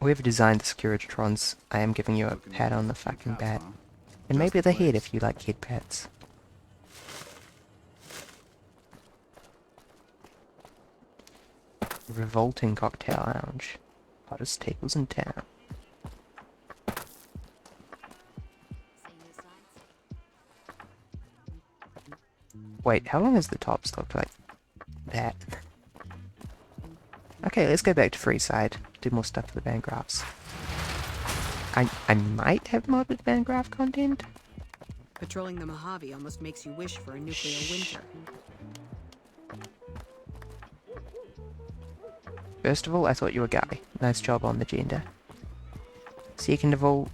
Whoever designed the Securitrons, I am giving you a pat on the fucking back. And maybe the head if you like head pats. Revolting cocktail lounge. Hottest tables in town. Wait, how long has the tops looked like that? Okay, let's go back to Freeside. Do more stuff for the Vangraphs. I might have modded Vangraph content? Patrolling the Mojave almost makes you wish for a nuclear winter. First of all, I thought you were a guy. Nice job on the gender. Second of all...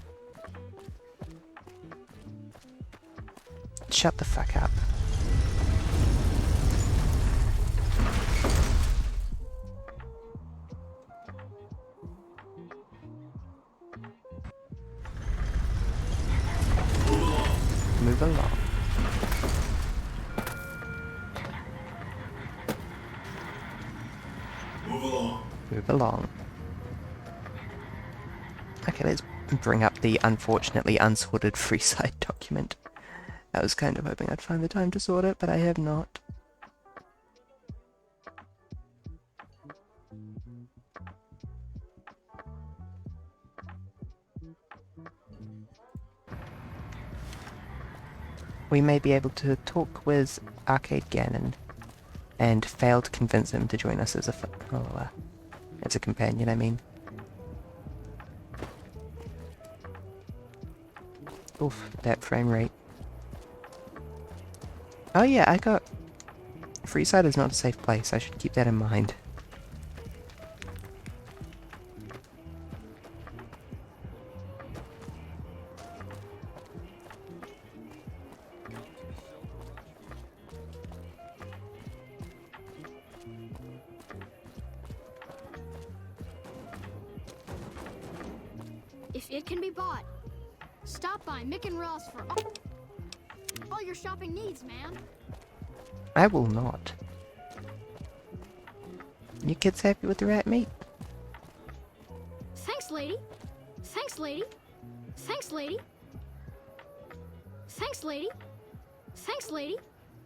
Shut the fuck up. Move along. Move along. Move along. Okay, let's bring up the unfortunately unsorted Freeside document. I was kind of hoping I'd find the time to sort it, but I have not. We may be able to talk with Arcade Ganon and fail to convince him to join us as as a companion, I mean. Oof, that frame rate. Oh yeah, I got... Freeside is not a safe place, I should keep that in mind. If it can be bought, stop by Mick and Ross for all your shopping needs, man. I will not. You kids happy with the rat meat? Thanks, lady. Thanks, lady. Thanks, lady. Thanks, lady. Thanks, lady.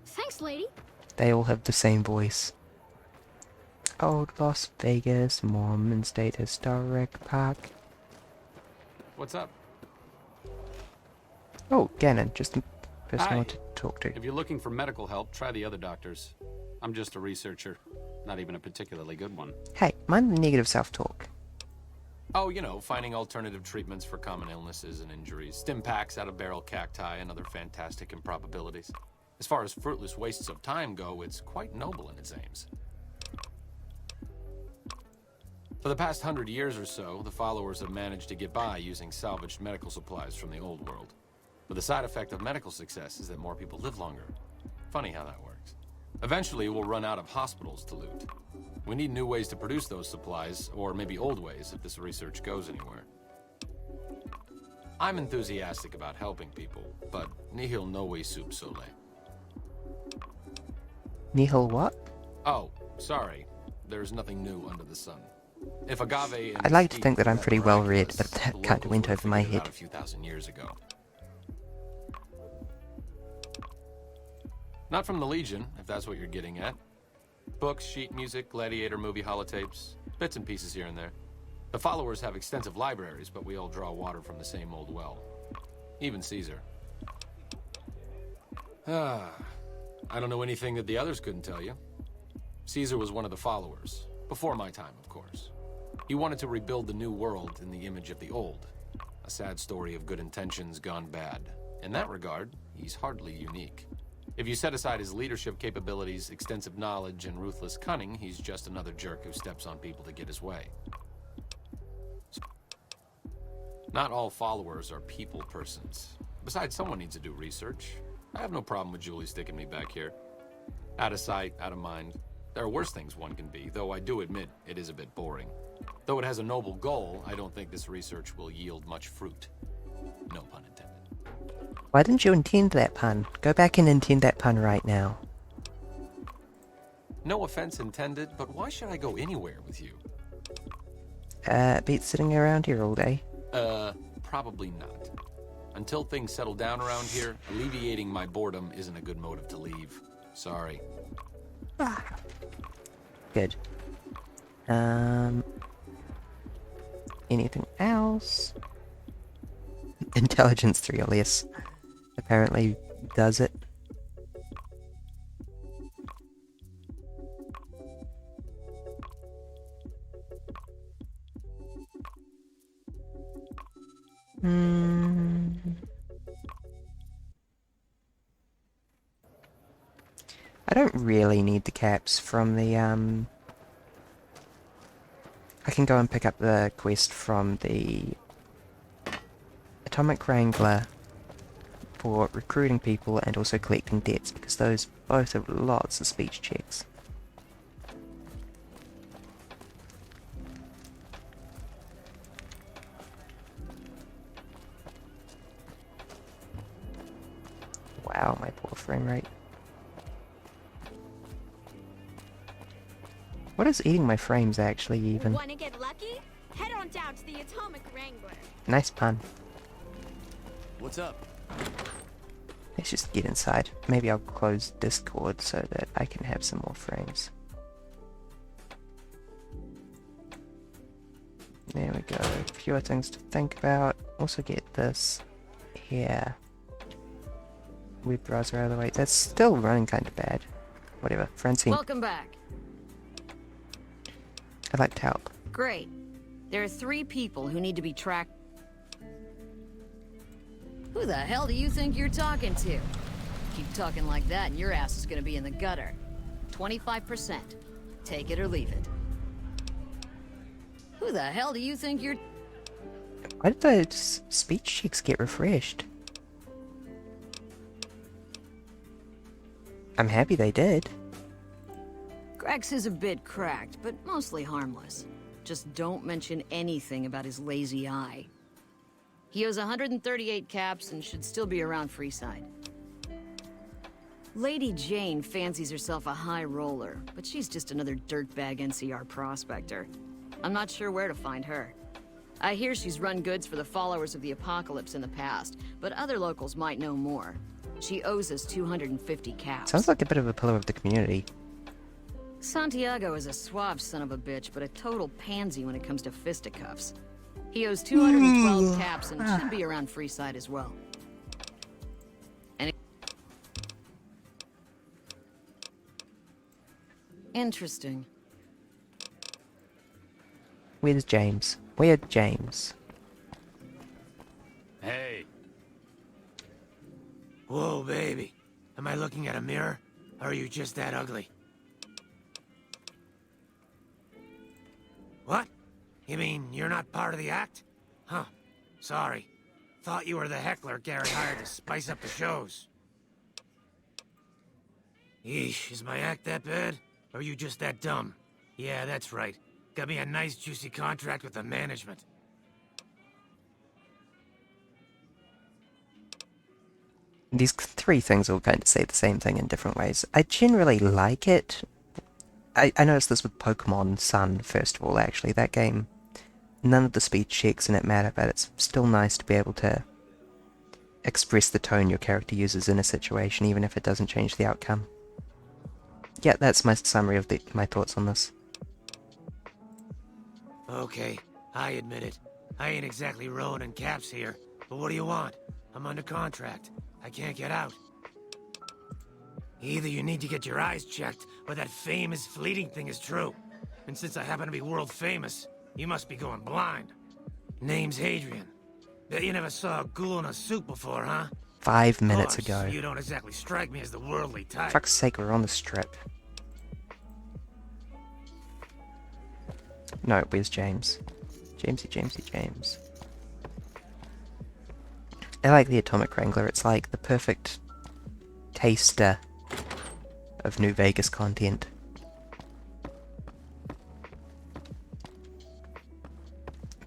Thanks, lady. They all have the same voice. Old Las Vegas, Mormon State Historic Park. What's up? Oh, Ganon, just the person I Hi. want to talk to. If you're looking for medical help, try the other doctors. I'm just a researcher, not even a particularly good one. Hey, mind the negative self-talk. Oh, you know, finding alternative treatments for common illnesses and injuries, stim packs out of barrel cacti, and other fantastic improbabilities. As far as fruitless wastes of time go, it's quite noble in its aims. For the past 100 years or so, the followers have managed to get by using salvaged medical supplies from the old world. But the side effect of medical success is that more people live longer. Funny how that works. Eventually, we'll run out of hospitals to loot. We need new ways to produce those supplies, or maybe old ways if this research goes anywhere. I'm enthusiastic about helping people, but nihil novi sub sole. Nihil what? Oh, sorry. There's nothing new under the sun. If agave and I'd like to mesquite think that I'm met pretty well read, miraculous, but that the kind of locals went would have over my figured it out head. a few thousand years ago. Not from the Legion, if that's what you're getting at. Books, sheet music, gladiator movie holotapes, bits and pieces here and there. The followers have extensive libraries, but we all draw water from the same old well. Even Caesar. I don't know anything that the others couldn't tell you. Caesar was one of the followers. Before my time, of course. He wanted to rebuild the new world in the image of the old. A sad story of good intentions gone bad. In that regard, he's hardly unique. If you set aside his leadership capabilities, extensive knowledge, and ruthless cunning, he's just another jerk who steps on people to get his way. Not all followers are people persons. Besides, someone needs to do research. I have no problem with Julie sticking me back here. Out of sight, out of mind. There are worse things one can be, though I do admit it is a bit boring. Though it has a noble goal, I don't think this research will yield much fruit. No pun intended. Why didn't you intend that pun? Go back and intend that pun right now. No offense intended, but why should I go anywhere with you? Beat sitting around here all day. Probably not. Until things settle down around here, alleviating my boredom isn't a good motive to leave. Sorry. Good. Anything else? Intelligence 3 or less. Apparently does it. I don't really need the caps from the, I can go and pick up the quest from the Atomic Wrangler for recruiting people and also collecting debts, because those both have lots of speech checks. Wow, my poor frame rate. What is eating my frames actually even? Wanna get lucky? Head on down to the Atomic Wrangler. Nice pun. What's up? Let's just get inside. Maybe I'll close Discord so that I can have some more frames. There we go. Fewer things to think about. Also get this here. Web browser out of the way. That's still running kind of bad. Whatever. Francine. Welcome back. I'd like to help. Great. There are 3 people who need to be tracked. Who the hell do you think you're talking to? Keep talking like that and your ass is gonna be in the gutter. 25%. Take it or leave it. Who the hell do you think you're... Why did those speech checks get refreshed? I'm happy they did. Grex is a bit cracked, but mostly harmless. Just don't mention anything about his lazy eye. He owes 138 caps and should still be around Freeside. Lady Jane fancies herself a high roller, but she's just another dirtbag NCR prospector. I'm not sure where to find her. I hear she's run goods for the followers of the Apocalypse in the past, but other locals might know more. She owes us 250 caps. Sounds like a bit of a pillar of the community. Santiago is a suave son of a bitch, but a total pansy when it comes to fisticuffs. He owes 212 caps and should be around Freeside as well. Interesting. Where's James? Where's James? Hey. Whoa, baby. Am I looking at a mirror? Or are you just that ugly? What? You mean you're not part of the act? Huh. Sorry. Thought you were the heckler Gary hired to spice up the shows. Yeesh, is my act that bad? Or are you just that dumb? Yeah, that's right. Got me a nice juicy contract with the management. These three things all kind of say the same thing in different ways. I generally like it. I noticed this with Pokemon Sun, first of all, actually. That game, none of the speed checks in it matter, but it's still nice to be able to express the tone your character uses in a situation, even if it doesn't change the outcome. Yeah, that's my summary of my thoughts on this. Okay, I admit it. I ain't exactly rowing in caps here. But what do you want? I'm under contract. I can't get out. Either you need to get your eyes checked, or that famous fleeting thing is true. And since I happen to be world famous, you must be going blind. Name's Hadrian. Bet you never saw a ghoul in a suit before, huh? 5 minutes Course, ago. You don't exactly strike me as the worldly type. For fuck's sake, we're on the strip. No, where's James? James. I like the Atomic Wrangler. It's like the perfect taster of New Vegas content.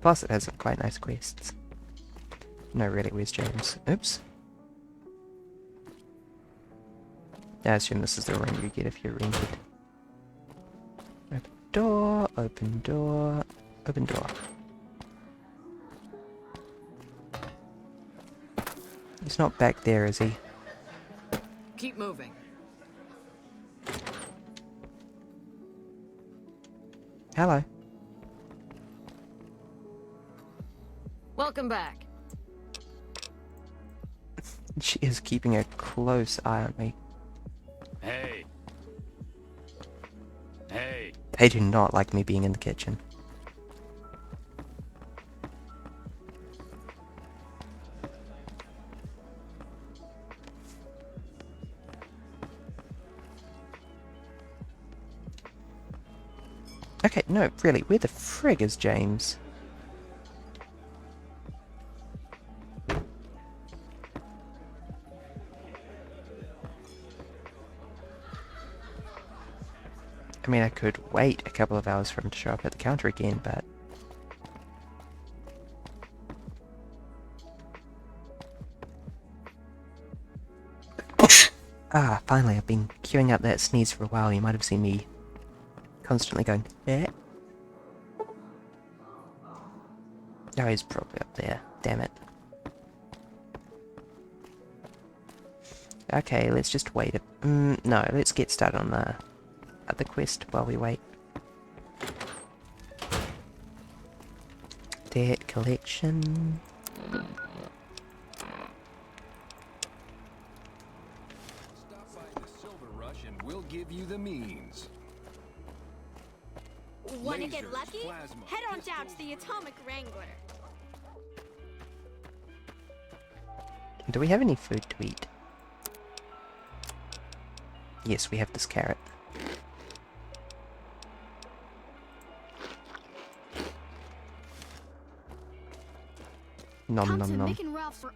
Plus it has some quite nice quests. No, really, where's James? Oops. I assume this is the ring you get if you're rented. Open door, open door, open door. He's not back there, is he? Keep moving. Hello. Welcome back. She is keeping a close eye on me. Hey. Hey. They do not like me being in the kitchen. Okay, no, really, where the frig is James? I mean, I could wait a couple of hours for him to show up at the counter again, but... Ah, finally, I've been queuing up that sneeze for a while. You might have seen me constantly going, eh? Oh, he's probably up there. Damn it. Okay, let's just wait a... no, let's get started on the other quest while we wait. Debt collection... Stop by the Silver Rush and we'll give you the means. Wanna get Lasers, lucky? plasma, Head on down to the Atomic Wrangler. Do we have any food to eat? Yes, we have this carrot. Nom nom nom.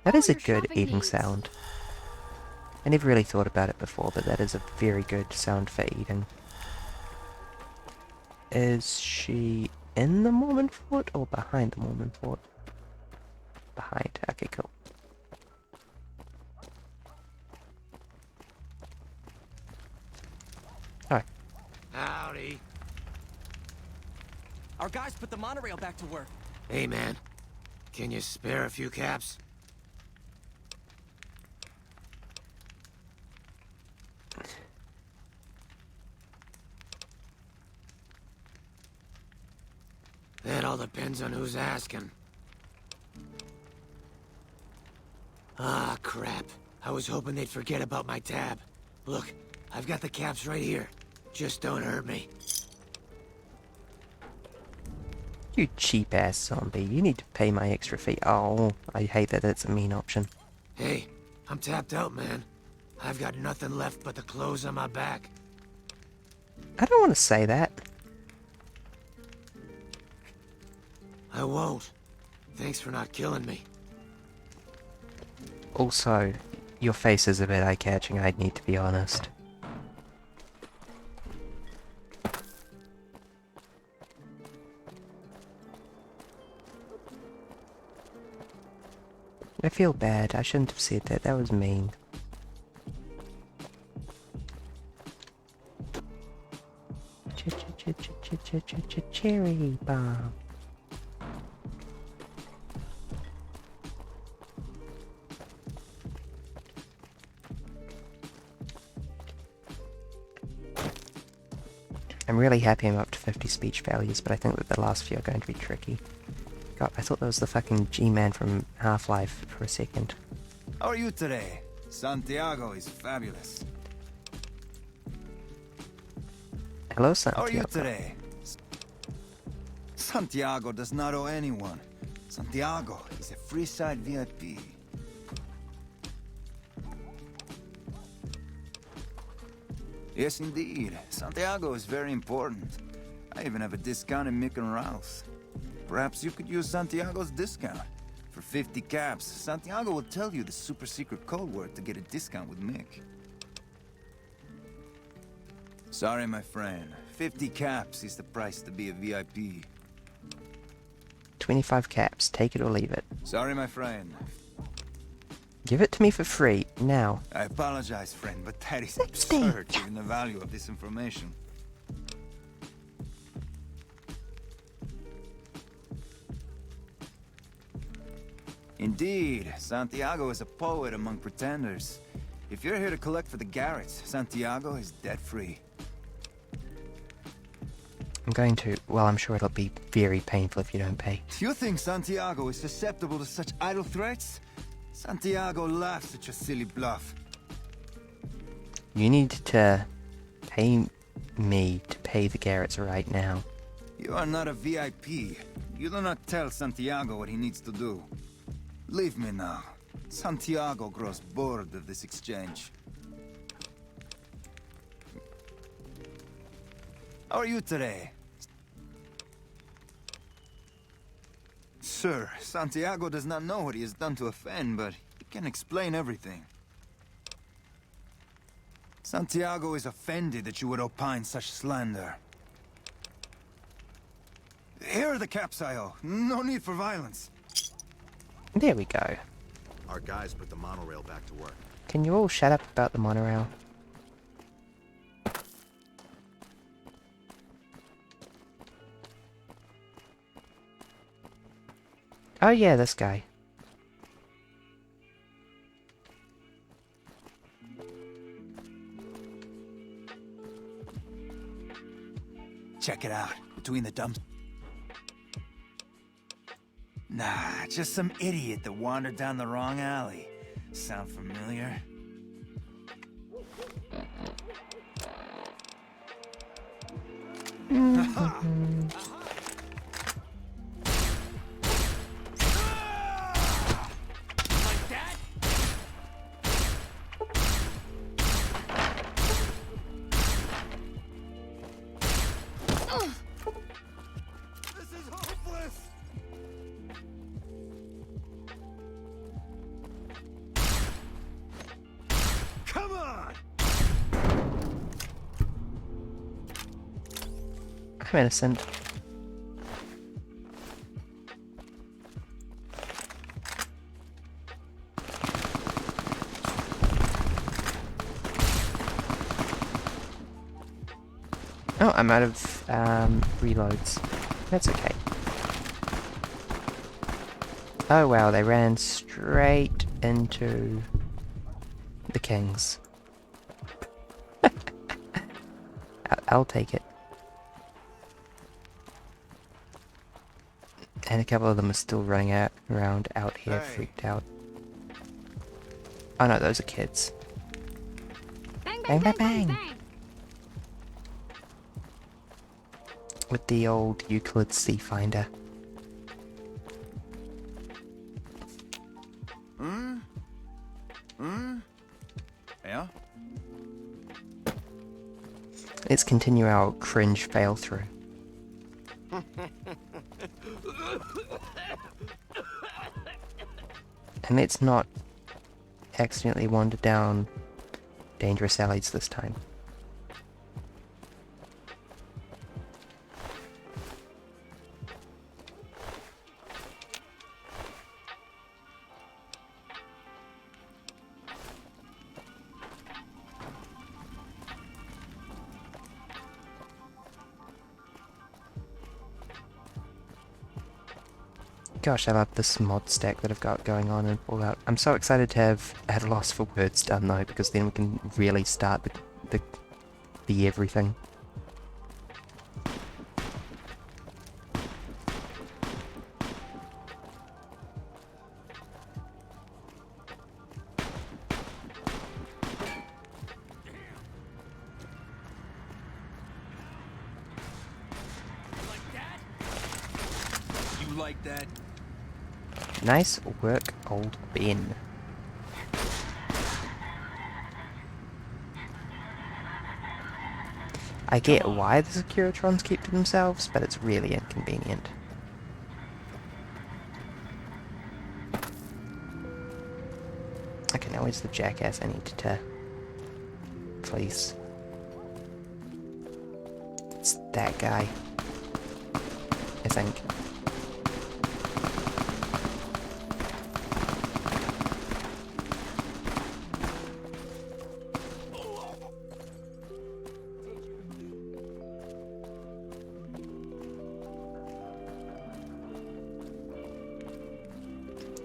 That is a good eating sound. I never really thought about it before, but that is a very good sound for eating. Is she in the Mormon fort or behind the Mormon fort? Behind. Okay, cool. Oh. Howdy. Our guys put the monorail back to work. Hey, man. Can you spare a few caps? That all depends on who's asking. Ah, crap. I was hoping they'd forget about my tab. Look, I've got the caps right here. Just don't hurt me. You cheap-ass zombie. You need to pay my extra fee. Oh, I hate that it's a mean option. Hey, I'm tapped out, man. I've got nothing left but the clothes on my back. I don't want to say that. I won't. Thanks for not killing me. Also, your face is a bit eye-catching, I'd need to be honest. I feel bad, I shouldn't have said that, that was mean. Cherry bomb. I'm really happy I'm up to 50 speech values, but I think that the last few are going to be tricky. God, I thought that was the fucking G-Man from Half-Life for a second. How are you today? Santiago is fabulous. Hello, Santiago. How are you today? Santiago does not owe anyone. Santiago is a free-side VIP. Yes, indeed. Santiago is very important. I even have a discount in Mick and Ralph's. Perhaps you could use Santiago's discount. For 50 caps, Santiago will tell you the super secret code word to get a discount with Mick. Sorry, my friend. 50 caps is the price to be a VIP. 25 caps, take it or leave it. Sorry, my friend. Give it to me for free, now. I apologize, friend, but that is absurd given the value of this information. Indeed, Santiago is a poet among pretenders. If you're here to collect for the Garretts, Santiago is debt-free. I'm going to... well, I'm sure it'll be very painful if you don't pay. Do you think Santiago is susceptible to such idle threats? Santiago laughs at your silly bluff. You need to pay me to pay the Garretts right now. You are not a VIP. You do not tell Santiago what he needs to do. Leave me now. Santiago grows bored of this exchange. How are you today? Sir, Santiago does not know what he has done to offend, but he can explain everything. Santiago is offended that you would opine such slander. Here are the caps I owe. No need for violence. There we go. Our guys put the monorail back to work. Can you all shut up about the monorail? Oh yeah, this guy. Check it out. Between the dumps. Nah, just some idiot that wandered down the wrong alley. Sound familiar? I'm innocent. Oh, I'm out of reloads. That's okay. Oh wow, they ran straight into the Kings. I'll take it. And a couple of them are still running around out here, freaked out. Oh no, those are kids. Bang, Bang, bang, bang! With the old Euclid C finder. Yeah? Let's continue our cringe fail through. And let's not accidentally wander down dangerous alleys this time. Gosh, I love this mod stack that I've got going on in Fallout. I'm so excited to have At a Loss for Words done though, because then we can really start the everything. You like that? Nice work, old Ben. I get why the Securitrons keep to themselves, but it's really inconvenient. Okay, now where's the jackass I need to fleece? It's that guy, I think.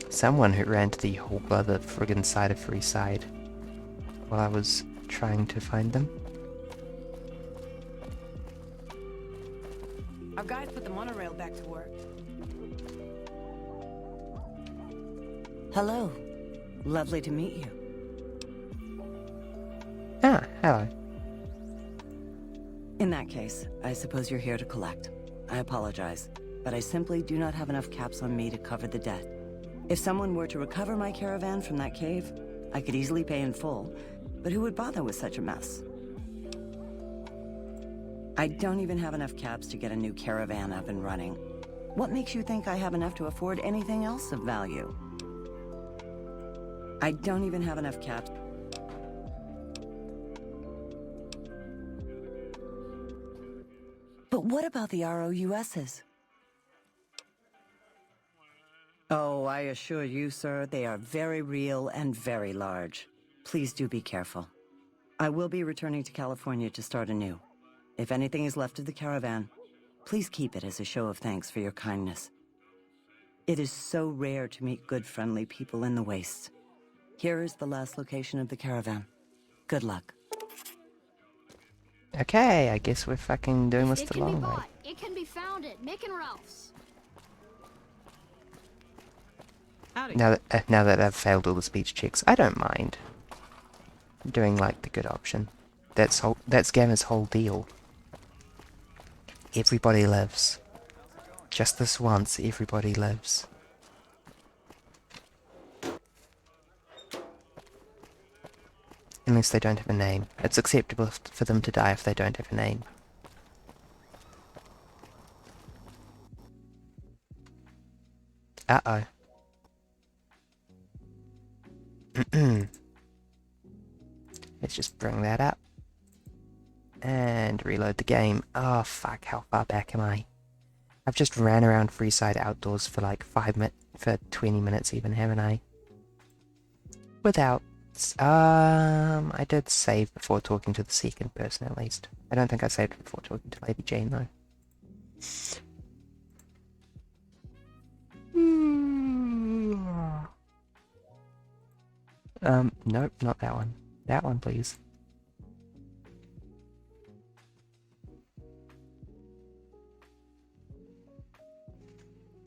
Someone who ran to the whole other friggin' side of Freeside while I was trying to find them. Our guys put the monorail back to work. Hello. Lovely to meet you. Ah, hello. In that case, I suppose you're here to collect. I apologize, but I simply do not have enough caps on me to cover the debt. If someone were to recover my caravan from that cave, I could easily pay in full, but who would bother with such a mess? I don't even have enough caps to get a new caravan up and running. What makes you think I have enough to afford anything else of value? I don't even have enough caps. But what about the ROUSs? Oh, I assure you, sir, they are very real and very large. Please do be careful. I will be returning to California to start anew. If anything is left of the caravan, please keep it as a show of thanks for your kindness. It is so rare to meet good, friendly people in the wastes. Here is the last location of the caravan. Good luck. Okay, I guess we're fucking doing this It the can be long way. bought. It can be found at Mick and Ralph's. Now that I've failed all the speech checks, I don't mind. I'm doing like the good option. That's Gamma's whole deal. Everybody lives. Just this once, everybody lives. Unless they don't have a name. It's acceptable for them to die if they don't have a name. Uh-oh. Let's just bring that up. And reload the game. Oh fuck, how far back am I? I've just ran around Freeside outdoors for like 20 minutes even, haven't I? Without... I did save before talking to the second person at least. I don't think I saved before talking to Lady Jane though. Nope, not that one. That one, please.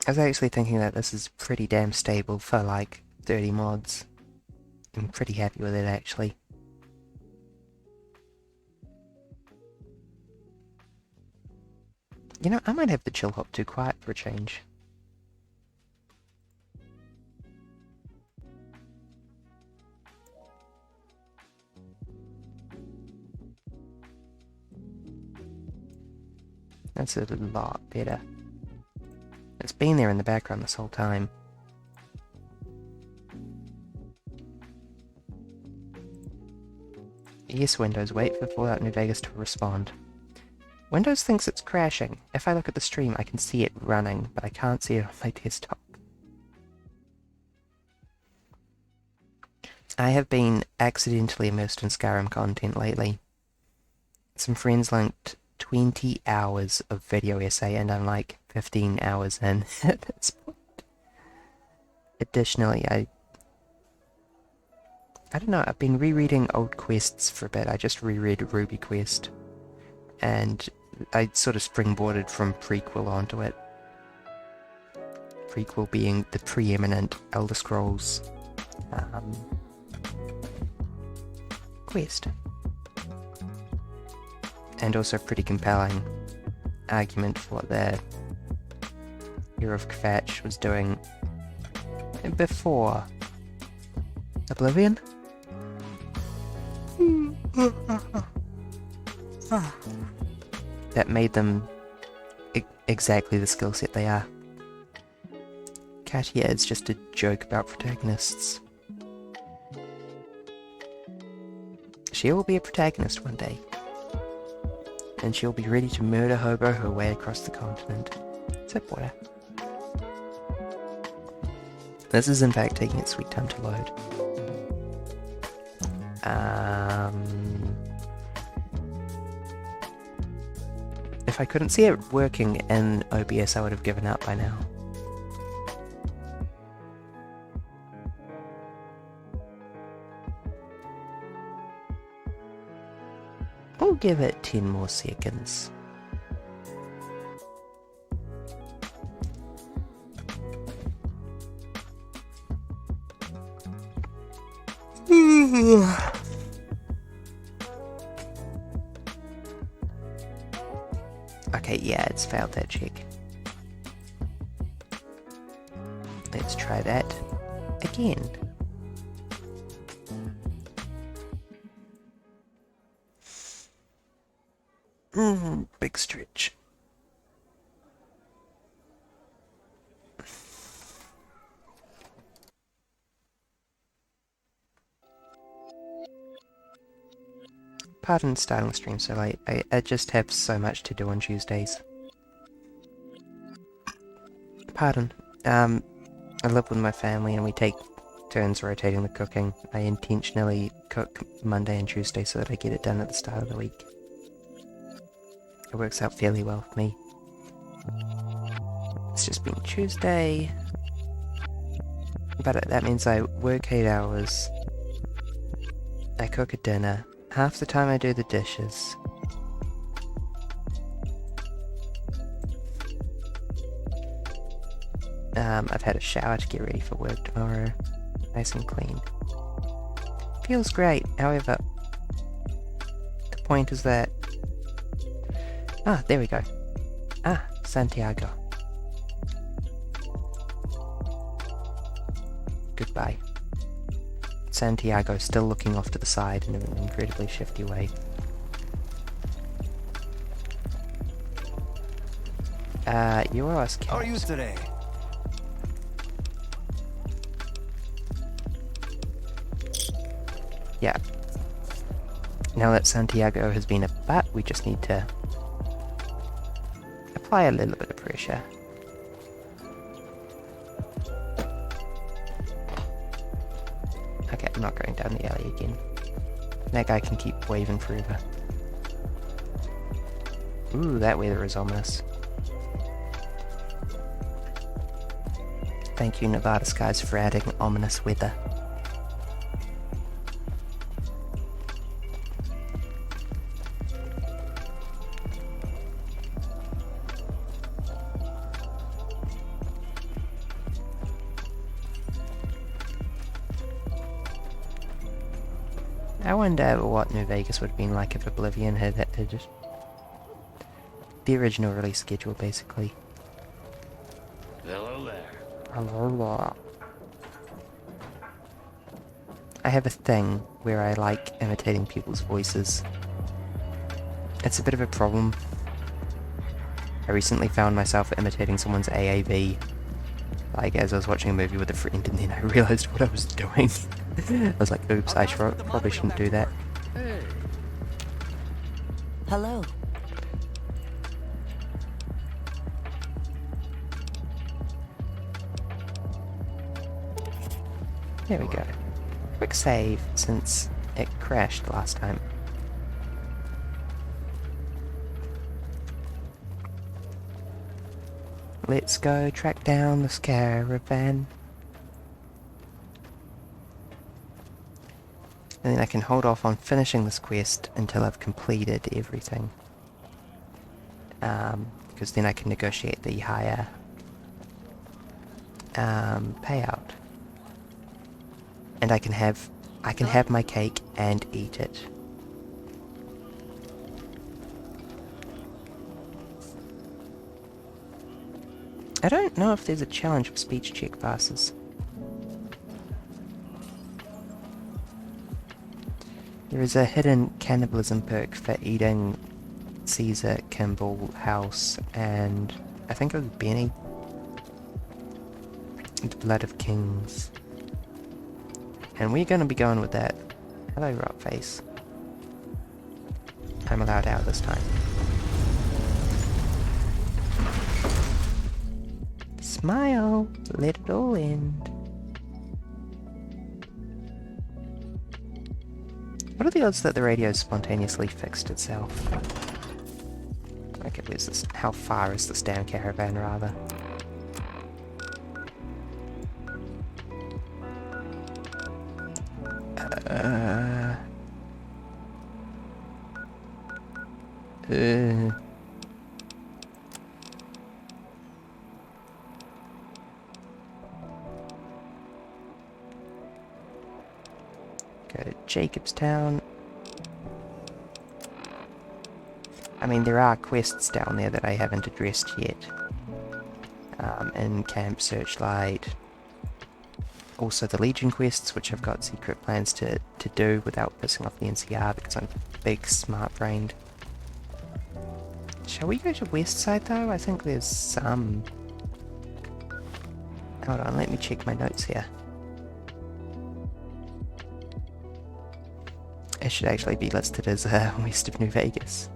I was actually thinking that this is pretty damn stable for like 30 mods. I'm pretty happy with it actually. You know, I might have the chill hop too quiet for a change. That's a lot better. It's been there in the background this whole time. Yes, Windows, wait for Fallout New Vegas to respond. Windows thinks it's crashing. If I look at the stream, I can see it running, but I can't see it on my desktop. I have been accidentally immersed in Skyrim content lately. Some friends linked 20 hours of video essay, and I'm like 15 hours in at this point. Additionally, I don't know, I've been rereading old quests for a bit. I just reread Ruby Quest, and I sort of springboarded from prequel onto it. Prequel being the preeminent Elder Scrolls quest. And also a pretty compelling argument for what the Hero of Kvatch was doing before Oblivion. That made them exactly the skill set they are. Katia is just a joke about protagonists. She will be a protagonist one day, and she'll be ready to murder hobo her way across the continent. Zip water. This is in fact taking its sweet time to load. If I couldn't see it working in OBS, I would have given up by now. We'll give it 10 more seconds. Okay, yeah, it's failed that check. Let's try that again. Big stretch. Pardon starting the stream so late. I just have so much to do on Tuesdays. Pardon. I live with my family and we take turns rotating the cooking. I intentionally cook Monday and Tuesday so that I get it done at the start of the week. It works out fairly well for me. It's just been Tuesday. But that means I work 8 hours. I cook a dinner. Half the time I do the dishes. I've had a shower to get ready for work tomorrow. Nice and clean. Feels great, however, the point is that... Ah, there we go. Ah, Santiago. Goodbye. Santiago still looking off to the side in an incredibly shifty way. You owe us cash. How are you today? Yeah. Now that Santiago has been a butt, we just need to apply a little bit of pressure. Okay, I'm not going down the alley again. That guy can keep waving forever. Ooh, that weather is ominous. Thank you, Nevada Skies, for adding ominous weather. I wonder what New Vegas would have been like if Oblivion had just the original release schedule, basically. Hello there. Hello there. I have a thing where I like imitating people's voices. It's a bit of a problem. I recently found myself imitating someone's AAV, like as I was watching a movie with a friend, and then I realized what I was doing. I was like, oops, I probably shouldn't do that. Hey. Hello. There we go. Quick save, since it crashed last time. Let's go track down this caravan. And then I can hold off on finishing this quest until I've completed everything. Because then I can negotiate the higher payout. And I can have my cake and eat it. I don't know if there's a challenge for speech check passes. There is a hidden cannibalism perk for eating Caesar, Kimball, House, and I think it was Benny. The Blood of Kings. And we're gonna be going with that. Hello, Rockface. I'm allowed out this time. Smile! Let it all end. What are the odds that the radio spontaneously fixed itself? Okay, where's this? How far is this damn caravan, rather? Go to Jacobstown. I mean, there are quests down there that I haven't addressed yet. In Camp Searchlight. Also the Legion quests, which I've got secret plans to do without pissing off the NCR because I'm big smart-brained. Shall we go to Westside though? I think there's some... Hold on, let me check my notes here. It should actually be listed as west of New Vegas.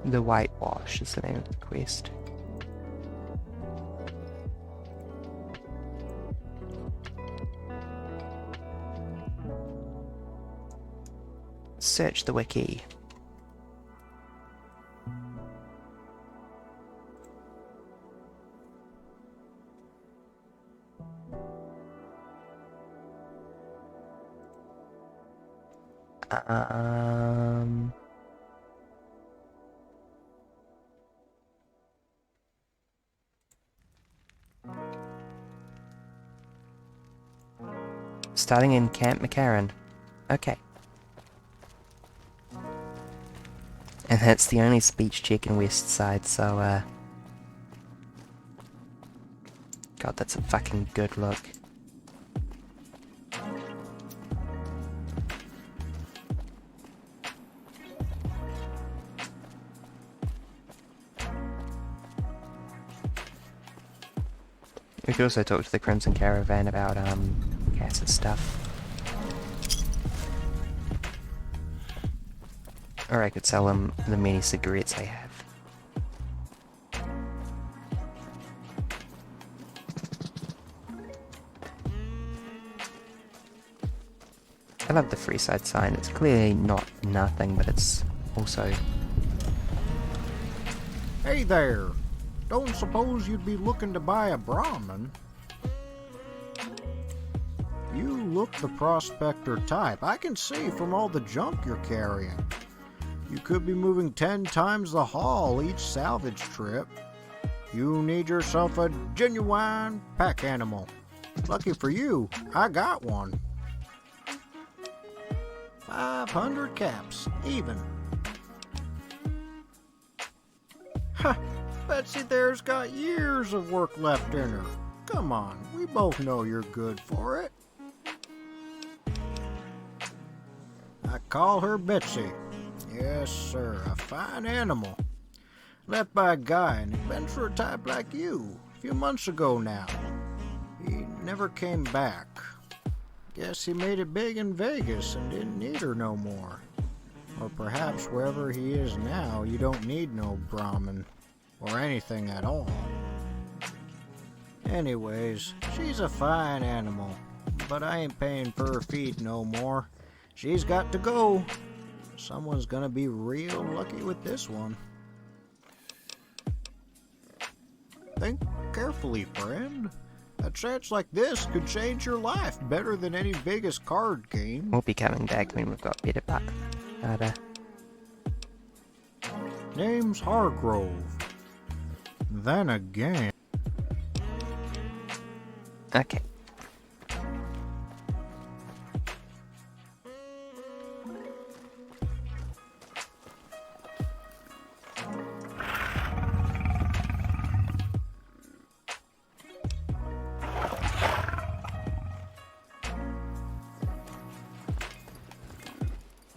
The Whitewash is the name of the quest. Search the wiki. Starting in Camp McCarran. Okay. And that's the only speech check in West Side, so, God, that's a fucking good look. We could also talk to the Crimson Caravan about, Cass's stuff. Or I could sell them the many cigarettes I have. I love the Freeside sign. It's clearly not nothing, but it's also... Hey there! Don't suppose you'd be looking to buy a Brahmin? You look the prospector type. I can see from all the junk you're carrying. You could be moving 10 times the haul each salvage trip. You need yourself a genuine pack animal. Lucky for you, I got one. 500 caps, even. Ha! Betsy there's got years of work left in her. Come on, we both know you're good for it. I call her Betsy. Yes, sir, a fine animal. Left by a guy, an adventurer type like you, a few months ago now. He never came back. Guess he made it big in Vegas and didn't need her no more. Or perhaps wherever he is now, you don't need no Brahmin, or anything at all. Anyways, she's a fine animal, but I ain't paying for her feed no more. She's got to go. Someone's gonna be real lucky with this one. Think carefully, friend. A chance like this could change your life better than any Vegas card game. We'll be coming back when we've got better data. Name's Hargrove. Then again. Okay.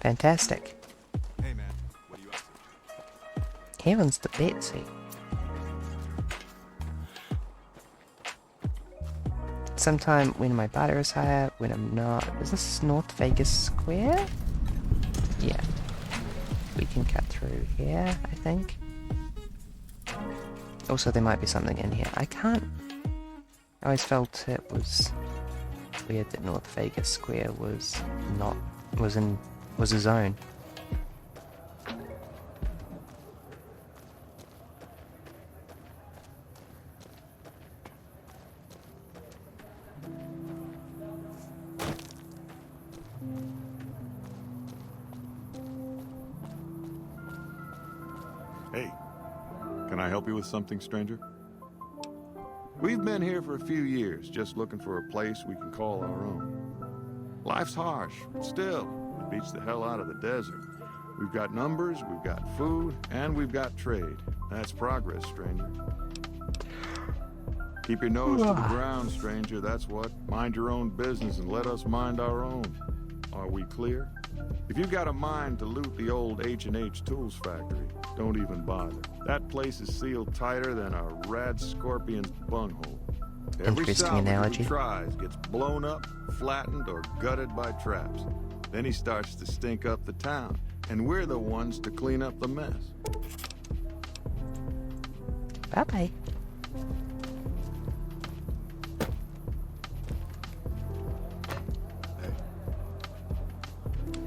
Fantastic. Hey man, what are you up to? Heavens to Betsy. Sometime when my butter is higher, when I'm not... Is this North Vegas Square? Yeah. We can cut through here, I think. Also, there might be something in here. I can't... I always felt it was weird that North Vegas Square was not... was a zone. Hey, can I help you with something, stranger? We've been here for a few years, just looking for a place we can call our own. Life's harsh, but still, it beats the hell out of the desert. We've got numbers, we've got food, and we've got trade. That's progress, stranger. Keep your nose to the ground, stranger, that's what. Mind your own business and let us mind our own. Are we clear? If you've got a mind to loot the old H&H Tools factory, don't even bother. That place is sealed tighter than a rad scorpion's bunghole. Every Interesting salvage analogy. he tries gets blown up, flattened, or gutted by traps. Then he starts to stink up the town, and we're the ones to clean up the mess. Bye-bye.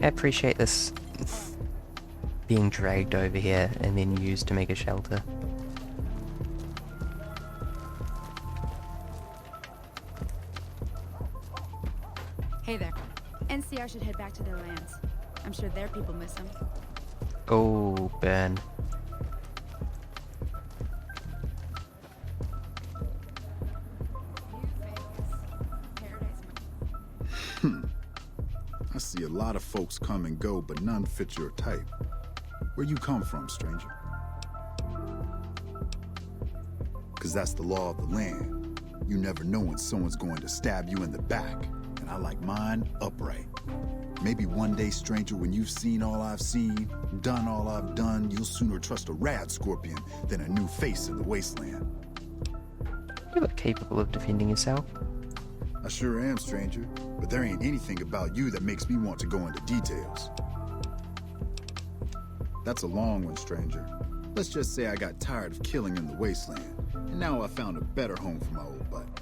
I appreciate this being dragged over here and then used to make a shelter. Hey there. NCR should head back to their lands. I'm sure their people miss them. Oh, burn. I see a lot of folks come and go, but none fit your type. Where you come from, stranger? 'Cause that's the law of the land. You never know when someone's going to stab you in the back, and I like mine upright. Maybe one day, stranger, when you've seen all I've seen, done all I've done, you'll sooner trust a rad scorpion than a new face in the wasteland. You look capable of defending yourself. I sure am, stranger, but there ain't anything about you that makes me want to go into details. That's a long one, stranger. Let's just say I got tired of killing in the wasteland, and now I found a better home for my old butt.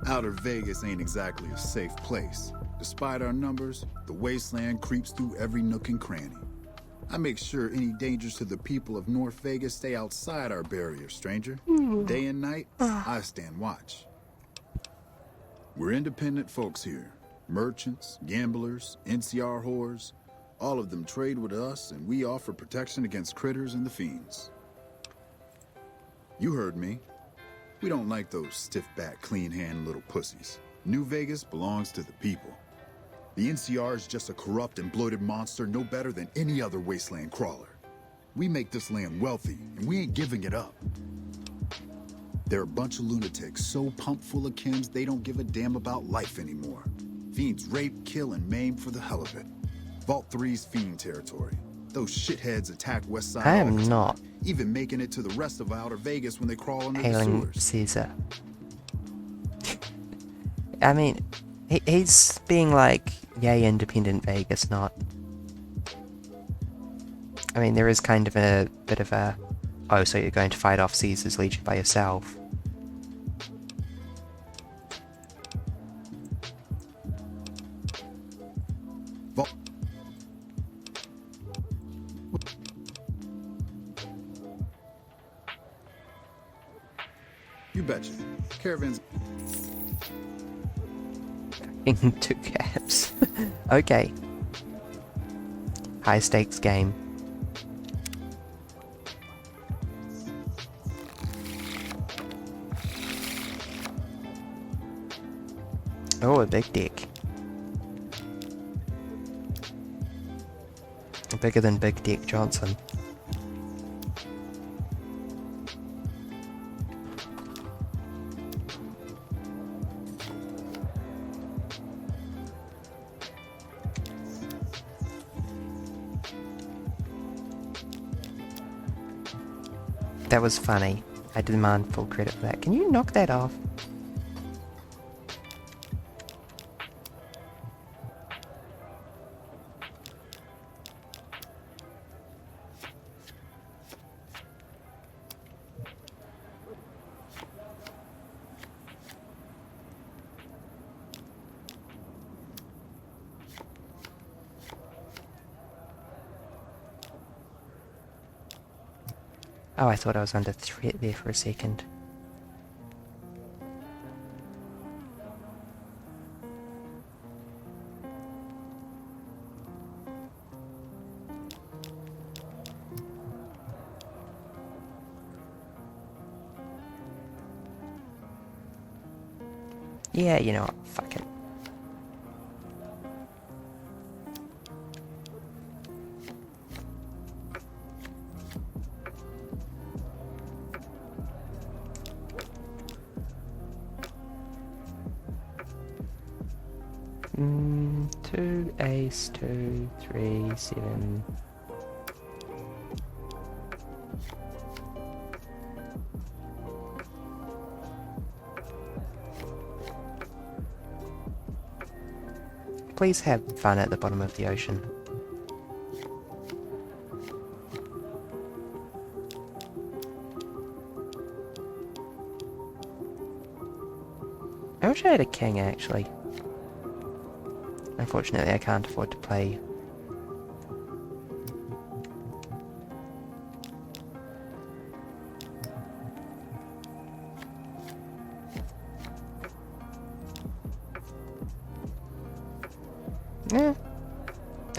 Outer Vegas ain't exactly a safe place. Despite our numbers, the wasteland creeps through every nook and cranny. I make sure any dangers to the people of North Vegas stay outside our barrier, stranger. Day and night, I stand watch. We're independent folks here. Merchants, gamblers, NCR whores. All of them trade with us, and we offer protection against critters and the fiends. You heard me. We don't like those stiff-backed, clean-handed little pussies. New Vegas belongs to the people. The NCR is just a corrupt and bloated monster no better than any other wasteland crawler. We make this land wealthy, and we ain't giving it up. They're a bunch of lunatics so pumped full of chems they don't give a damn about life anymore. Fiends rape, kill, and maim for the hell of it. Vault 3's fiend territory. Those shitheads attack West Side I all am the time, not even making it to the rest of Outer Vegas when they crawl under the hailing sewers. Caesar. I mean, he's being like, yay, independent Vegas, not... I mean, there is kind of a bit of a, oh, so you're going to fight off Caesar's Legion by yourself. You betcha. Caravans. In 2 caps. Okay. High stakes game. Oh, a big dick. Bigger than Big Dick Johnson. That was funny. I demand full credit for that. Can you knock that off? Oh, I thought I was under threat there for a second. Yeah, you know what? Fuck it. Two ace, 2, 3, 7. Please have fun at the bottom of the ocean. I wish I had a king, actually. Unfortunately, I can't afford to play. Yeah.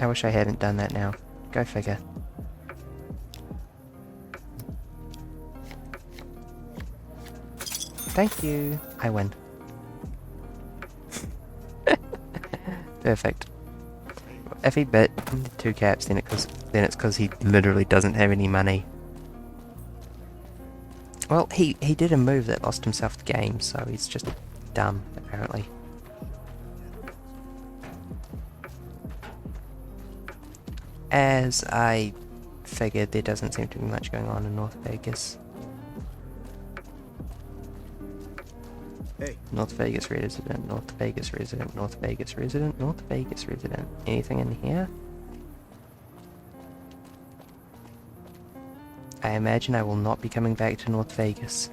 I wish I hadn't done that now. Go figure. Thank you. I win. Perfect. If he bit 2 caps, then it's because he literally doesn't have any money. Well, he did a move that lost himself the game, so he's just dumb, apparently. As I figured, there doesn't seem to be much going on in North Vegas. Hey. North Vegas resident, North Vegas resident, North Vegas resident, North Vegas resident. Anything in here? I imagine I will not be coming back to North Vegas.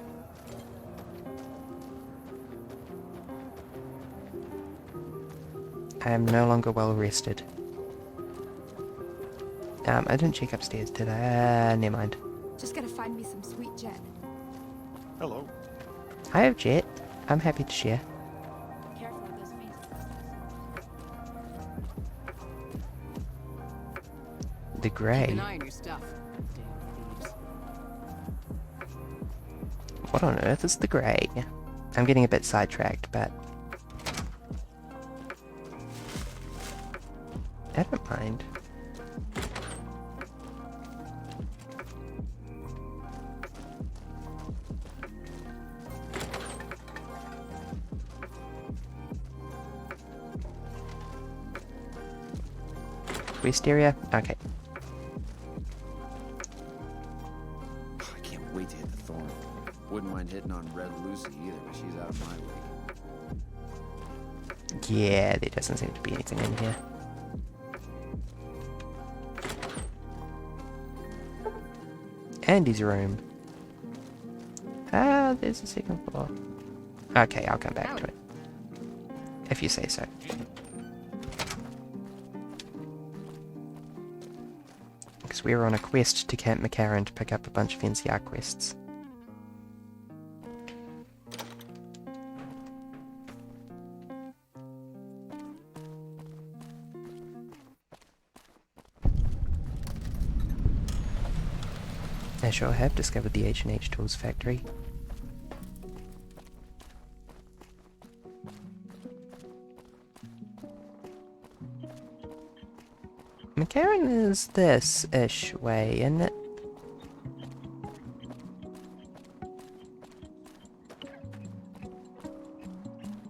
I am no longer well rested. I didn't check upstairs, did I? Never mind. Just gotta find me some sweet jet. Hello. I have jet. I'm happy to share. Careful with those faces. The grey. Keep an eye on your stuff. Damn thieves. What on earth is the grey? I'm getting a bit sidetracked, but I don't mind. West area? Okay. I can't wait to hit the Thorn. Wouldn't mind hitting on Red Lucy either, but she's out of my league. Yeah, there doesn't seem to be anything in here. Andy's room. Ah, there's a second floor. Okay, I'll come back to it. If you say so. Because we're on a quest to Camp McCarran to pick up a bunch of NCR quests. I sure have discovered the H&H Tools factory. McCarran is this-ish way, isn't it?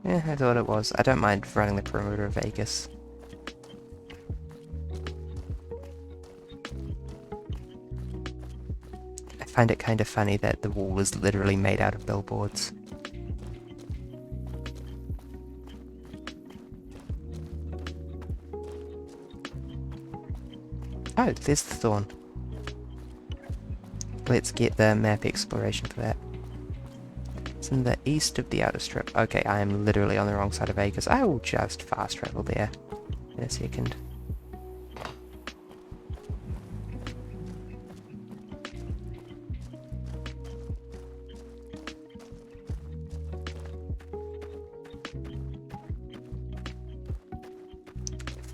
Yeah, I thought it was. I don't mind running the perimeter of Vegas. I find it kind of funny that the wall is literally made out of billboards. Oh, there's the Thorn. Let's get the map exploration for that. It's in the east of the outer strip. Okay, I am literally on the wrong side of Vegas. I will just fast travel there in a second.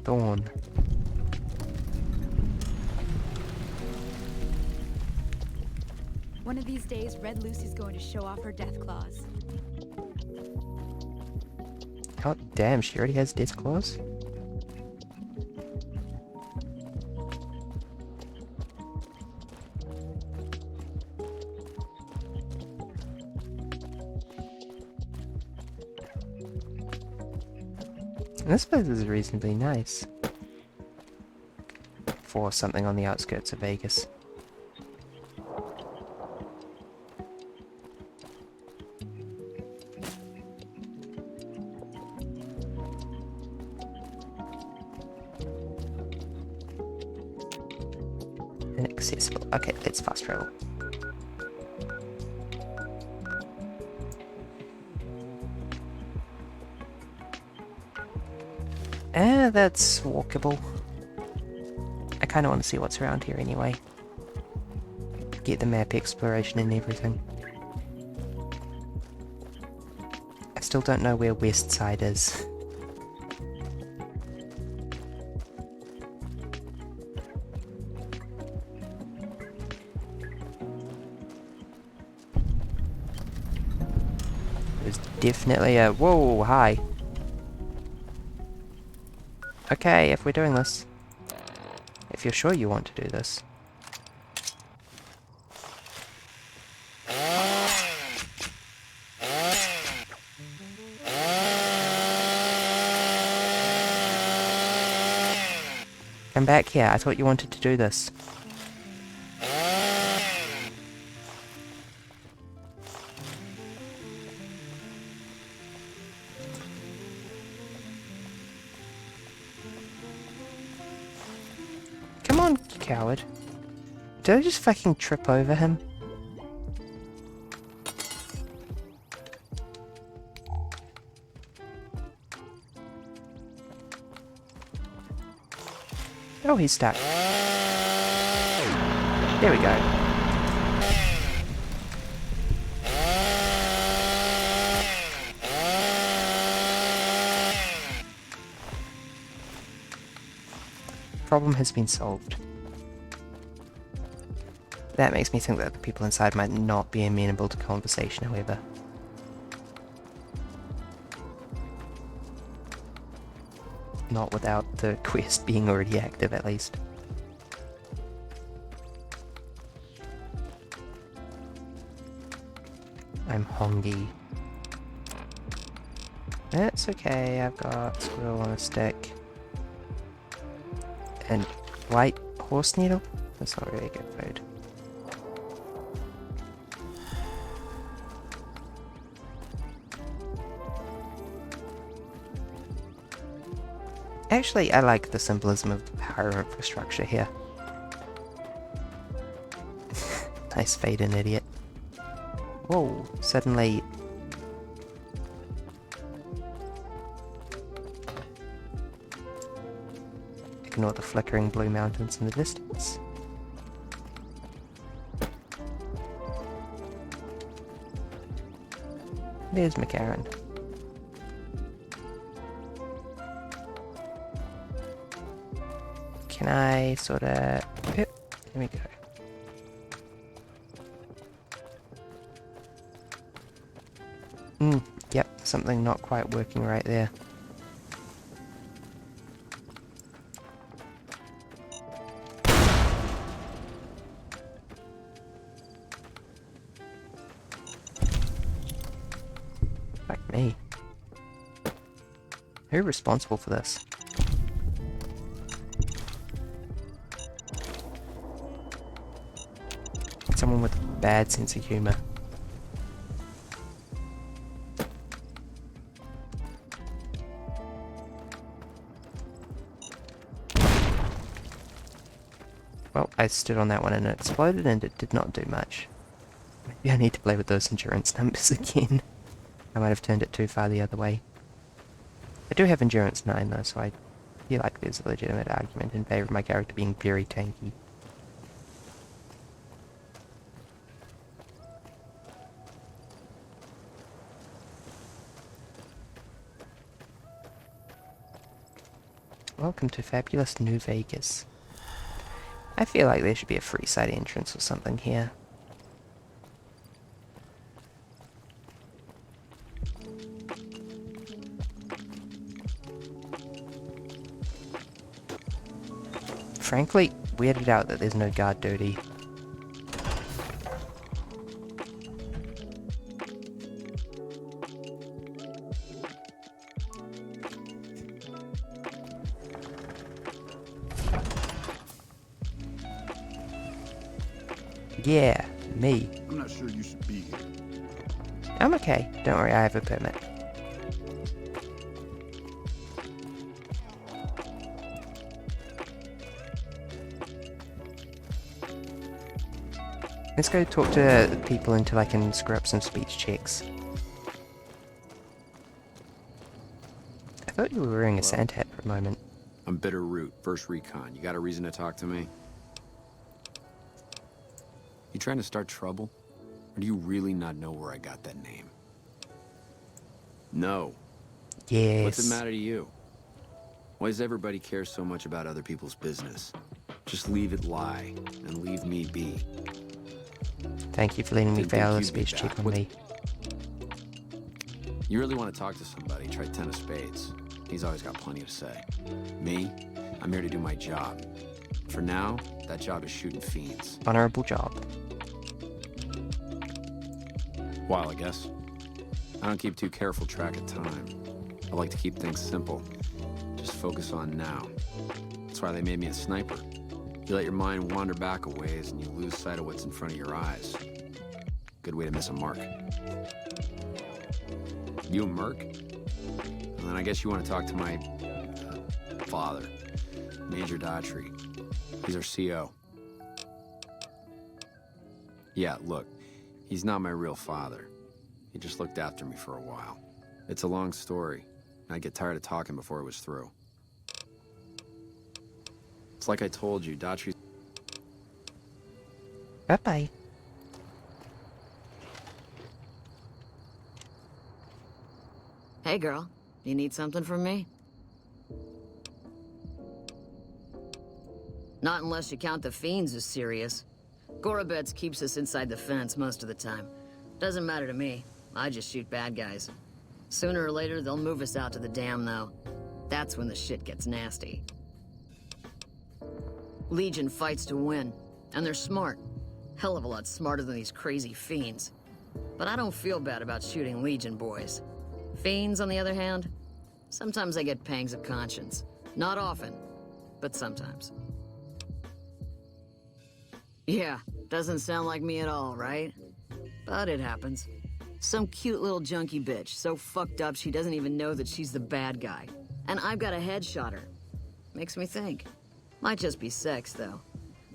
Thorn. One of these days, Red Lucy's going to show off her death claws. Oh, damn, she already has death claws? This place is reasonably nice. For something on the outskirts of Vegas. Inaccessible. Okay, let's fast travel. That's walkable. I kind of want to see what's around here anyway. Get the map exploration and everything. I still don't know where West Side is. There's definitely a... Whoa, hi. Okay, if we're doing this. If you're sure you want to do this. Come back here, I thought you wanted to do this. Come on, you coward. Did I just fucking trip over him? Oh, he's stuck. There we go. Problem has been solved. That makes me think that the people inside might not be amenable to conversation, however. Not without the quest being already active, at least. I'm hungry. That's okay, I've got squirrel on a stick. And white horse needle? That's not really good food. Actually, I like the symbolism of the power infrastructure here. Nice fade in, idiot. Whoa, suddenly... Ignore the flickering blue mountains in the distance. There's McCarran. Can I sorta... Yep, there we go. Yep, something not quite working right there. Fuck me. Who's responsible for this? Someone with a bad sense of humor. Well, I stood on that one and it exploded and it did not do much. Maybe I need to play with those endurance numbers again. I might have turned it too far the other way. I do have endurance 9 though, so I feel like there's a legitimate argument in favor of my character being very tanky. Welcome to fabulous New Vegas. I feel like there should be a free side entrance or something here. Frankly, weirded out that there's no guard duty. Yeah, me. I'm not sure you should be here. I'm okay. Don't worry, I have a permit. Let's go talk to people until I can screw up some speech checks. I thought you were wearing a Santa hat for a moment. I'm Bitter Root, First Recon. You got a reason to talk to me? You trying to start trouble? Or do you really not know where I got that name? No. Yes. What's the matter to you? Why does everybody care so much about other people's business? Just leave it lie, and leave me be. Thank you for letting me Didn't fail think a you'd be speech check back. on me. You really want to talk to somebody, try 10 of spades. He's always got plenty to say. Me, I'm here to do my job. For now, that job is shooting fiends. Honorable job. While, I guess. I don't keep too careful track of time. I like to keep things simple. Just focus on now. That's why they made me a sniper. You let your mind wander back a ways and you lose sight of what's in front of your eyes. Good way to miss a mark. You a merc? And then I guess you want to talk to my father, Major Daughtry. He's our CO. Yeah, look, he's not my real father. He just looked after me for a while. It's a long story. I'd get tired of talking before it was through. It's like I told you, Daughtry... Bye-bye. Hey, girl. You need something from me? Not unless you count the fiends as serious. Gorobets keeps us inside the fence most of the time. Doesn't matter to me. I just shoot bad guys. Sooner or later, they'll move us out to the dam, though. That's when the shit gets nasty. Legion fights to win, and they're smart. Hell of a lot smarter than these crazy fiends. But I don't feel bad about shooting Legion boys. Fiends, on the other hand, sometimes I get pangs of conscience. Not often, but sometimes. Yeah, doesn't sound like me at all, right? But it happens. Some cute little junkie bitch, so fucked up she doesn't even know that she's the bad guy. And I've got a headshot her. Makes me think. Might just be sex, though.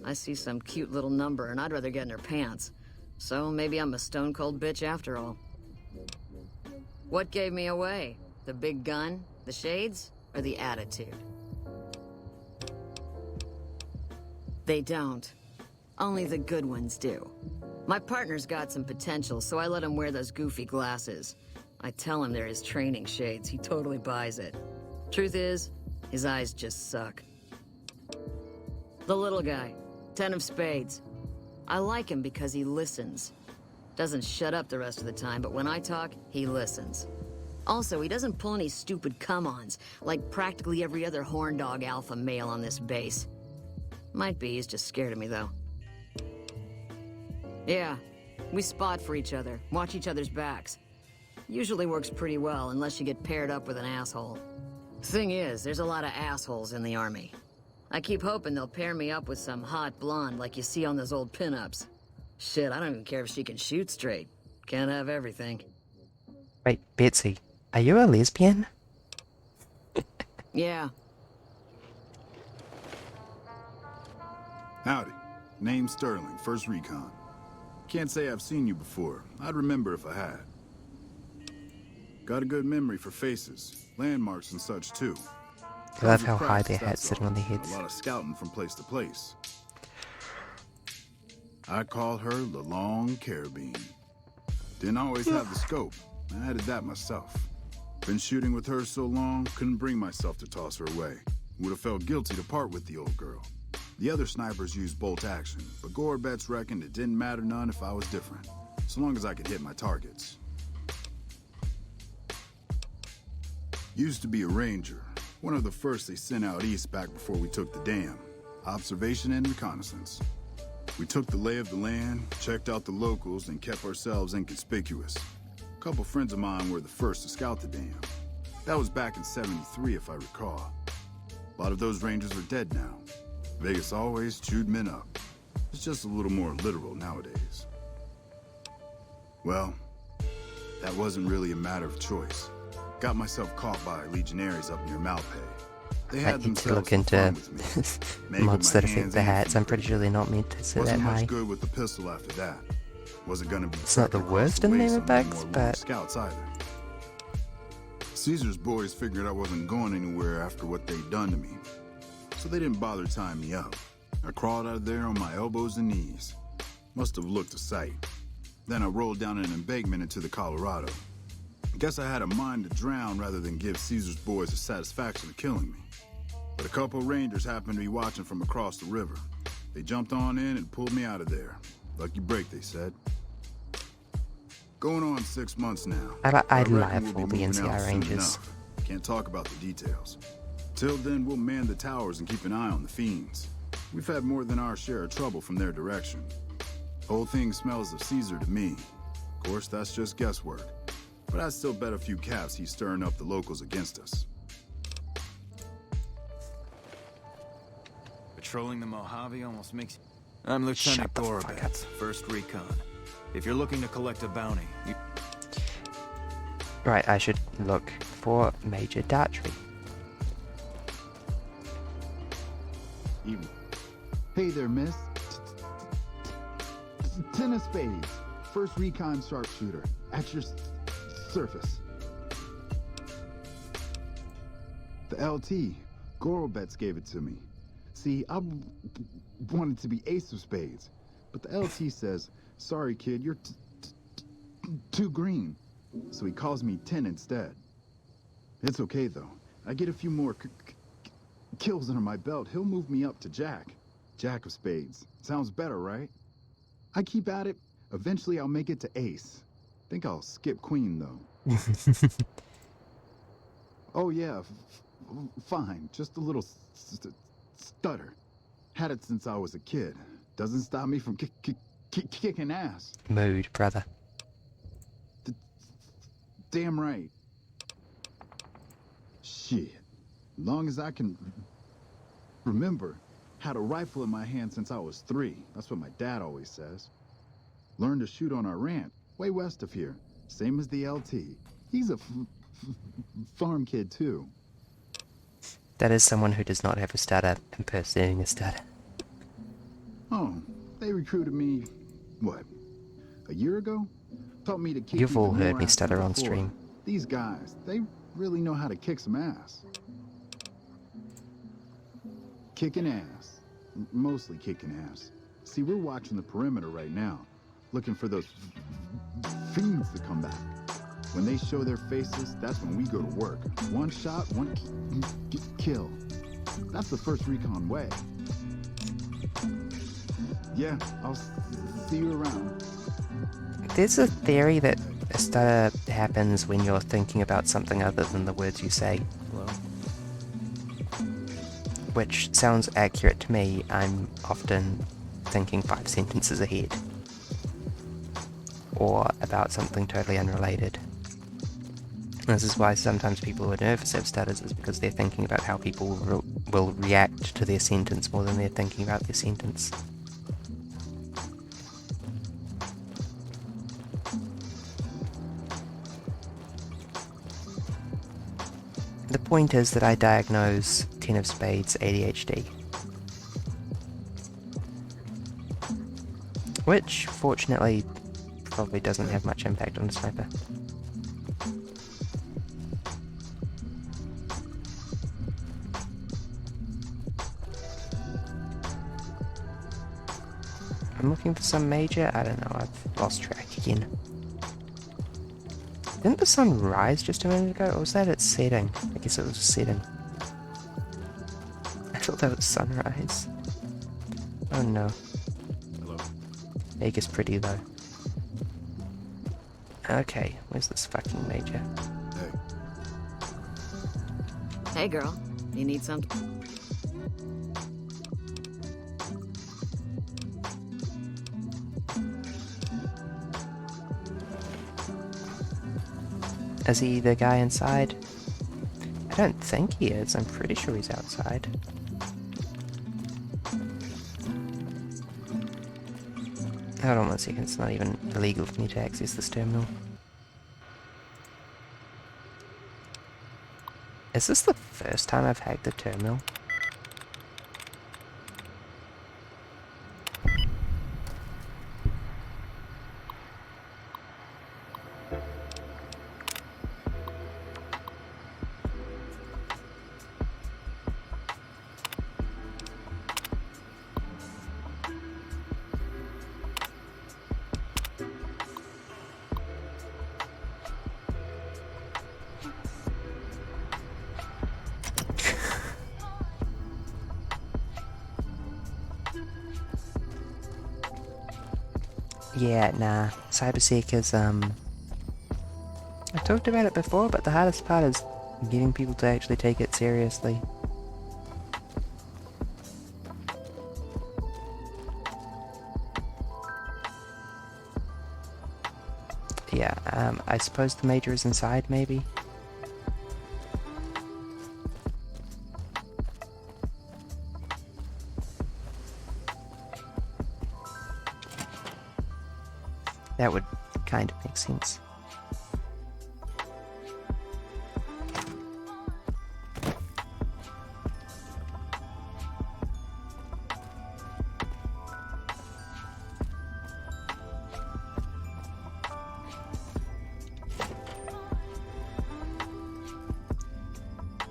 I see some cute little number and I'd rather get in her pants. So maybe I'm a stone-cold bitch after all. What gave me away? The big gun, the shades, or the attitude? They don't. Only the good ones do. My partner's got some potential, so I let him wear those goofy glasses. I tell him they're his training shades. He totally buys it. Truth is, his eyes just suck. The little guy, 10 of spades. I like him because he listens. Doesn't shut up the rest of the time, but when I talk, he listens. Also, he doesn't pull any stupid come-ons, like practically every other horn dog alpha male on this base. Might be he's just scared of me, though. Yeah, we spot for each other, watch each other's backs. Usually works pretty well, unless you get paired up with an asshole. Thing is, there's a lot of assholes in the army. I keep hoping they'll pair me up with some hot blonde like you see on those old pinups. Shit, I don't even care if she can shoot straight. Can't have everything. Wait, Betsy, are you a lesbian? Yeah. Howdy. Name's Sterling, 1st Recon. Can't say I've seen you before. I'd remember if I had. Got a good memory for faces, landmarks and such too. I love how Tons of high practice, their hats that's sit all. on their heads. A lot of scouting from place to place. I call her the Long Carabine. Didn't always have the scope. I added that myself. Been shooting with her so long, couldn't bring myself to toss her away. Would have felt guilty to part with the old girl. The other snipers used bolt action, but Gorbets reckoned it didn't matter none if I was different, so long as I could hit my targets. Used to be a ranger, one of the first they sent out east back before we took the dam. Observation and reconnaissance. We took the lay of the land, checked out the locals, and kept ourselves inconspicuous. A couple friends of mine were the first to scout the dam. That was back in '73, if I recall. A lot of those rangers are dead now. Vegas always chewed men up. It's just a little more literal nowadays. Well, that wasn't really a matter of choice. Got myself caught by legionaries up near Malpay. They had I need to themselves look some fun into with me. mods Making that my affect hands the and hats. I'm feet pretty sure they're not meant to sit that Wasn't high. much good with the pistol after that. Wasn't gonna be It's not the trekking worst across in the name waste of on no bugs, more lone but scouts either. Caesar's boys figured I wasn't going anywhere after what they'd done to me, so they didn't bother tying me up. I crawled out of there on my elbows and knees. Must have looked a sight. Then I rolled down an embankment into the Colorado. Guess I had a mind to drown rather than give Caesar's boys the satisfaction of killing me. But a couple of rangers happened to be watching from across the river. They jumped on in and pulled me out of there. Lucky break, they said. Going on 6 months now. I'd reckon lie we'll for be the moving out NCR soon Rangers. enough. Can't talk about the details. Till then, we'll man the towers and keep an eye on the fiends. We've had more than our share of trouble from their direction. Whole thing smells of Caesar to me. Of course, that's just guesswork. But I'd still bet a few caps he's stirring up the locals against us. Patrolling the Mojave almost makes... I'm Lieutenant Gorbets, 1st Recon. If you're looking to collect a bounty, you... Right, I should look for Major Dartry. Hey there, miss. 10 of spades. 1st Recon sharpshooter. At your surface. The LT. Gorobets gave it to me. See, I wanted to be ace of spades. But the LT says, sorry kid, you're too green. So he calls me 10 instead. It's okay though. I get a few more kills under my belt. He'll move me up to Jack. Jack of spades. Sounds better, right? I keep at it. Eventually I'll make it to ace. Think I'll skip queen though. Oh yeah, fine. Just a little stutter. Had it since I was a kid. Doesn't stop me from kicking ass. Mood, brother. Damn right. Shit. Long as I can Remember, had a rifle in my hand since I was 3. That's what my dad always says. Learned to shoot on our ranch, way west of here. Same as the LT. He's a farm kid, too. That is someone who does not have a stutter impersonating a stutter. Oh, they recruited me, what, a year ago? Taught me to kick You've all even heard more me ass stutter than on before. stream. These guys, they really know how to kick some ass. Kicking ass. Mostly kicking ass. See, we're watching the perimeter right now, looking for those fiends to come back. When they show their faces, that's when we go to work. One shot, one kill. That's the first recon way. Yeah, I'll see you around. There's a theory that a stutter happens when you're thinking about something other than the words you say. Hello? Which sounds accurate to me. I'm often thinking 5 sentences ahead. Or about something totally unrelated. This is why sometimes people who are nervous have stutters, is because they're thinking about how people will react to their sentence more than they're thinking about their sentence. The point is that I diagnose 10 of spades ADHD. Which, fortunately, probably doesn't have much impact on a sniper. I'm looking for some major? I don't know, I've lost track again. Didn't the sun rise just a minute ago, or was that its setting? I guess it was setting. I thought that was sunrise. Oh no. Hello. Vegas pretty though. Okay, where's this fucking major? Hey, girl. You need something? Is he the guy inside? I don't think he is. I'm pretty sure he's outside. Hold on 1 second. It's not even illegal for me to access this terminal. Is this the first time I've hacked the terminal? Yeah, nah. CyberSec is, I talked about it before, but the hardest part is getting people to actually take it seriously. Yeah, I suppose the major is inside, maybe? That would kind of make sense.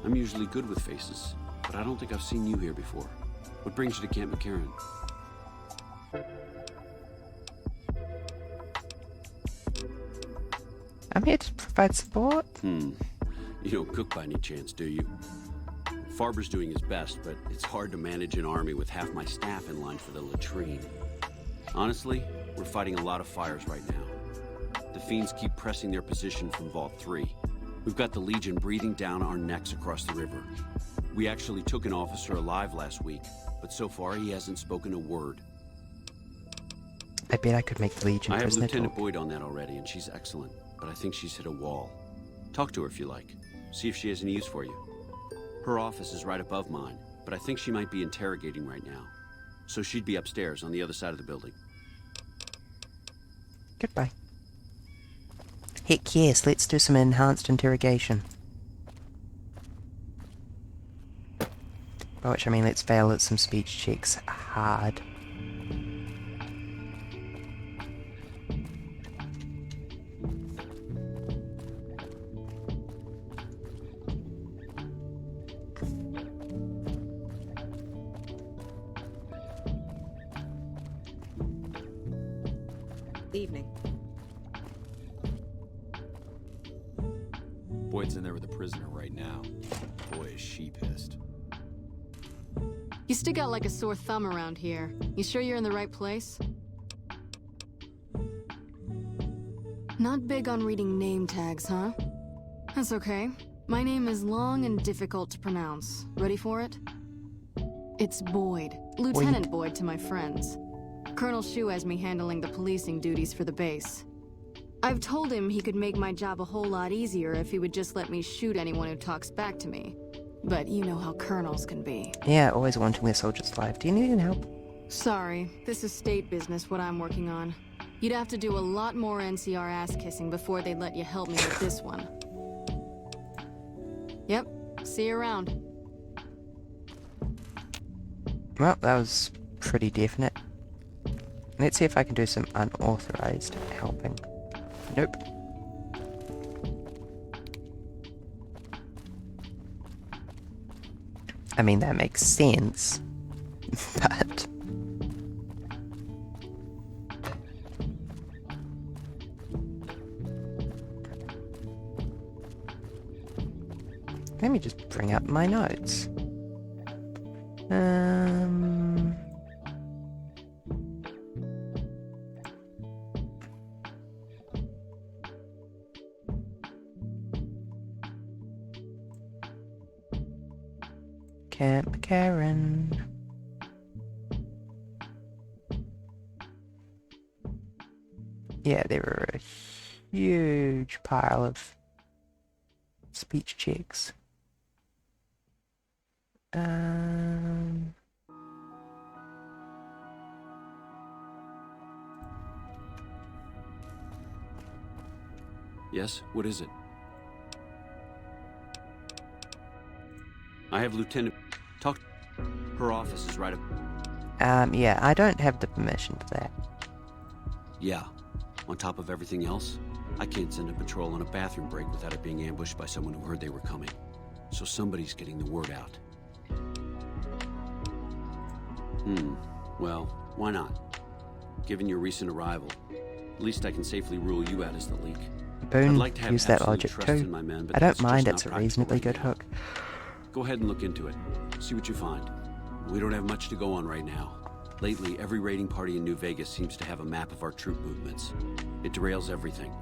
I'm usually good with faces, but I don't think I've seen you here before. What brings you to Camp McCarran? I'm here to provide support. You don't cook by any chance, do you? Farber's doing his best, but it's hard to manage an army with half my staff in line for the latrine. Honestly, we're fighting a lot of fires right now. The fiends keep pressing their position from Vault 3. We've got the Legion breathing down our necks across the river. We actually took an officer alive last week, but so far he hasn't spoken a word. I bet I could make the Legion I have prisoner Lieutenant talk. Boyd on that already, and she's excellent, but I think she's hit a wall. Talk to her if you like. See if she has any use for you. Her office is right above mine, but I think she might be interrogating right now. So she'd be upstairs on the other side of the building. Goodbye. Heck yes, let's do some enhanced interrogation. By which I mean let's fail at some speech checks hard. Evening. Boyd's in there with a prisoner right now. Boy, is she pissed. You stick out like a sore thumb around here. You sure you're in the right place? Not big on reading name tags, huh? That's okay. My name is long and difficult to pronounce. Ready for it? It's Boyd. Lieutenant Boyd to my friends. Colonel Shu has me handling the policing duties for the base. I've told him he could make my job a whole lot easier if he would just let me shoot anyone who talks back to me. But you know how colonels can be. Yeah, always wanting their soldiers alive. Do you need any help? Sorry, this is state business, what I'm working on. You'd have to do a lot more NCR ass-kissing before they'd let you help me with this one. Yep, see you around. Well, that was pretty definite. Let's see if I can do some unauthorized helping. Nope. I mean, that makes sense, but... Let me just bring up my notes. Camp Karen. Yeah, there were a huge pile of speech checks. Yes? What is it? I have Lieutenant... Talk... Her office is right up... Yeah, I don't have the permission for that. Yeah. On top of everything else, I can't send a patrol on a bathroom break without it being ambushed by someone who heard they were coming. So somebody's getting the word out. Well, why not? Given your recent arrival, at least I can safely rule you out as the leak. Boone like to have used that absolute logic trust too. in my men, but I don't that's just mind, not it's a practical reasonably right good now. hook. Go ahead and look into it. See what you find. We don't have much to go on right now. Lately, every raiding party in New Vegas seems to have a map of our troop movements. It derails everything.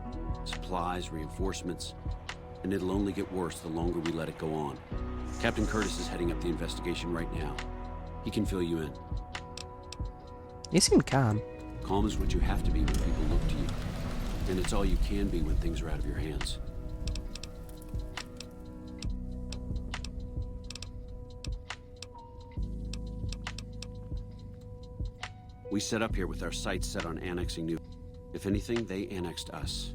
Supplies, reinforcements, and it'll only get worse the longer we let it go on. Captain Curtis is heading up the investigation right now. He can fill you in. You seem calm. Calm is what you have to be when people look to you. And it's all you can be when things are out of your hands. We set up here with our sights set on annexing New... If anything, they annexed us.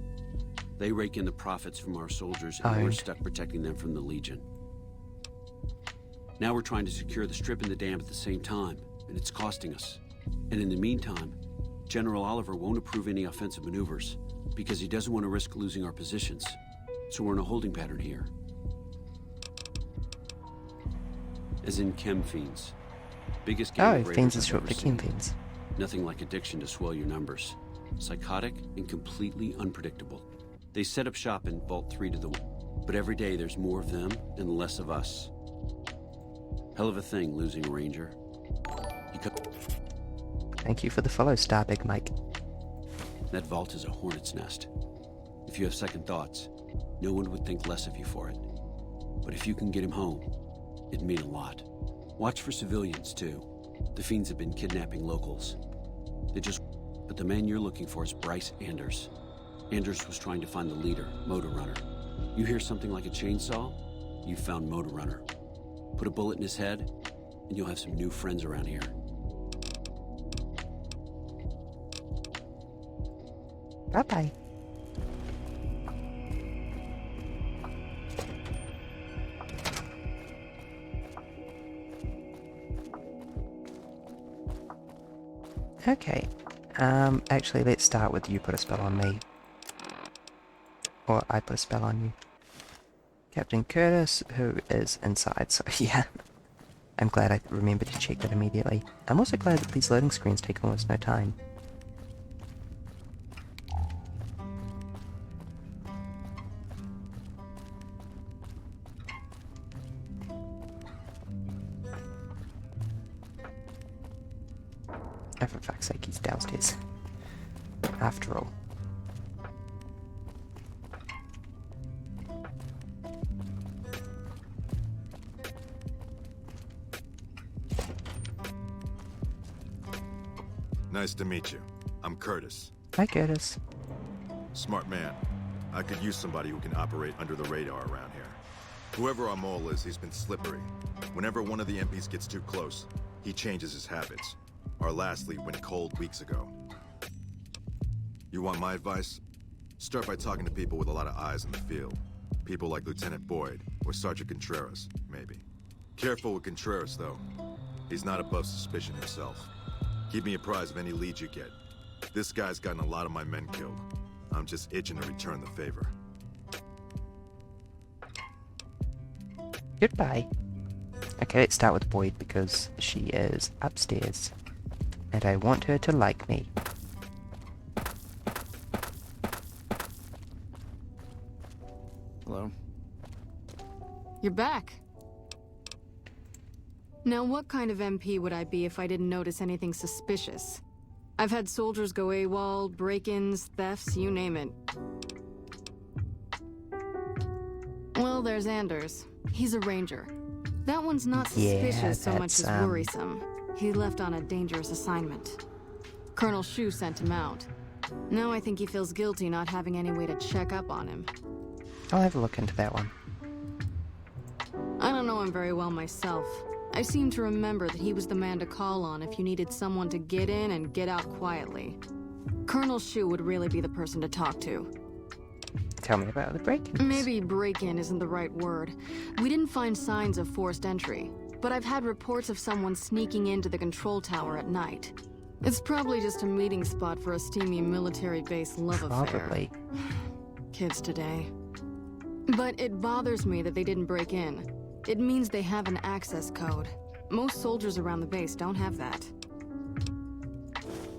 They rake in the profits from our soldiers, and we're stuck protecting them from the Legion. Now we're trying to secure the Strip and the dam at the same time, and it's costing us. And in the meantime, General Oliver won't approve any offensive maneuvers, because he doesn't want to risk losing our positions. So we're in a holding pattern here. As in chem fiends. Biggest gang of raiders fiends is I've short ever for chem seen. fiends. Nothing like addiction to swell your numbers. Psychotic and completely unpredictable. They set up shop in Vault 3 to the west, but every day there's more of them and less of us. Hell of a thing, losing a ranger. Thank you for the follow, Star Big Mike. That vault is a hornet's nest. If you have second thoughts, no one would think less of you for it. But if you can get him home, it'd mean a lot. Watch for civilians, too. The fiends have been kidnapping locals. But the man you're looking for is Bryce Anders. Anders was trying to find the leader, Motor Runner. You hear something like a chainsaw? You found Motor Runner. Put a bullet in his head, and you'll have some new friends around here. Bye-bye. Okay. Actually, let's start with you put a spell on me. Or I put a spell on you. Captain Curtis, who is inside, so yeah. I'm glad I remembered to check that immediately. I'm also glad that these loading screens take almost no time. Oh, for fuck's sake, he's downstairs. After all. Nice to meet you. I'm Curtis. Hi, Curtis. Smart man. I could use somebody who can operate under the radar around here. Whoever our mole is, he's been slippery. Whenever one of the MPs gets too close, he changes his habits. Our last lead went cold weeks ago. You want my advice? Start by talking to people with a lot of eyes in the field. People like Lieutenant Boyd, or Sergeant Contreras, maybe. Careful with Contreras, though. He's not above suspicion himself. Keep me apprised of any leads you get. This guy's gotten a lot of my men killed. I'm just itching to return the favor. Goodbye. Okay, let's start with Boyd because she is upstairs. And I want her to like me. Hello? You're back. Now, what kind of MP would I be if I didn't notice anything suspicious? I've had soldiers go AWOL, break-ins, thefts, you name it. Well, there's Anders. He's a ranger. That one's not suspicious so much as worrisome. He left on a dangerous assignment. Colonel Shu sent him out. Now I think he feels guilty not having any way to check up on him. I'll have a look into that one. I don't know him very well myself. I seem to remember that he was the man to call on if you needed someone to get in and get out quietly. Colonel Shu would really be the person to talk to. Tell me about the break-ins. Maybe break-in isn't the right word. We didn't find signs of forced entry, but I've had reports of someone sneaking into the control tower at night. It's probably just a meeting spot for a steamy military base love affair. Probably. Kids today. But it bothers me that they didn't break in. It means they have an access code. Most soldiers around the base don't have that.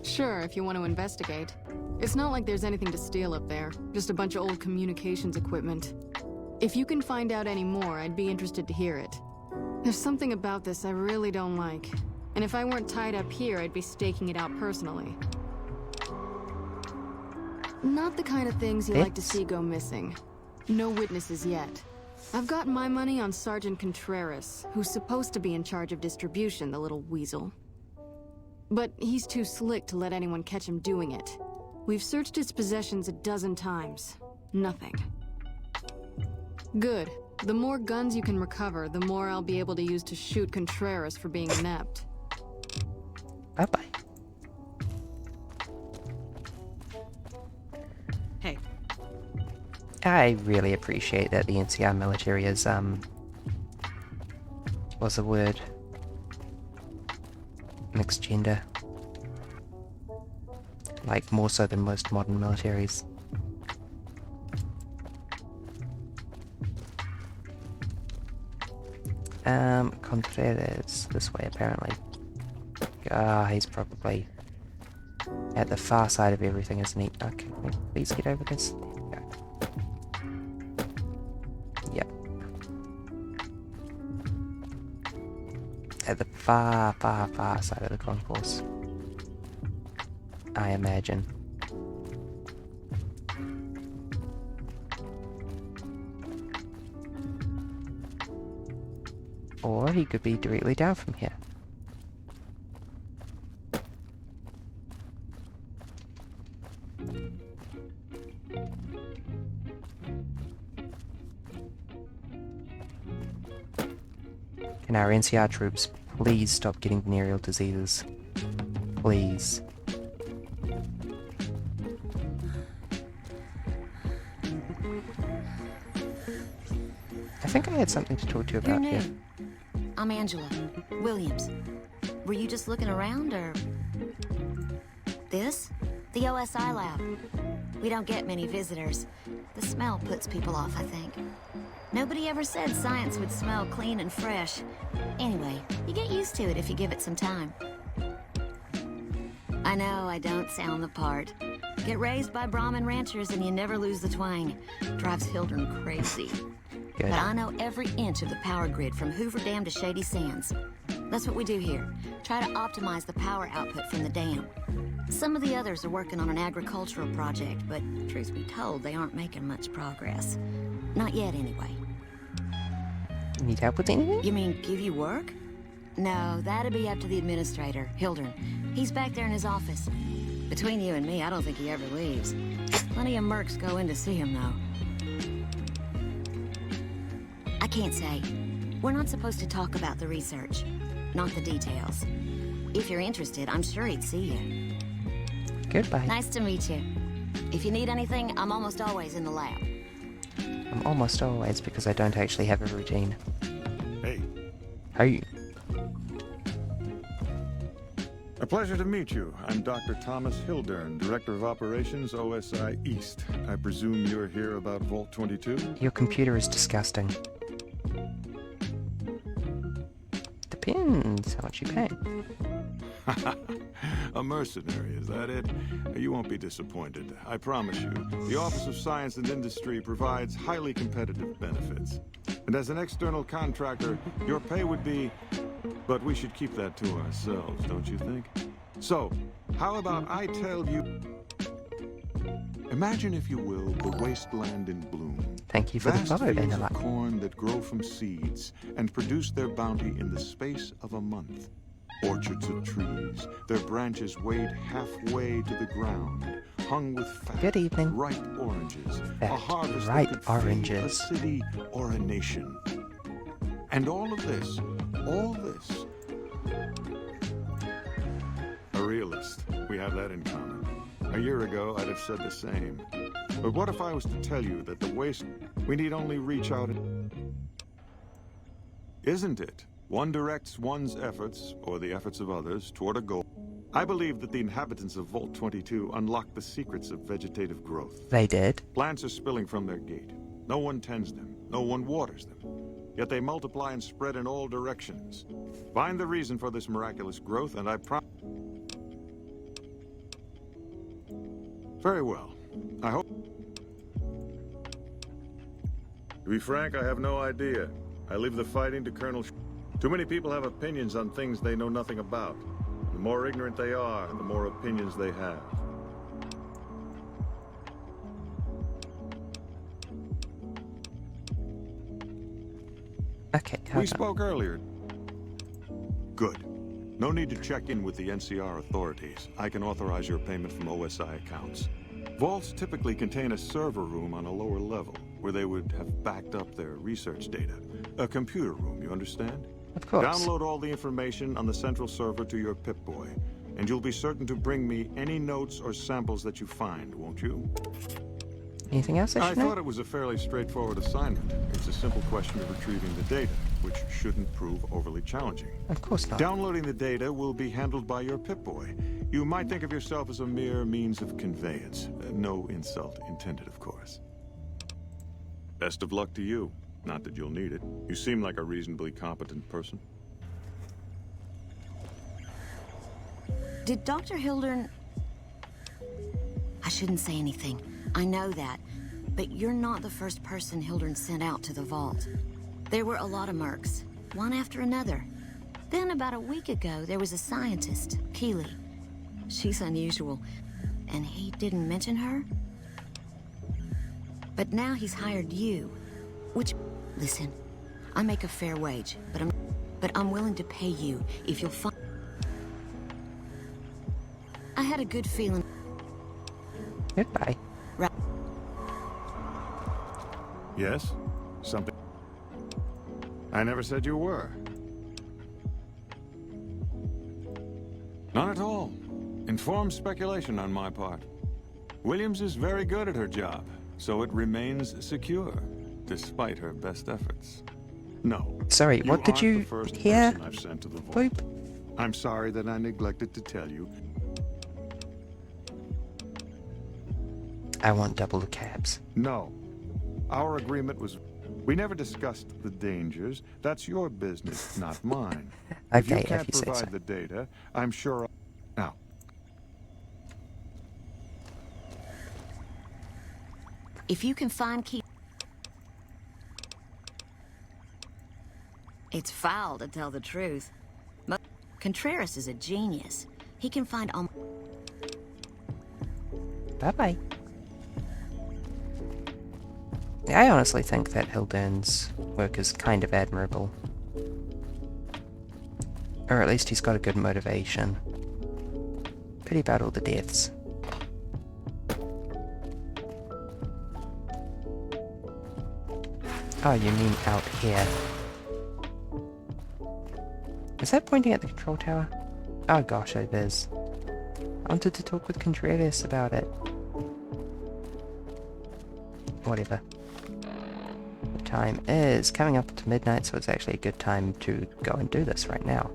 Sure, if you want to investigate. It's not like there's anything to steal up there, just a bunch of old communications equipment. If you can find out any more, I'd be interested to hear it. There's something about this I really don't like. And if I weren't tied up here, I'd be staking it out personally. Not the kind of things you like to see go missing. No witnesses yet. I've got my money on Sergeant Contreras, who's supposed to be in charge of distribution, the little weasel. But he's too slick to let anyone catch him doing it. We've searched his possessions a dozen times. Nothing. Good. The more guns you can recover, the more I'll be able to use to shoot Contreras for being inept. Bye-bye. Hey. I really appreciate that the NCR military is, what's the word? Mixed gender. Like, more so than most modern militaries. Contreras, this way apparently. He's probably at the far side of everything, isn't he? Okay, can we please get over this? There we go. Yep. At the far, far, far side of the concourse, I imagine. Or he could be directly down from here. Can our NCR troops Please stop getting venereal diseases. Please. I think I had something to talk to you You're about new. here. I'm Angela Williams. Were you just looking around, or... This? The OSI lab. We don't get many visitors. The smell puts people off, I think. Nobody ever said science would smell clean and fresh. Anyway, you get used to it if you give it some time. I know I don't sound the part. Get raised by Brahmin ranchers and you never lose the twang. Drives Hildren crazy. Good. But I know every inch of the power grid from Hoover Dam to Shady Sands. That's what we do here. Try to optimize the power output from the dam. Some of the others are working on an agricultural project, but truth be told, they aren't making much progress. Not yet, anyway. Need help with anything? You mean give you work? No, that'd be up to the administrator, Hildren. He's back there in his office. Between you and me, I don't think he ever leaves. Plenty of mercs go in to see him, though. I can't say. We're not supposed to talk about the research, not the details. If you're interested, I'm sure he'd see you. Goodbye. Nice to meet you. If you need anything, I'm almost always in the lab. I'm almost always, because I don't actually have a routine. Hey. Hey. A pleasure to meet you. I'm Dr. Thomas Hildern, Director of Operations, OSI East. I presume you're here about Vault 22? Your computer is disgusting. Depends how much you pay. A mercenary, is that it? You won't be disappointed, I promise you. The Office of Science and Industry provides highly competitive benefits. And as an external contractor, your pay would be... But we should keep that to ourselves, don't you think? So, how about I tell you... Imagine, if you will, the wasteland in bloom. Thank you for the Vast follow, fields Vanilla. of corn that grow from seeds and produce their bounty in the space of a month. Orchards of trees, their branches weighed halfway to the ground, hung with fat, Good evening. ripe oranges, Fat, a harvest ripe that could feed oranges. a city or a nation. And all this, a realist. We have that in common. A year ago, I'd have said the same. But what if I was to tell you that the waste, we need only reach out and... Isn't it? One directs one's efforts, or the efforts of others, toward a goal. I believe that the inhabitants of Vault 22 unlocked the secrets of vegetative growth. They did. Plants are spilling from their gate. No one tends them. No one waters them. Yet they multiply and spread in all directions. Find the reason for this miraculous growth, and I promise... Very well. I hope... To be frank, I have no idea. I leave the fighting to Colonel... Too many people have opinions on things they know nothing about. The more ignorant they are, the more opinions they have. Okay, hold We on. spoke earlier. Good. No need to check in with the NCR authorities. I can authorize your payment from OSI accounts. Vaults typically contain a server room on a lower level, where they would have backed up their research data. A computer room, you understand? Of course. Download all the information on the central server to your Pip-Boy, and you'll be certain to bring me any notes or samples that you find, won't you? Anything else I should know? thought it was a fairly straightforward assignment. It's a simple question of retrieving the data, which shouldn't prove overly challenging. Of course not. Downloading the data will be handled by your Pip-Boy. You might think of yourself as a mere means of conveyance. No insult intended, of course. Best of luck to you. Not that you'll need it. You seem like a reasonably competent person. Did Dr. Hildern... I shouldn't say anything. I know that. But you're not the first person Hildern sent out to the vault. There were a lot of mercs, one after another. Then about a week ago, there was a scientist, Keeley. She's unusual. And he didn't mention her? But now he's hired you. Which... Listen, I make a fair wage, but I'm willing to pay you if you'll find... I had a good feeling... Goodbye. Right. Yes? Something... I never said you were. Not at all. Informed speculation on my part. Williams is very good at her job, so it remains secure, despite her best efforts. No. Sorry, what did you aren't the first hear? person I've sent to the vault. Boop. I'm sorry that I neglected to tell you. I want double the cabs. No. Our agreement was... We never discussed the dangers. That's your business, not mine. If you Okay, can't if you say provide so. the data, I'm sure... Now, If you can find key... It's foul to tell the truth. But Contreras is a genius. He can find Bye-bye. Yeah, I honestly think that Hildern's work is kind of admirable. Or at least he's got a good motivation. Pity about all the deaths. Oh, you mean out here. Is that pointing at the control tower? Oh gosh, it is. I wanted to talk with Contreras about it. Whatever. The time is coming up to midnight, so it's actually a good time to go and do this right now.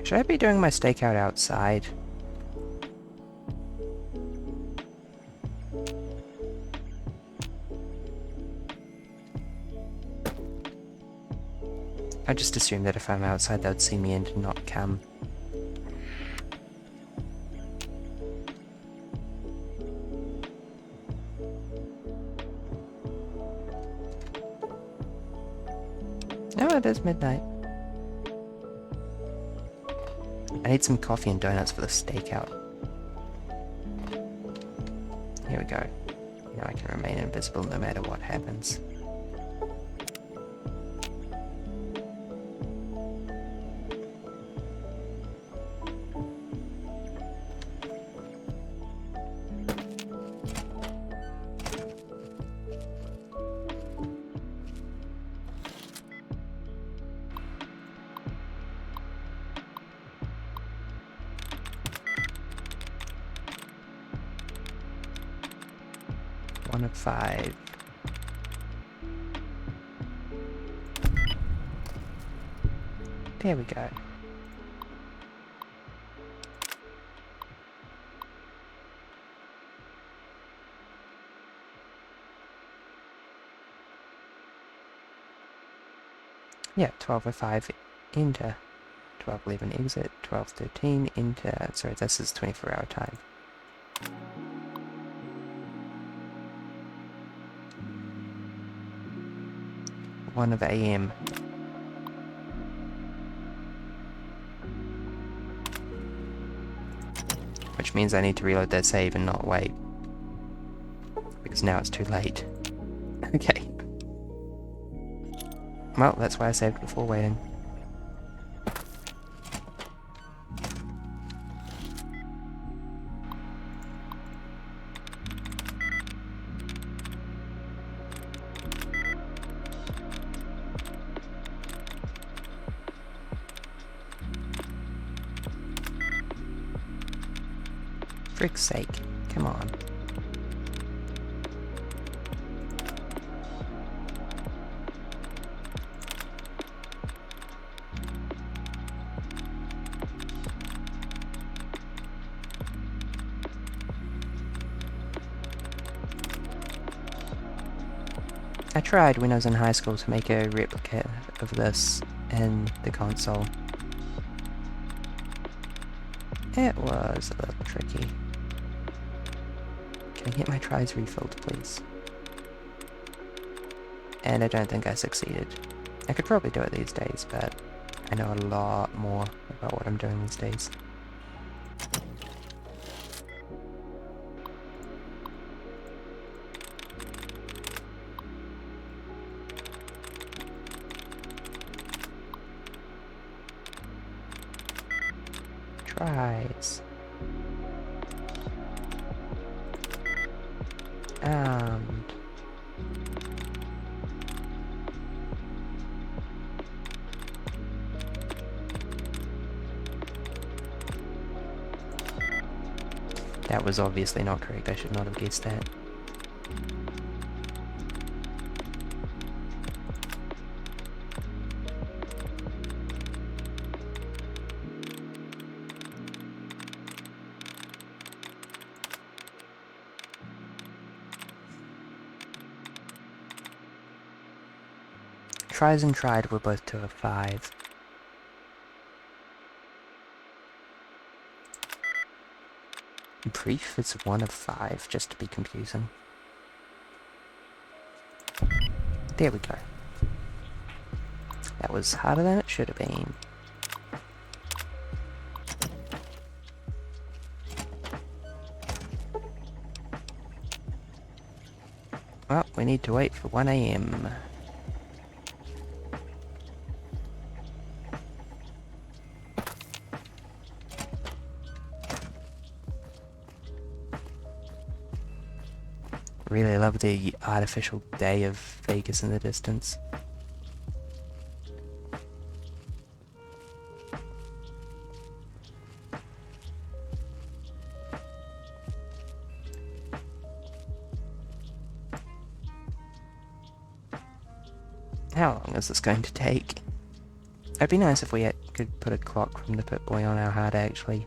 Should I be doing my stakeout outside? I just assume that if I'm outside they'd see me and not come. No, it is midnight. I need some coffee and donuts for the stakeout. Here we go. Now I can remain invisible no matter what happens. One of 5. There we go. Yeah, 12:05 enter. 12:11 exit. 12:13 enter. Sorry, this is 24-hour time. One of AM. Which means I need to reload that save and not wait. Because now it's too late. Okay. Well, that's why I saved before waiting. Frick's sake, come on. I tried when I was in high school to make a replica of this in the console. It was a little tricky. Can I get my tries refilled, please? And I don't think I succeeded. I could probably do it these days, but I know a lot more about what I'm doing these days. Tries. That was obviously not correct. I should not have guessed that. Tries and tried were both 2 of 5. Brief is 1 of 5, just to be confusing. There we go. That was harder than it should have been. Well, we need to wait for 1 AM. Really love the artificial day of Vegas in the distance. How long is this going to take? It'd be nice if we could put a clock from the Pip-Boy on our HUD, actually.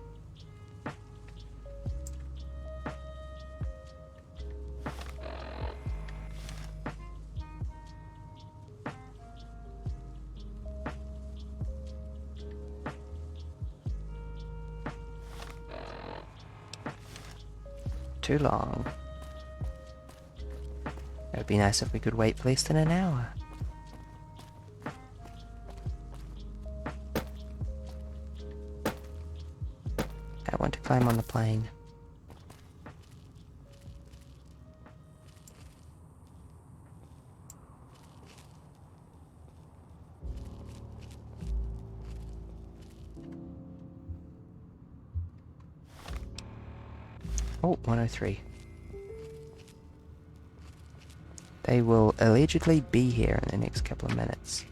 Too long. It would be nice if we could wait for less than an hour. I want to climb on the plane. Oh, 103. They will allegedly be here in the next couple of minutes.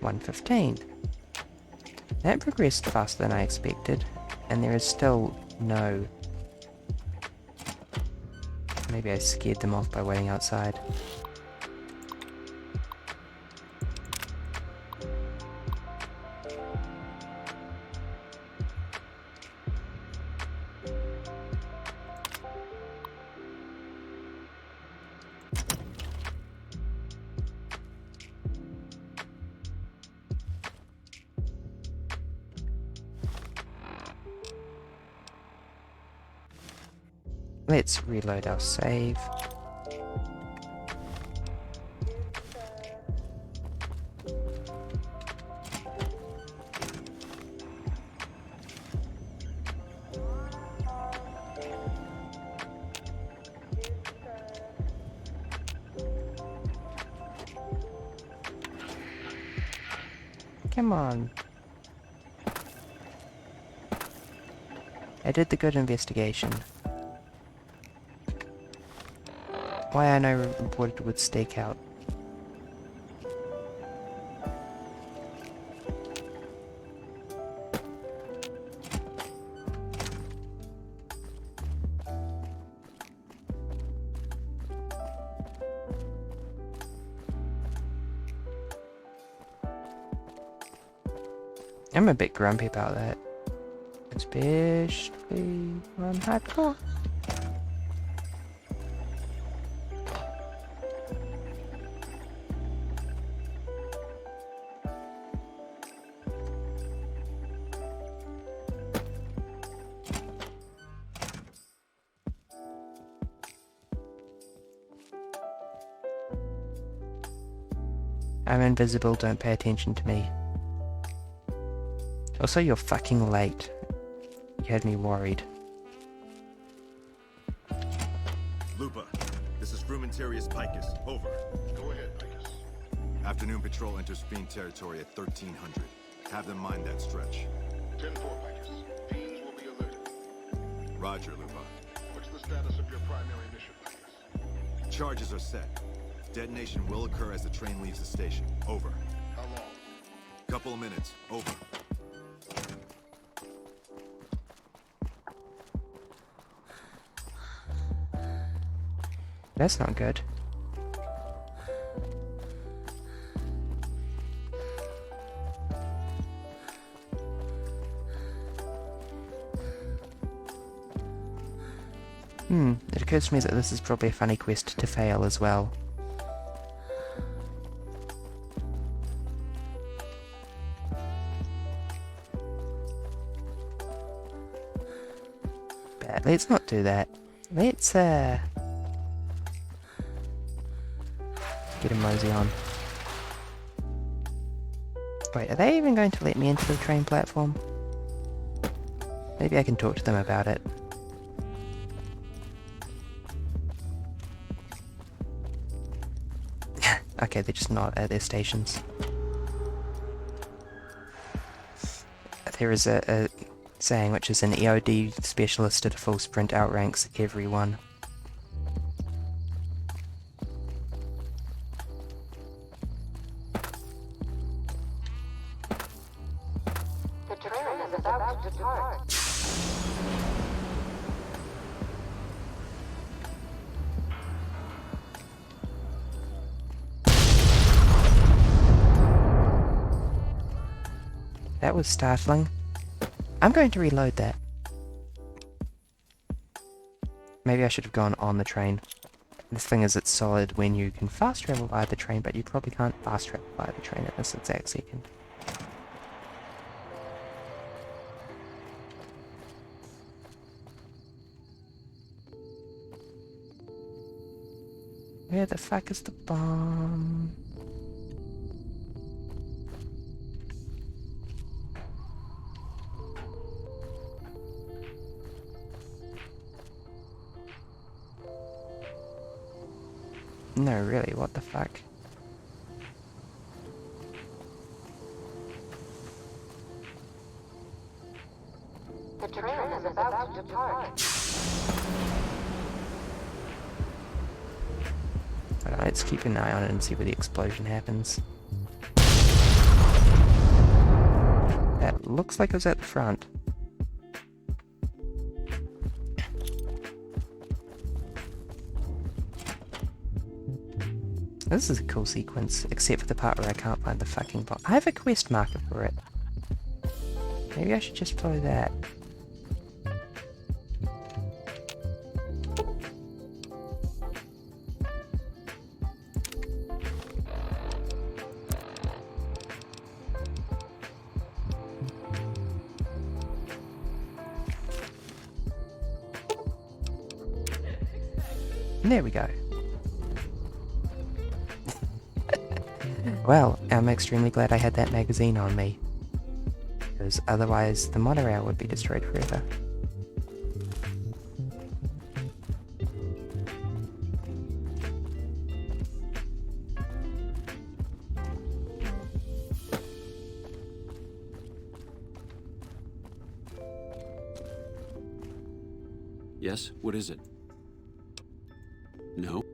$115. That progressed faster than I expected, and there is still no... Maybe I scared them off by waiting outside. Let's reload our save. Come on. I did the good investigation. Why aren't I reported with stakeout? I'm a bit grumpy about that. Especially on hardcore. I'm invisible, don't pay attention to me. Also, you're fucking late. You had me worried. Lupa, this is Frumentarius Picus. Over. Go ahead, Picus. Afternoon patrol enters Fiend territory at 1300. Have them mind that stretch. 10-4, Picus. Fiends will be alerted. Roger, Lupa. What's the status of your primary mission, Picus? Charges are set. Detonation will occur as the train leaves the station. Over. How long? Couple of minutes. Over. That's not good. It occurs to me that this is probably a funny quest to fail as well. But let's not do that. Let's, get a mosey on. Wait, are they even going to let me into the train platform? Maybe I can talk to them about it. Okay, they're just not at their stations. There is a saying which is an EOD specialist at a full sprint outranks everyone. The train is about to depart. That was startling. I'm going to reload that. Maybe I should have gone on the train. The thing is, it's solid when you can fast travel via the train, but you probably can't fast travel via the train at this exact second. Where the fuck is the bomb? No, really, what the fuck? The train is about to depart. Alright, let's keep an eye on it and see where the explosion happens. That looks like it was at the front. This is a cool sequence, except for the part where I can't find the fucking bomb. I have a quest marker for it. Maybe I should just follow that. There we go. Well, I'm extremely glad I had that magazine on me, because otherwise the monorail would be destroyed forever. Yes? What is it? No?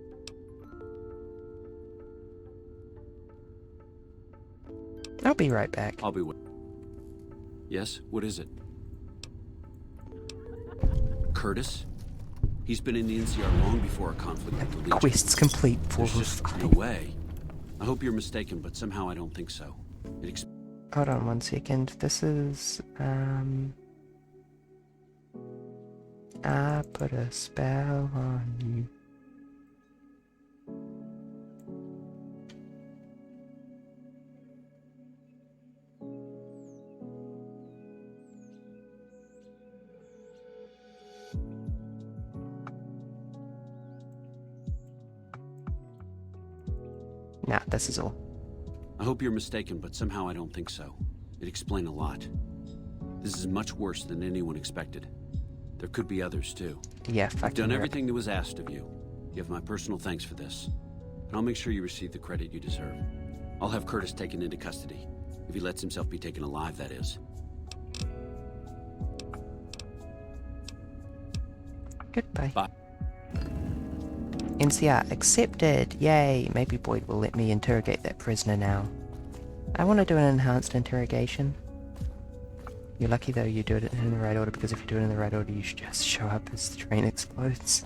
I'll be right back. I'll be with. Yes? What is it? Curtis? He's been in the NCR long before our conflict with the Legion. Quest's complete. There's just no way. I hope you're mistaken, but somehow I don't think so. Hold on 1 second. This is, I put a spell on you. Nah, this is all. I hope you're mistaken, but somehow I don't think so. It'd explain a lot. This is much worse than anyone expected. There could be others, too. Yeah, I've fucking done rip. everything that was asked of you. You have my personal thanks for this. And I'll make sure you receive the credit you deserve. I'll have Curtis taken into custody. If he lets himself be taken alive, that is. Goodbye. Bye. NCR accepted. Yay. Maybe Boyd will let me interrogate that prisoner now. I want to do an enhanced interrogation. You're lucky though you do it in the right order, because if you do it in the right order you should just show up as the train explodes.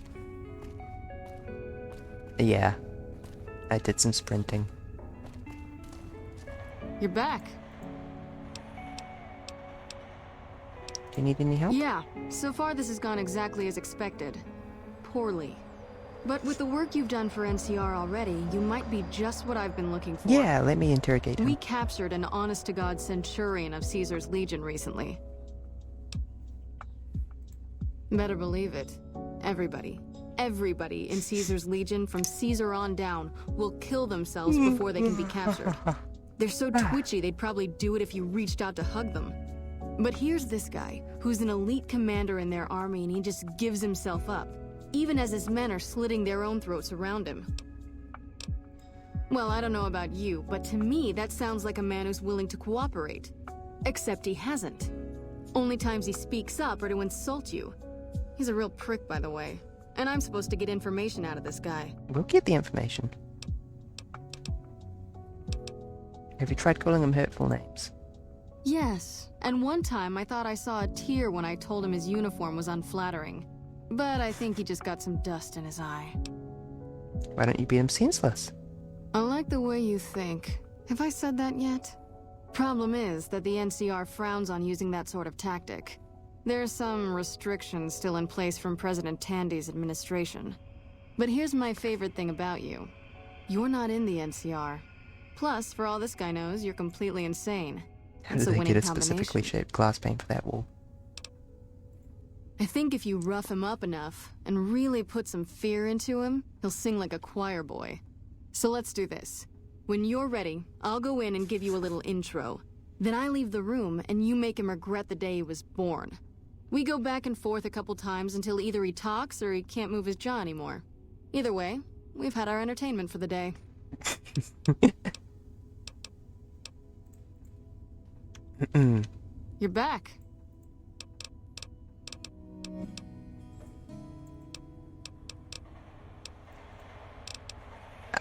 Yeah. I did some sprinting. You're back. Do you need any help? Yeah, so far this has gone exactly as expected. Poorly. But with the work you've done for NCR already, you might be just what I've been looking for. Yeah, let me interrogate him. We captured an honest-to-God centurion of Caesar's Legion recently. Better believe it. Everybody in Caesar's Legion, from Caesar on down, will kill themselves before they can be captured. They're so twitchy they'd probably do it if you reached out to hug them. But here's this guy, who's an elite commander in their army, and he just gives himself up, even as his men are slitting their own throats around him. Well, I don't know about you, but to me that sounds like a man who's willing to cooperate. Except he hasn't. Only times he speaks up are to insult you. He's a real prick, by the way. And I'm supposed to get information out of this guy. We'll get the information. Have you tried calling him hurtful names? Yes, and one time I thought I saw a tear when I told him his uniform was unflattering. But I think he just got some dust in his eye. Why don't you beat him senseless? I like the way you think. Have I said that yet? Problem is that the NCR frowns on using that sort of tactic. There's some restrictions still in place from President Tandy's administration. But here's my favorite thing about you. You're not in the NCR. Plus, for all this guy knows, you're completely insane. How did they get a specifically shaped glass pane for that wall? I think if you rough him up enough and really put some fear into him, he'll sing like a choir boy. So let's do this. When you're ready, I'll go in and give you a little intro. Then I leave the room and you make him regret the day he was born. We go back and forth a couple times until either he talks or he can't move his jaw anymore. Either way, we've had our entertainment for the day. You're back.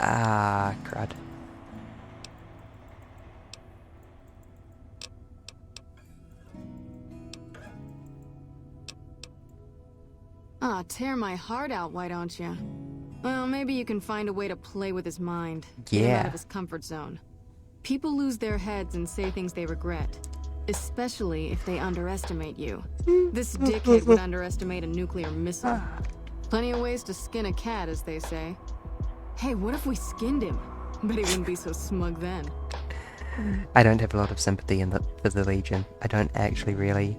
Ah, crud. Ah, tear my heart out, why don't you? Well, maybe you can find a way to play with his mind. Get him out Yeah. of his comfort zone. People lose their heads and say things they regret. Especially if they underestimate you. This dickhead would underestimate a nuclear missile. Plenty of ways to skin a cat, as they say. Hey, what if we skinned him? Bet he wouldn't be so smug then. I don't have a lot of sympathy for the Legion. I don't actually really.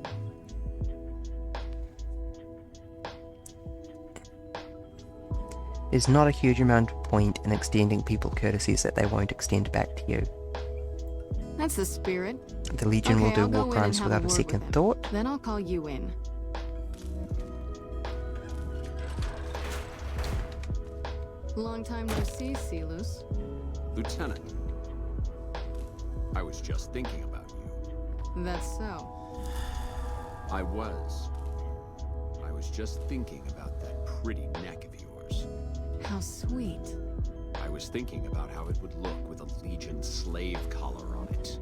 There's not a huge amount of point in extending people courtesies that they won't extend back to you. That's the spirit. The Legion will Okay, do I'll go war in and crimes have without a word with second him. thought. Then I'll call you in. Long time no see, Celus. Lieutenant, I was just thinking about you. That's so. I was just thinking about that pretty neck of yours. How sweet. I was thinking about how it would look with a Legion slave collar on it.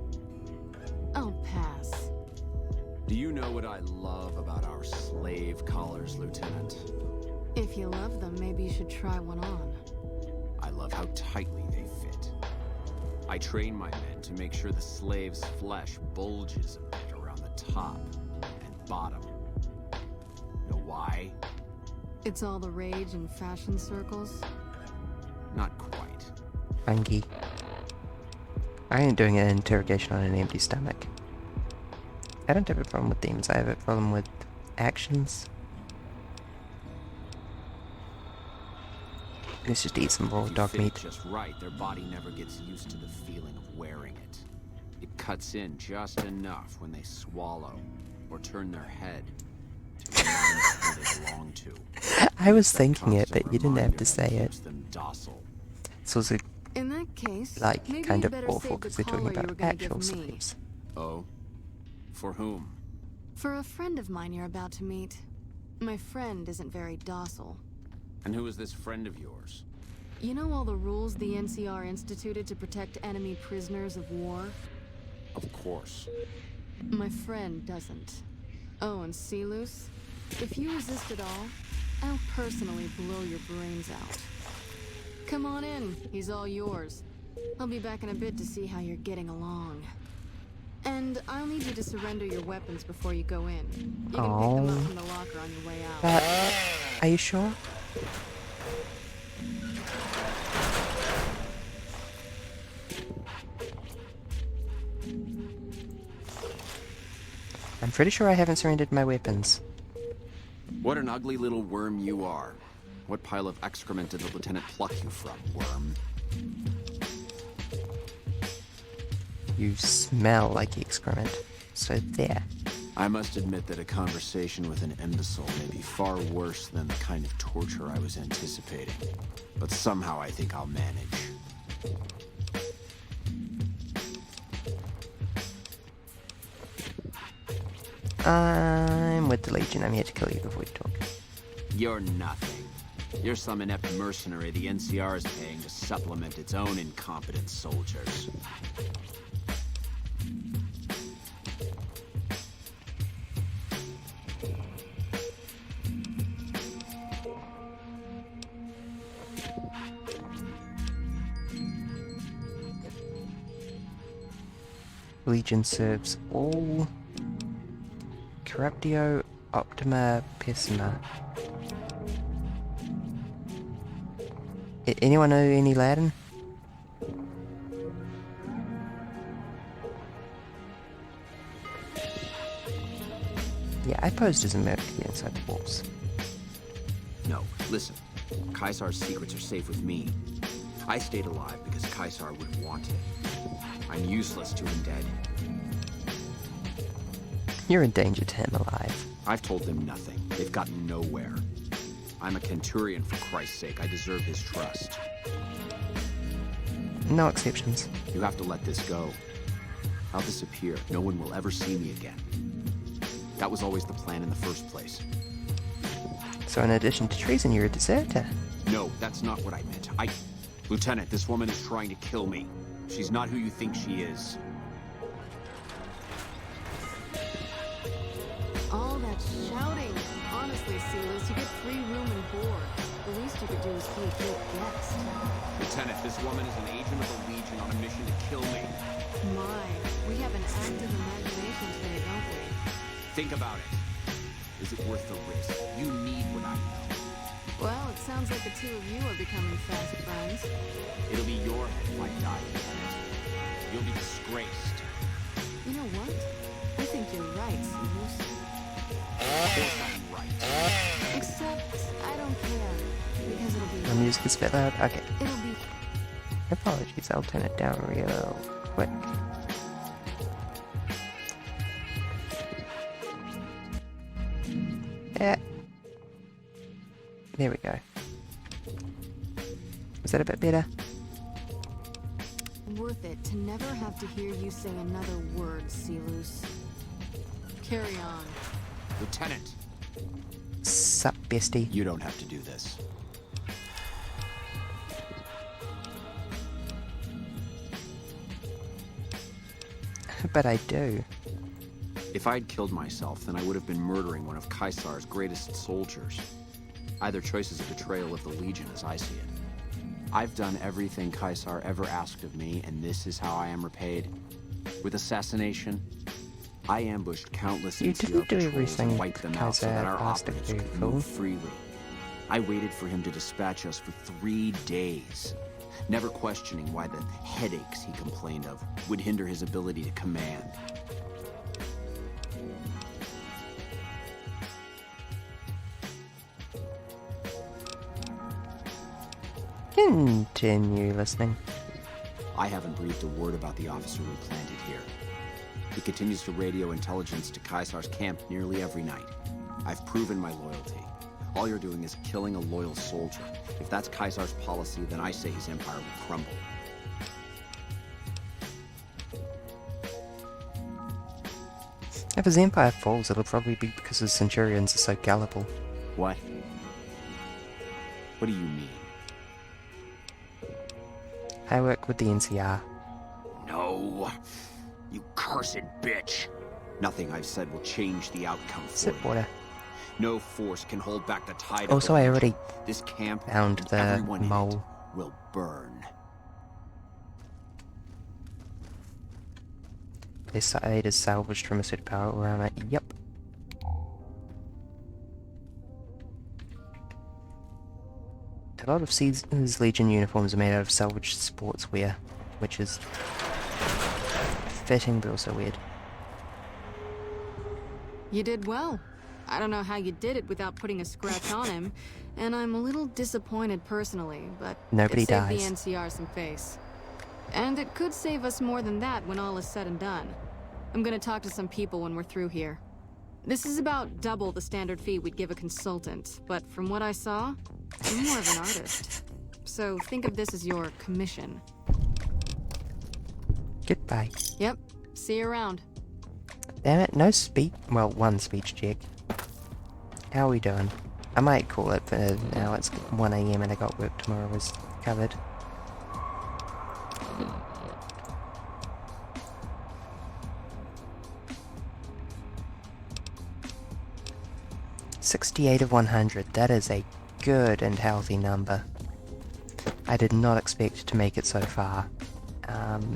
I'll pass. Do you know what I love about our slave collars, Lieutenant? If you love them, maybe you should try one on. I love how tightly they fit. I train my men to make sure the slave's flesh bulges a bit around the top and bottom. Know why? It's all the rage in fashion circles. Not quite. Fungi. I ain't doing an interrogation on an empty stomach. I don't have a problem with themes, I have a problem with actions. Let's just eat some raw If you dog fit meat. just right, their body never gets used to the feeling of wearing it. It cuts in just enough when they swallow, or turn their head to remind who they belong to. I was thinking it, but you didn't have to say it. Keeps them docile. It's also In that case, like maybe kind you'd of better awful save the because they're talking collar you about were gonna actual give me. slaves. Oh? For whom? For a friend of mine you're about to meet. My friend isn't very docile. And who is this friend of yours? You know all the rules the NCR instituted to protect enemy prisoners of war? Of course. My friend doesn't. Oh, and Silus, if you resist at all, I'll personally blow your brains out. Come on in, he's all yours. I'll be back in a bit to see how you're getting along. And I'll need you to surrender your weapons before you go in. You can pick them up from the locker on your way out. Are you sure? I'm pretty sure I haven't surrendered my weapons. What an ugly little worm you are. What pile of excrement did the lieutenant pluck you from, worm? You smell like excrement. So there. I must admit that a conversation with an imbecile may be far worse than the kind of torture I was anticipating. But somehow I think I'll manage. I'm with the Legion. I'm here to kill you before you talk. You're nothing. You're some inept mercenary the NCR is paying to supplement its own incompetent soldiers. Legion serves all Corruptio Optima Pessima. Anyone know any Latin? Yeah, I posed as a Mercury inside the walls. No, listen. Caesar's secrets are safe with me. I stayed alive because Caesar would have wanted it. I'm useless to him dead. You're in danger to him alive. I've told them nothing. They've gotten nowhere. I'm a Centurion, for Christ's sake. I deserve his trust. No exceptions. You have to let this go. I'll disappear. No one will ever see me again. That was always the plan in the first place. So in addition to treason, you're a deserter. No, that's not what I meant. Lieutenant, this woman is trying to kill me. She's not who you think she is. All that shouting. Honestly, Silus, you get free room and board. The least you could do is be a good guest. Lieutenant, this woman is an agent of the Legion on a mission to kill me. My, we have an active imagination today, don't we? Think about it. Is it worth the risk? You need what I know. Well, it sounds like the two of you are becoming fast friends. It'll be your head if I die, Lieutenant. You'll be disgraced. You know what? I think you're right, Silus. Of course I'm right. Except, I don't care. Because it'll be... The music is a bit loud. Okay. It'll be... Apologies, I'll turn it down real quick. Yeah. There we go. Is that a bit better? worth it to never have to hear you say another word, Silus. Carry on. Lieutenant! Sup, bestie? You don't have to do this. But I do. If I'd killed myself, then I would have been murdering one of Caesar's greatest soldiers. Either choice is a betrayal of the Legion as I see it. I've done everything Caesar ever asked of me, and this is how I am repaid. With assassination, I ambushed countless NCR patrols and wiped them out so that our operatives could move freely. I waited for him to dispatch us for 3 days, never questioning why the headaches he complained of would hinder his ability to command. Continue listening. I haven't breathed a word about the officer we planted here. He continues to radio intelligence to Caesar's camp nearly every night. I've proven my loyalty. All you're doing is killing a loyal soldier. If that's Caesar's policy, then I say his empire will crumble. If his empire falls, it'll probably be because his centurions are so gullible. What? What do you mean? I work with the NCR. No. You cursed bitch. Nothing I've said will change the outcome for Sip you. water. No force can hold back the tide Also, of I the already This camp found and the everyone in mole. it will burn. This side is salvaged from a superpower armor. Yep. A lot of Caesar's Legion uniforms are made out of salvaged sportswear, which is fitting but also weird. You did well. I don't know how you did it without putting a scratch on him, and I'm a little disappointed personally, but Nobody it saved dies. the NCR some face. And it could save us more than that when all is said and done. I'm gonna talk to some people when we're through here. This is about double the standard fee we'd give a consultant, but from what I saw, you're more of an artist. So think of this as your commission. Goodbye. Yep, see you around. Damn it, no speech. Well, one speech check. How are we doing? I might call it, but now it's 1 AM and I got work tomorrow was covered. $68 of 100. That is a good and healthy number. I did not expect to make it so far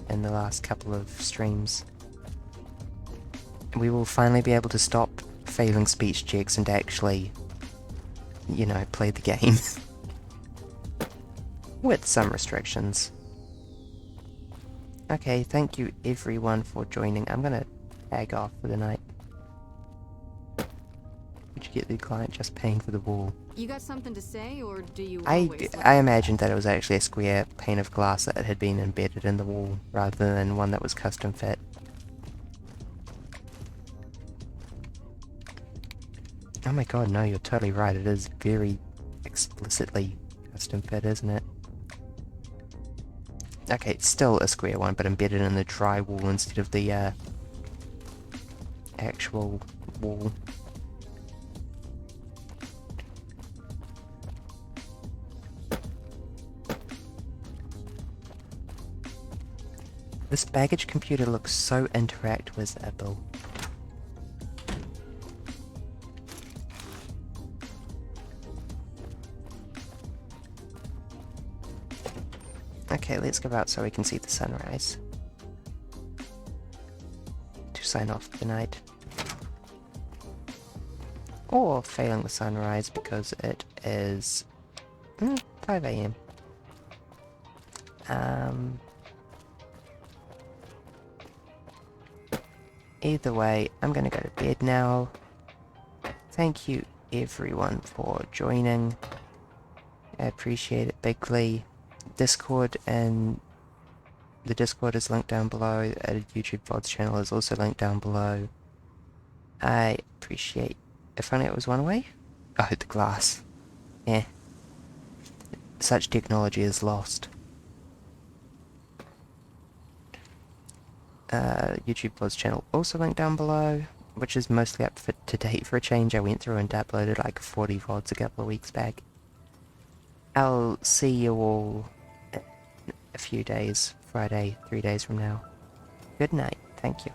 in the last couple of streams. We will finally be able to stop failing speech checks and actually, you know, play the game. With some restrictions. Okay, thank you everyone for joining. I'm gonna tag off for the night. Did you get the client just paying for the wall? You got something to say, or do you I always... imagined that it was actually a square pane of glass that had been embedded in the wall, rather than one that was custom fit. Oh my god, no, you're totally right. It is very explicitly custom fit, isn't it? Okay, it's still a square one, but embedded in the drywall instead of the actual wall. This baggage computer looks so interactable. Okay, let's go out so we can see the sunrise. To sign off for the night. Or failing the sunrise because it is 5 AM. Either way, I'm gonna go to bed now. Thank you everyone for joining. I appreciate it bigly. Discord and the Discord is linked down below. A YouTube VODs channel is also linked down below. I appreciate. If only it was one way. Oh, the glass. Eh. Such technology is lost. YouTube VODs channel also linked down below, which is mostly up to date for a change. I went through and uploaded like 40 VODs a couple of weeks back. I'll see you all in a few days, Friday, 3 days from now. Good night, thank you.